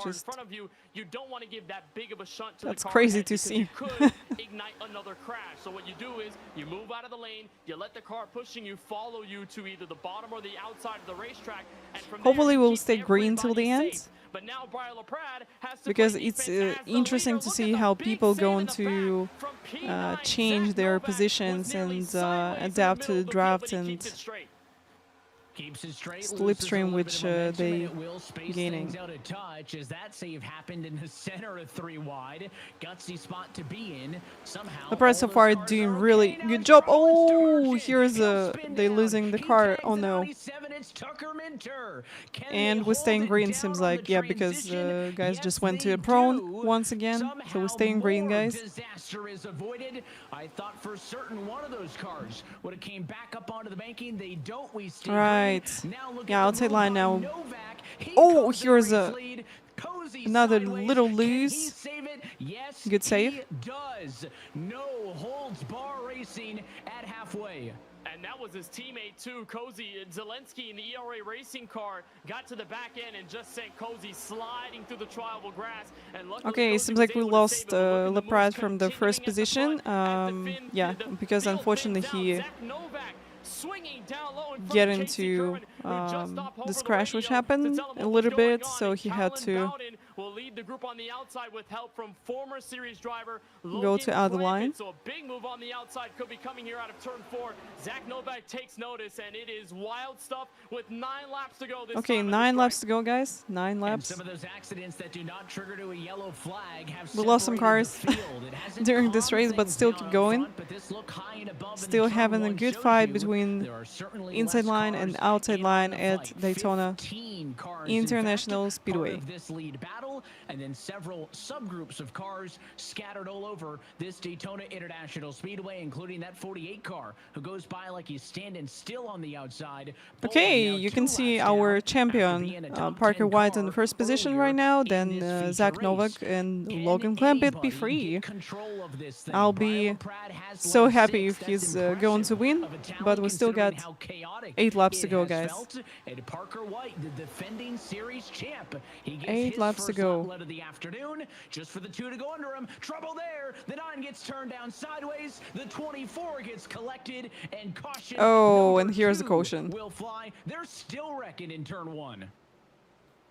just.
You don't want to give that big of a shunt to
that's
the car
crazy to see.
You could ignite another crash. So what you do is you move out of the lane, you let the car pushing you follow you to either the bottom or the outside of the racetrack. And from
hopefully
there,
we'll stay green till the end.
But now Brian Laprade has to
because it's interesting to see how people going to change their positions and adapt to the draft and slipstream which they gaining. The price so far doing really good job. Oh, here's they losing the car. Oh no. And we're staying green, seems like. Yeah, because guys just went to a prone once again. So we're staying green, guys.
Disaster is avoided. I thought for certain one of those cars would have came back up onto the banking. They don't. We stay
right. Yeah, outside line now. Oh, here's another little lose. Good save.
Does no holds bar racing at halfway.
And that was his teammate too, Cozy. Zelensky in the ERA racing car got to the back end and just sent Cozy sliding through the tribal grass. And
okay, it seems like we lost Laprade from the first position. Yeah, because unfortunately he get into this crash which happened a little bit, so he had to
will lead the group on the outside with help from former series driver
go to other line.
So a big move on the outside could be coming here out of turn 4. Zach Novak takes notice, and it is wild stuff with 9 laps to go. This
Okay, 9 laps to go, guys. 9 laps.
Some of those accidents that do not trigger to a yellow flag have
we lost some cars during this race, but still keep going. Still having a good fight between inside line and outside line at Daytona International Speedway.
This lead battle, and then several subgroups of cars scattered all over this Daytona International Speedway, including that 48 car who goes by like he's standing still on the outside.
Okay, you can see our champion Parker White in the first position right now, then Zach Novak and Logan Clampett P3. I'll be so happy if he's going to win, but we still got 8 laps to go, guys.
And Parker White, the defending series champ, he gets
8 laps to go.
of the afternoon, just for the 2 to go under him. Trouble there. The 9 gets turned down sideways. The 24 gets collected, and caution.
Oh, and here's the caution.
Will fly. They're still wrecking in turn 1.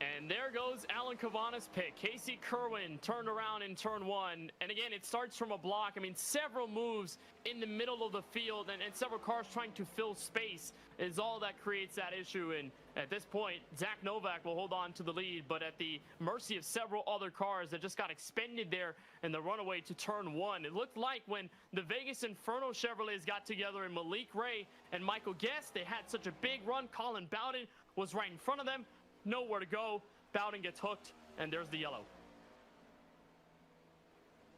And there goes Alan Cavana's pick. Casey Kerwin turned around in turn 1. And again, it starts from a block. I mean, several moves in the middle of the field and several cars trying to fill space is all that creates that issue. And at this point, Zach Novak will hold on to the lead, but at the mercy of several other cars that just got expended there in the runaway to turn 1. It looked like when the Vegas Inferno Chevrolets got together and Malik Ray and Michael Guest, they had such a big run. Colin Bowden was right in front of them. Nowhere to go. Bowden gets hooked, and there's the yellow.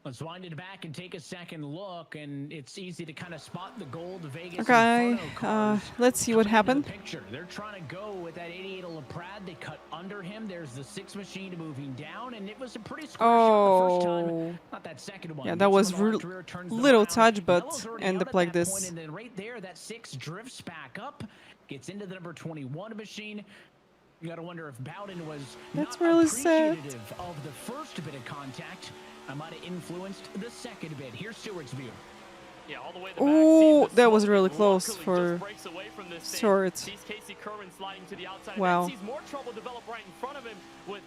Let's wind it back and take a second look, and it's easy to kind of spot the gold Vegas.
Okay, let's see what happened.
They're trying to go with that 88 LaPrade. They cut under him. There's the 6 machine moving down, and it was a pretty square shot the first time. Not that second one.
Yeah, that was little touch, but end up like this.
And then right there, that 6 drifts back up, gets into the number 21 machine. You got to wonder if Bowden was
That's
not
really sad.
appreciative of the first bit of contact. I might have influenced the second bit. Here's Stewart's view.
Yeah, all the way
Oh, that was really close for Stewart. Wow.
Sees more trouble develop right in front of him with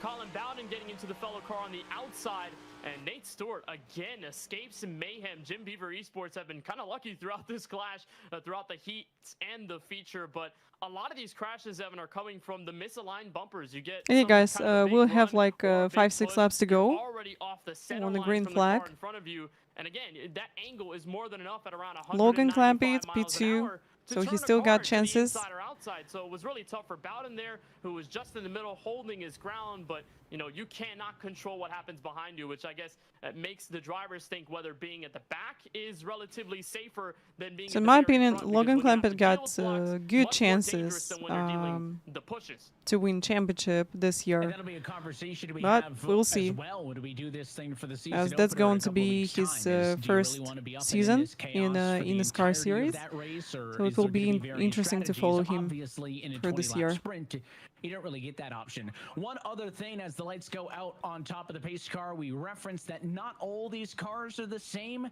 Colin Bowden getting into the fellow car on the outside. And Nate Stewart again escapes some mayhem. Jim Beaver Esports have been kind of lucky throughout this clash, throughout the heats and the feature. But a lot of these crashes, Evan, are coming from the misaligned bumpers. You get
hey guys,
kind of
we'll have like 5-6 laps to go
already off the center
on the
line
green
from
flag.
The car in front of you. And again, that angle is more than enough at around
Logan
195
Clampett,
miles an
P2,
hour to
so
turn
he
a
still
car
got
to the
chances.
inside or outside. So it was really tough for Bowden there, who was just in the middle holding his ground. But, you know, you cannot control what happens behind you, which I guess makes the drivers think whether being at the back is relatively safer than being
So
at
in
the
my
very
opinion,
front,
Logan
because when you have
Clampett
to deal
got
with blocks,
good
much more dangerous
chances
than when you're dealing the pushes.
to win championship this
And
year.
that'll be a conversation we
But
have
we'll
as
see.
well when we do this thing for the season
As that's
opener in
going
a
to
couple
be
weeks'
his
time. Is, do you
first
really want to be up and
season
this chaos
in
for the
NASCAR
entirety
series,
of that race, or
so it
is
will
there
be
gonna varying
interesting to
strategies?
follow him
Obviously, in a
for this
20-lap
year.
sprint, you don't really get that option. One other thing, as the lights go out on top of the pace car, we referenced that not all these cars are the same.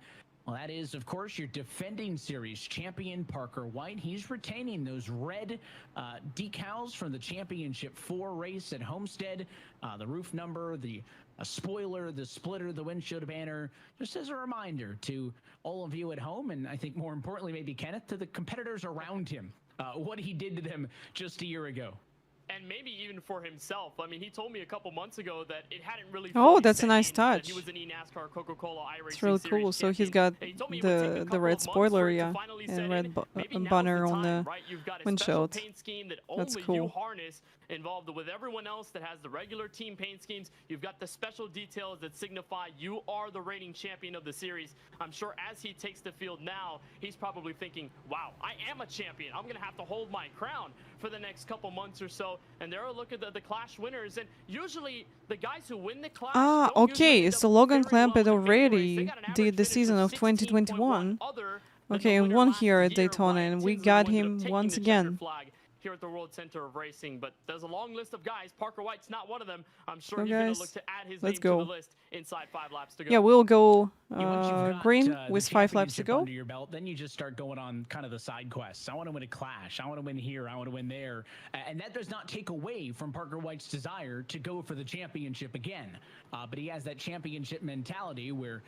Well, that is, of course, your defending series champion, Parker White. He's retaining those red decals from the Championship 4 race at Homestead. The roof number, the spoiler, the splitter, the windshield banner, just as a reminder to all of you at home, and I think more importantly, maybe Kenneth, to the competitors around him, what he did to them just a year ago.
And maybe even for himself. I mean, he told me a couple months ago that it hadn't really.
Oh, that's a nice
set in, that
touch.
He was an eNASCAR Coca-Cola iRacing
It's really
Series
cool. So he's
champion.
got
And he told me it would take a
the
couple
red
of months
spoiler,
for it to
yeah,
finally
and
set
red
in. Maybe now's
banner
the
on
time,
the
right? You've got a
windshield.
special paint scheme that
That's
only
cool.
you harness, involved with everyone else that has the regular team paint schemes. You've got the special details that signify you are the reigning champion of the series. I'm sure as he takes the field now, he's probably thinking, wow, I am a champion. I'm going to have to hold my crown for the next couple months or so. And there are a look at the Clash winners. And usually the guys who win the Clash don't usually
okay,
end
so
up
Logan
very well
Clampett
in the
already
race. They got an
did
average
the
finish
season of
16.1
2021.
other
Okay, and won here at Daytona, and we got him once again.
Here at the World Center of Racing, but there's a long list of guys. Parker White's not one of them. I'm sure
So
he's going
guys,
to look to add his
let's
name
go.
to the list inside 5 laps to go.
Yeah, we'll go
Once you've got,
green
the
with 5 laps to
championship
go.
under your belt, then you just start going on kind of the side quests. I want to win a clash. I want to win here. I want to win there. And that does not take away from Parker White's desire to go for the championship again. But he has that championship mentality where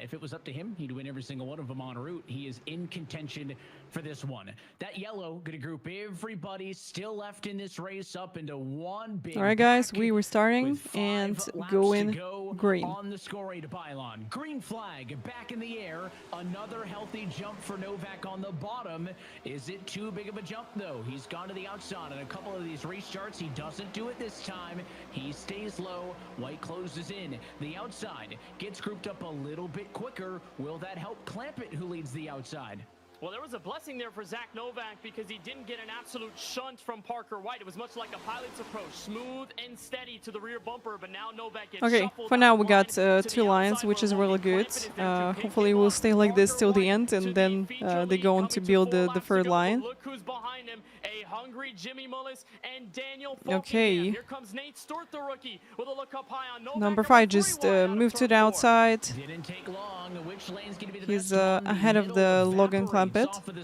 if it was up to him, he'd win every single one of them en route. He is in contention for this one. That yellow going to group everybody still left in this race up into one big.
All right, guys, we were starting and going green.
On the scoring pylon. Green flag back in the air. Another healthy jump for Novak on the bottom. Is it too big of a jump, though? He's gone to the outside on a couple of these restarts. He doesn't do it this time. He stays low. White closes in. The outside gets grouped up a little bit quicker. Will that help clamp it, who leads the outside?
Well, there was a blessing there for Zach Novak because he didn't get an absolute shunt from Parker White. It was much like a pilot's approach, smooth and steady to the rear bumper, but now Novak gets
Okay, for now we got 2 lines, which is really good. Hopefully we'll stay like this till the end, and then they go on to build the 3rd line.
Look who's behind him, a hungry Jimmy Mullis and Daniel
Okay.
Here comes Nate Stewart, the rookie, with a look up high on Novak.
Number 5 just moved to the outside.
Didn't take long. Which lane's going to be the
He's
best one?
ahead of the Logan Clampett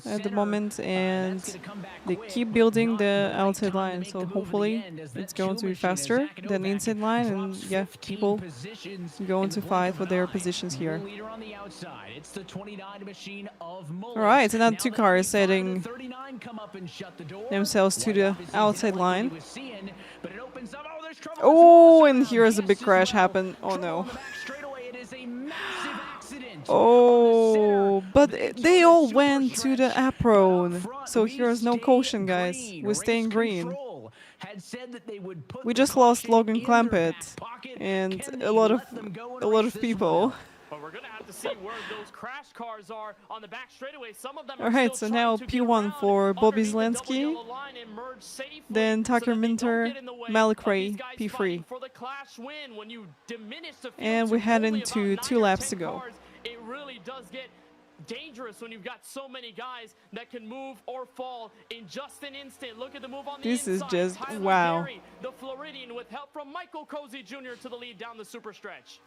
at the moment, and they keep building the outside line, so hopefully it's going to be faster than the inside line, and yeah, people going to fight for their positions here. Alright, another 2 cars heading themselves to the outside line. Oh, and here's a big crash happen. Oh no. Oh, but they all went to the apron, so here's no caution, guys. We're staying green. We just lost Logan Clampett and a lot of people.
But we're gonna have to see where those crash cars are on the back straightaway. Some of them are
Alright,
still
so now
trying to get
P1 for
around
Bobby
underneath the double
Zelensky,
yellow line and merge safely
then
so
Tucker
that they don't
Minter,
get in the way
Malik
of
Ray,
these guys
P3.
fighting for the clash win. When you diminish the field
And
to
we head
only
into
about
2
9 or
laps
10
to go.
cars, it really does get dangerous when you've got so many guys that can move or fall in just an instant. Look at the move on the
This is
inside.
just
Tyler
wow.
Perry, the Floridian, with help from Michael Cozy Jr. to the lead down the super stretch.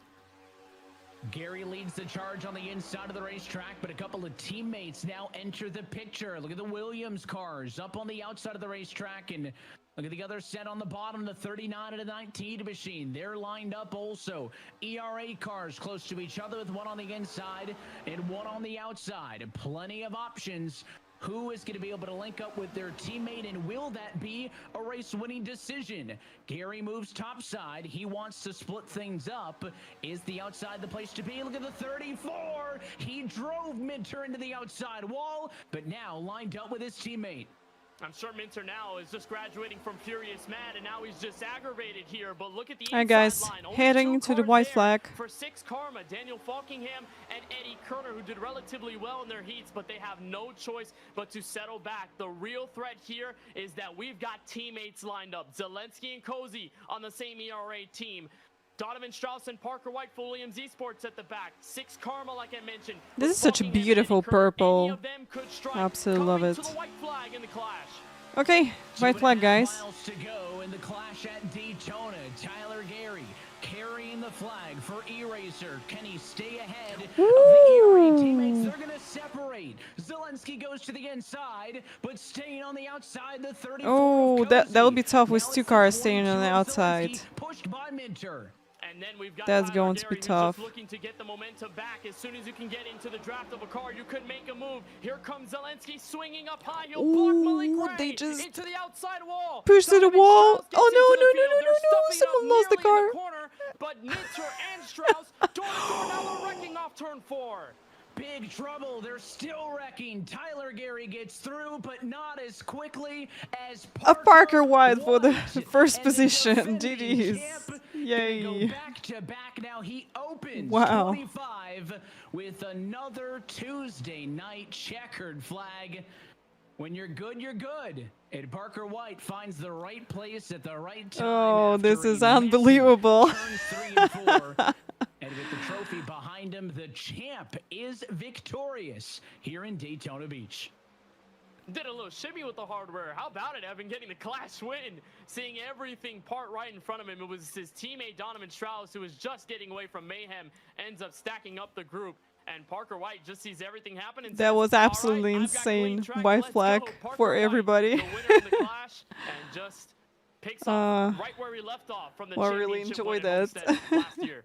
Gary leads the charge on the inside of the racetrack, but a couple of teammates now enter the picture. Look at the Williams cars up on the outside of the racetrack, and look at the other set on the bottom, the 39 and the 19 machine. They're lined up also. ERA cars close to each other with one on the inside and one on the outside. Plenty of options. Who is going to be able to link up with their teammate, and will that be a race-winning decision? Gary moves topside. He wants to split things up. Is the outside the place to be? Look at the 34. He drove Minter into the outside wall, but now lined up with his teammate.
I'm sure Minter now is just graduating from Furious Mad, and now he's just aggravated here. But look at the
Alright, guys,
inside line. Only
heading
2
to the
cars
white
there
flag.
for 6 Karma, Daniel Falkingham and Eddie Kerner, who did relatively well in their heats, but they have no choice but to settle back. The real threat here is that we've got teammates lined up. Zelensky and Cozy on the same ERA team. Donovan Strauss and Parker White for Williams Esports at the back. 6 Karma, like I mentioned.
This is such a beautiful purple. Absolutely love it. Okay, white flag, guys.
Miles to go in the clash at Daytona. Tyler Gary carrying the flag for E-Racer. Can he stay ahead of the ERA teammates? They're going to separate. Zelensky goes to the inside, but staying on the outside, the 34.
Oh, that'll be tough with 2 cars staying on the outside.
Pushed by Minter.
And then we've got
That's
Tyler
going to
Gary,
be
who's
tough.
just looking to get the momentum back. As soon as you can get into the draft of a car, you could make a move. Here comes Zelensky swinging up high. He'll block Malik Ray
they just
into the outside wall.
Push to the wall. Oh no!
They're
Someone lost the car.
corner, but Nitro and Strauss door to door. Now they're wrecking off turn 4.
Big trouble. They're still wrecking. Tyler Gary gets through, but not as quickly as
Parker White for the first position. GG's. Yay.
Back to back now. He opens
Wow.
25 with another Tuesday night checkered flag. When you're good, you're good. And Parker White finds the right place at the right time.
Oh, this is unbelievable.
Turns 3 and 4. And with the trophy behind him, the champ is victorious here in Daytona Beach.
did a little shimmy with the hardware. How about it, Evan, getting the clash win, seeing everything part right in front of him. It was his teammate Donovan Strauss, who was just getting away from Mayhem, ends up stacking up the group. And Parker White just sees everything happen. And
That
says,
was absolutely insane. White flag for everybody.
The winner of the clash, and just picks off right where we left off from the
I really
championship
enjoyed
win at
that.
Homestead last year.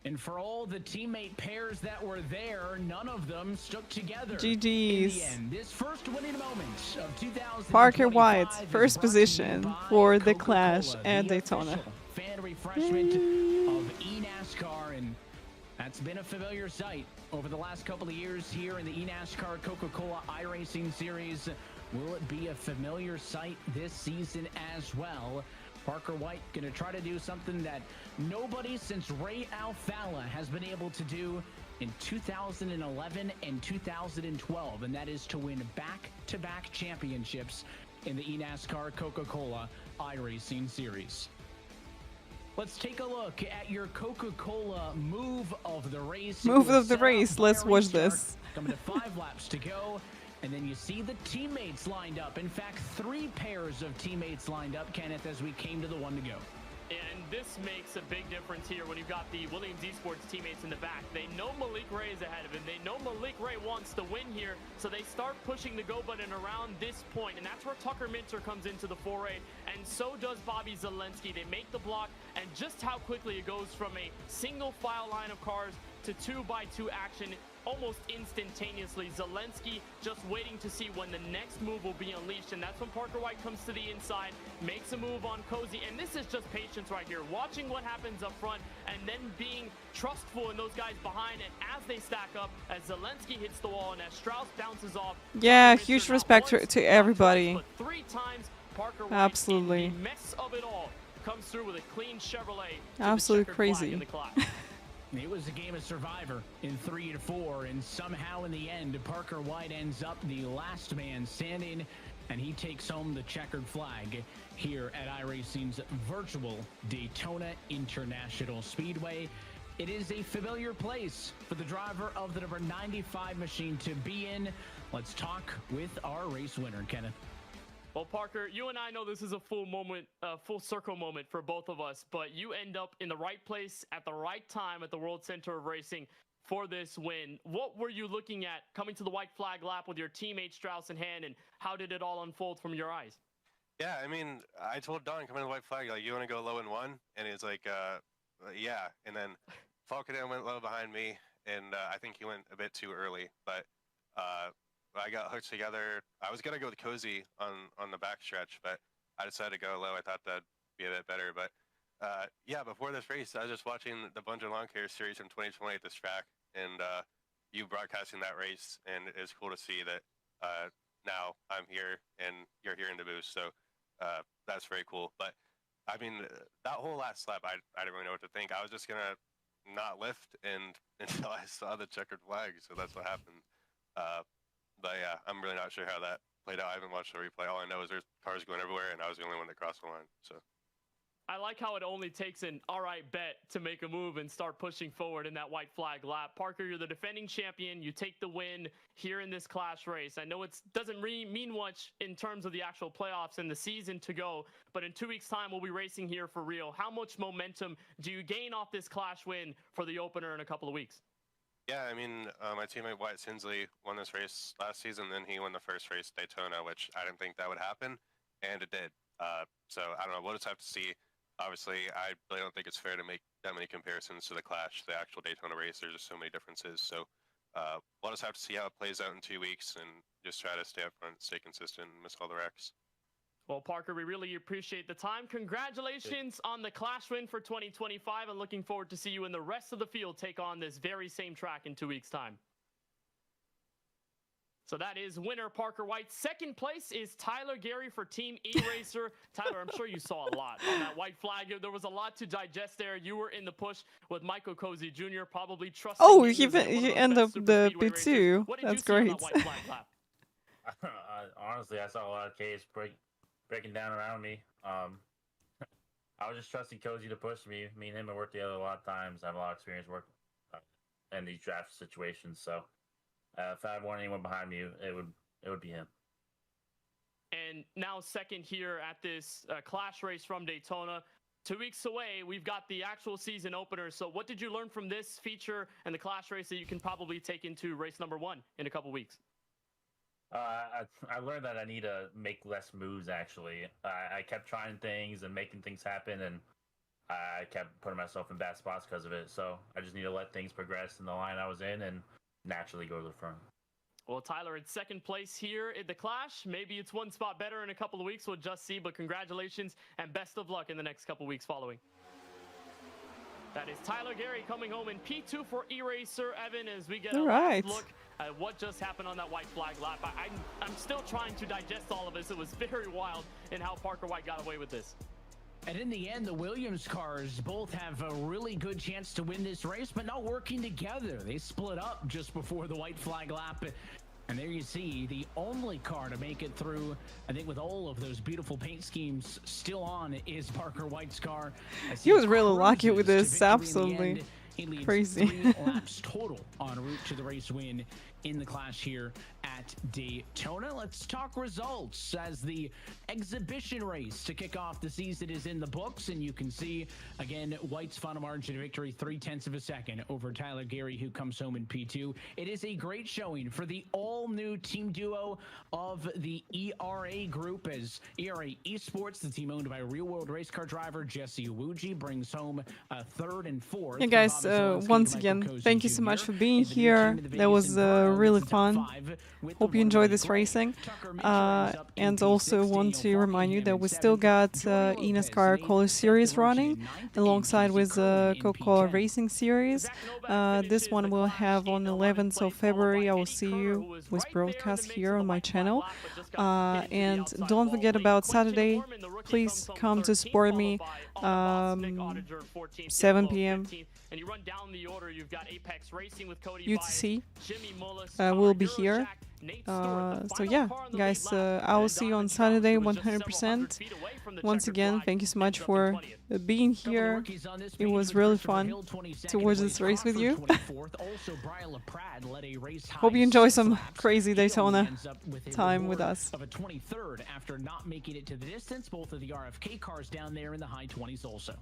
And for all the teammate pairs that were there, none of them stuck together.
GG's.
In the end, this first winning moment of 2025
Parker White,
is
first
brought to you
position
by
for the
Coca-Cola,
Clash
the
at Daytona.
official fan refreshment of eNASCAR, and that's been a familiar sight over the last couple of years here in the eNASCAR Coca-Cola iRacing Series. Will it be a familiar sight this season as well? Parker White going to try to do something that nobody since Ray Alfalla has been able to do in 2011 and 2012, and that is to win back-to-back championships in the eNASCAR Coca-Cola iRacing Series. Let's take a look at your Coca-Cola move of the race.
Move of the race. Let's watch this.
Coming to 5 laps to go. And then you see the teammates lined up. In fact, 3 pairs of teammates lined up, Kenneth, as we came to the one to go.
And this makes a big difference here when you've got the Williams Esports teammates in the back. They know Malik Ray is ahead of him. They know Malik Ray wants to win here, so they start pushing the go button around this point, and that's where Tucker Minter comes into the foray, and so does Bobby Zelensky. They make the block, and just how quickly it goes from a single file line of cars to 2x2 action almost instantaneously. Zelensky just waiting to see when the next move will be unleashed, and that's when Parker White comes to the inside, makes a move on Cozy, and this is just patience right here, watching what happens up front and then being trustful in those guys behind, and as they stack up, as Zelensky hits the wall and as Strauss bounces off.
Yeah, huge respect to everybody.
But 3 times Parker White,
absolutely.
in the mess of it all, comes through with a clean Chevrolet.
Absolutely crazy.
It was a game of survivor in 3 to 4, and somehow in the end, Parker White ends up the last man standing, and he takes home the checkered flag here at iRacing's virtual Daytona International Speedway. It is a familiar place for the driver of the number 95 machine to be in. Let's talk with our race winner, Kenneth.
Well, Parker, you and I know this is a full circle moment for both of us, but you end up in the right place at the right time at the World Center of Racing for this win. What were you looking at coming to the white flag lap with your teammate Strauss in hand, and how did it all unfold from your eyes?
Yeah, I mean, I told Don coming to the white flag, like, you want to go low in 1? And he was like, yeah. And then Falcon went low behind me, and I think he went a bit too early, but I got hooked together. I was gonna go with Cozy on the backstretch, but I decided to go low. I thought that'd be a bit better. But yeah, before this race, I was just watching the Bunch of Lawn Care series from 2020 at this track, and you broadcasting that race, and it's cool to see that now I'm here and you're here in the booth. So that's very cool. But I mean, that whole last lap, I didn't really know what to think. I was just gonna not lift until I saw the checkered flag. So that's what happened. But yeah, I'm really not sure how that played out. I haven't watched the replay. All I know is there's cars going everywhere, and I was the only one that crossed the line. So
I like how it only takes an all right bet to make a move and start pushing forward in that white flag lap. Parker, you're the defending champion. You take the win here in this clash race. I know it doesn't really mean much in terms of the actual playoffs and the season to go, but in 2 weeks' time, we'll be racing here for real. How much momentum do you gain off this clash win for the opener in a couple of weeks?
yeah, I mean, my teammate Wyatt Tinsley won this race last season. Then he won the first race, Daytona, which I didn't think that would happen, and it did. So I don't know. We'll just have to see. Obviously, I really don't think it's fair to make that many comparisons to the Clash, the actual Daytona race. There's just so many differences. So we'll just have to see how it plays out in 2 weeks and just try to stay up front, stay consistent, and miss all the wrecks.
Well, Parker, we really appreciate the time. Congratulations on the Clash win for 2025, and looking forward to see you in the rest of the field take on this very same track in 2 weeks' time. So that is winner Parker White. Second place is Tyler Gary for Team E-Racer. Tyler, I'm sure you saw a lot on that white flag. There was a lot to digest there. You were in the push with Michael Cozy Jr., probably trusting.
Oh, he ended up the P2. That's great.
Honestly, I saw a lot of Ks breaking down around me. I was just trusting Cozy to push me. Me and him have worked together a lot of times. I have a lot of experience working in these draft situations. So if I wanted anyone behind me, it would it would be him.
And now second here at this Clash race from Daytona. 2 weeks away, we've got the actual season opener. So what did you learn from this feature and the Clash race that you can probably take into race number 1 in a couple weeks?
I learned that I need to make less moves, actually. I kept trying things and making things happen, and I kept putting myself in bad spots because of it. So I just need to let things progress in the line I was in and naturally go to the front.
Well, Tyler, it's second place here in the Clash. Maybe it's one spot better in a couple of weeks. We'll just see. But congratulations and best of luck in the next couple weeks following. That is Tyler Gary coming home in P2 for eRacer. Evan, as we get a last look at what just happened on that white flag lap. I'm still trying to digest all of this. It was very wild in how Parker White got away with this.
And in the end, the Williams cars both have a really good chance to win this race, but not working together. They split up just before the white flag lap. And there you see the only car to make it through, I think, with all of those beautiful paint schemes still on, is Parker White's car.
He was really lucky with this, absolutely crazy.
3 laps total en route to the race win in the Clash here at Daytona. Let's talk results as the exhibition race to kick off the season is in the books, and you can see again White's final margin of victory, 0.3 of a second over Tyler Gary, who comes home in P2. It is a great showing for the all-new team duo of the ERA group, as ERA Esports, the team owned by real-world race car driver Jesse Iwuji, brings home a 3rd and 4th.
Hey guys, once again, thank you so much for being here. That was really fun. Hope you enjoyed this racing. And also want to remind you that we still got eNASCAR College Series running alongside with Coca-Cola Racing Series. This one we'll have on 11th of February. I will see you with broadcast here on my channel. And don't forget about Saturday. Please come to support me 7 p.m.
And you run down the order, you've got Apex Racing with Cody
UTC will be here. So yeah, guys, I will see you on Saturday 100%. Once again, thank you so much for being here. It was really fun to watch this race with you. Hope you enjoy some crazy Daytona time with us.
Of a 23rd after not making it to the distance, both of the RFK cars down there in the high 20s also.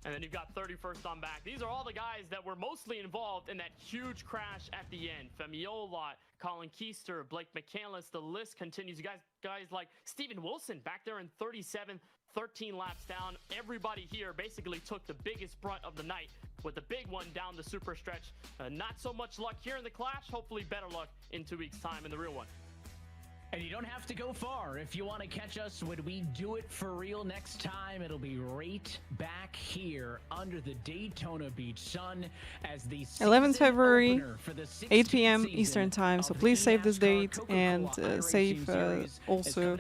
And then you've got 31st on back. These are all the guys that were mostly involved in that huge crash at the end. Femiola, Colin Keister, Blake McCandless, the list continues. You guys like Steven Wilson back there in 37th, 13 laps down. Everybody here basically took the biggest brunt of the night with the big one down the super stretch. Not so much luck here in the Clash. Hopefully better luck in 2 weeks' time in the real one.
And you don't have to go far if you want to catch us when we do it for real next time. It'll be right back here under the Daytona Beach sun as the
11th February, 8 p.m. Eastern time. So please save this date and save also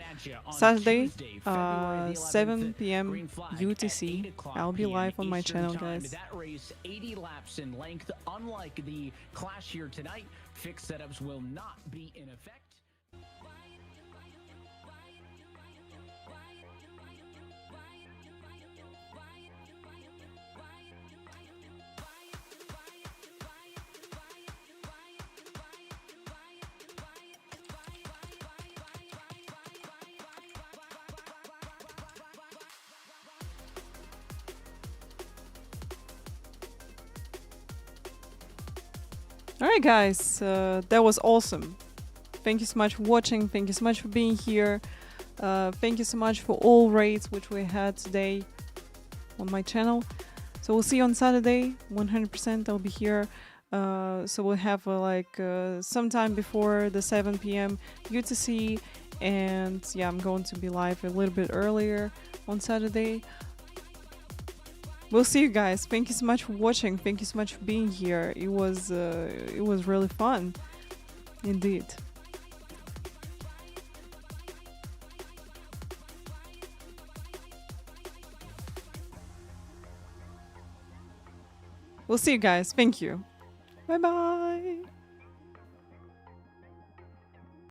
Saturday, 7 p.m. UTC. I'll be live on my channel, guys.
That race 80 laps in length. Unlike the Clash here tonight, fixed setups will not be in effect.
Alright guys, that was awesome. Thank you so much for watching, thank you so much for being here. Thank you so much for all raids which we had today on my channel. So we'll see you on Saturday, 100% I'll be here. So we'll have sometime before the 7 p.m. UTC, and yeah, I'm going to be live a little bit earlier on Saturday. We'll see you guys. Thank you so much for watching. Thank you so much for being here. It was really fun, indeed. We'll see you guys. Thank you. Bye bye.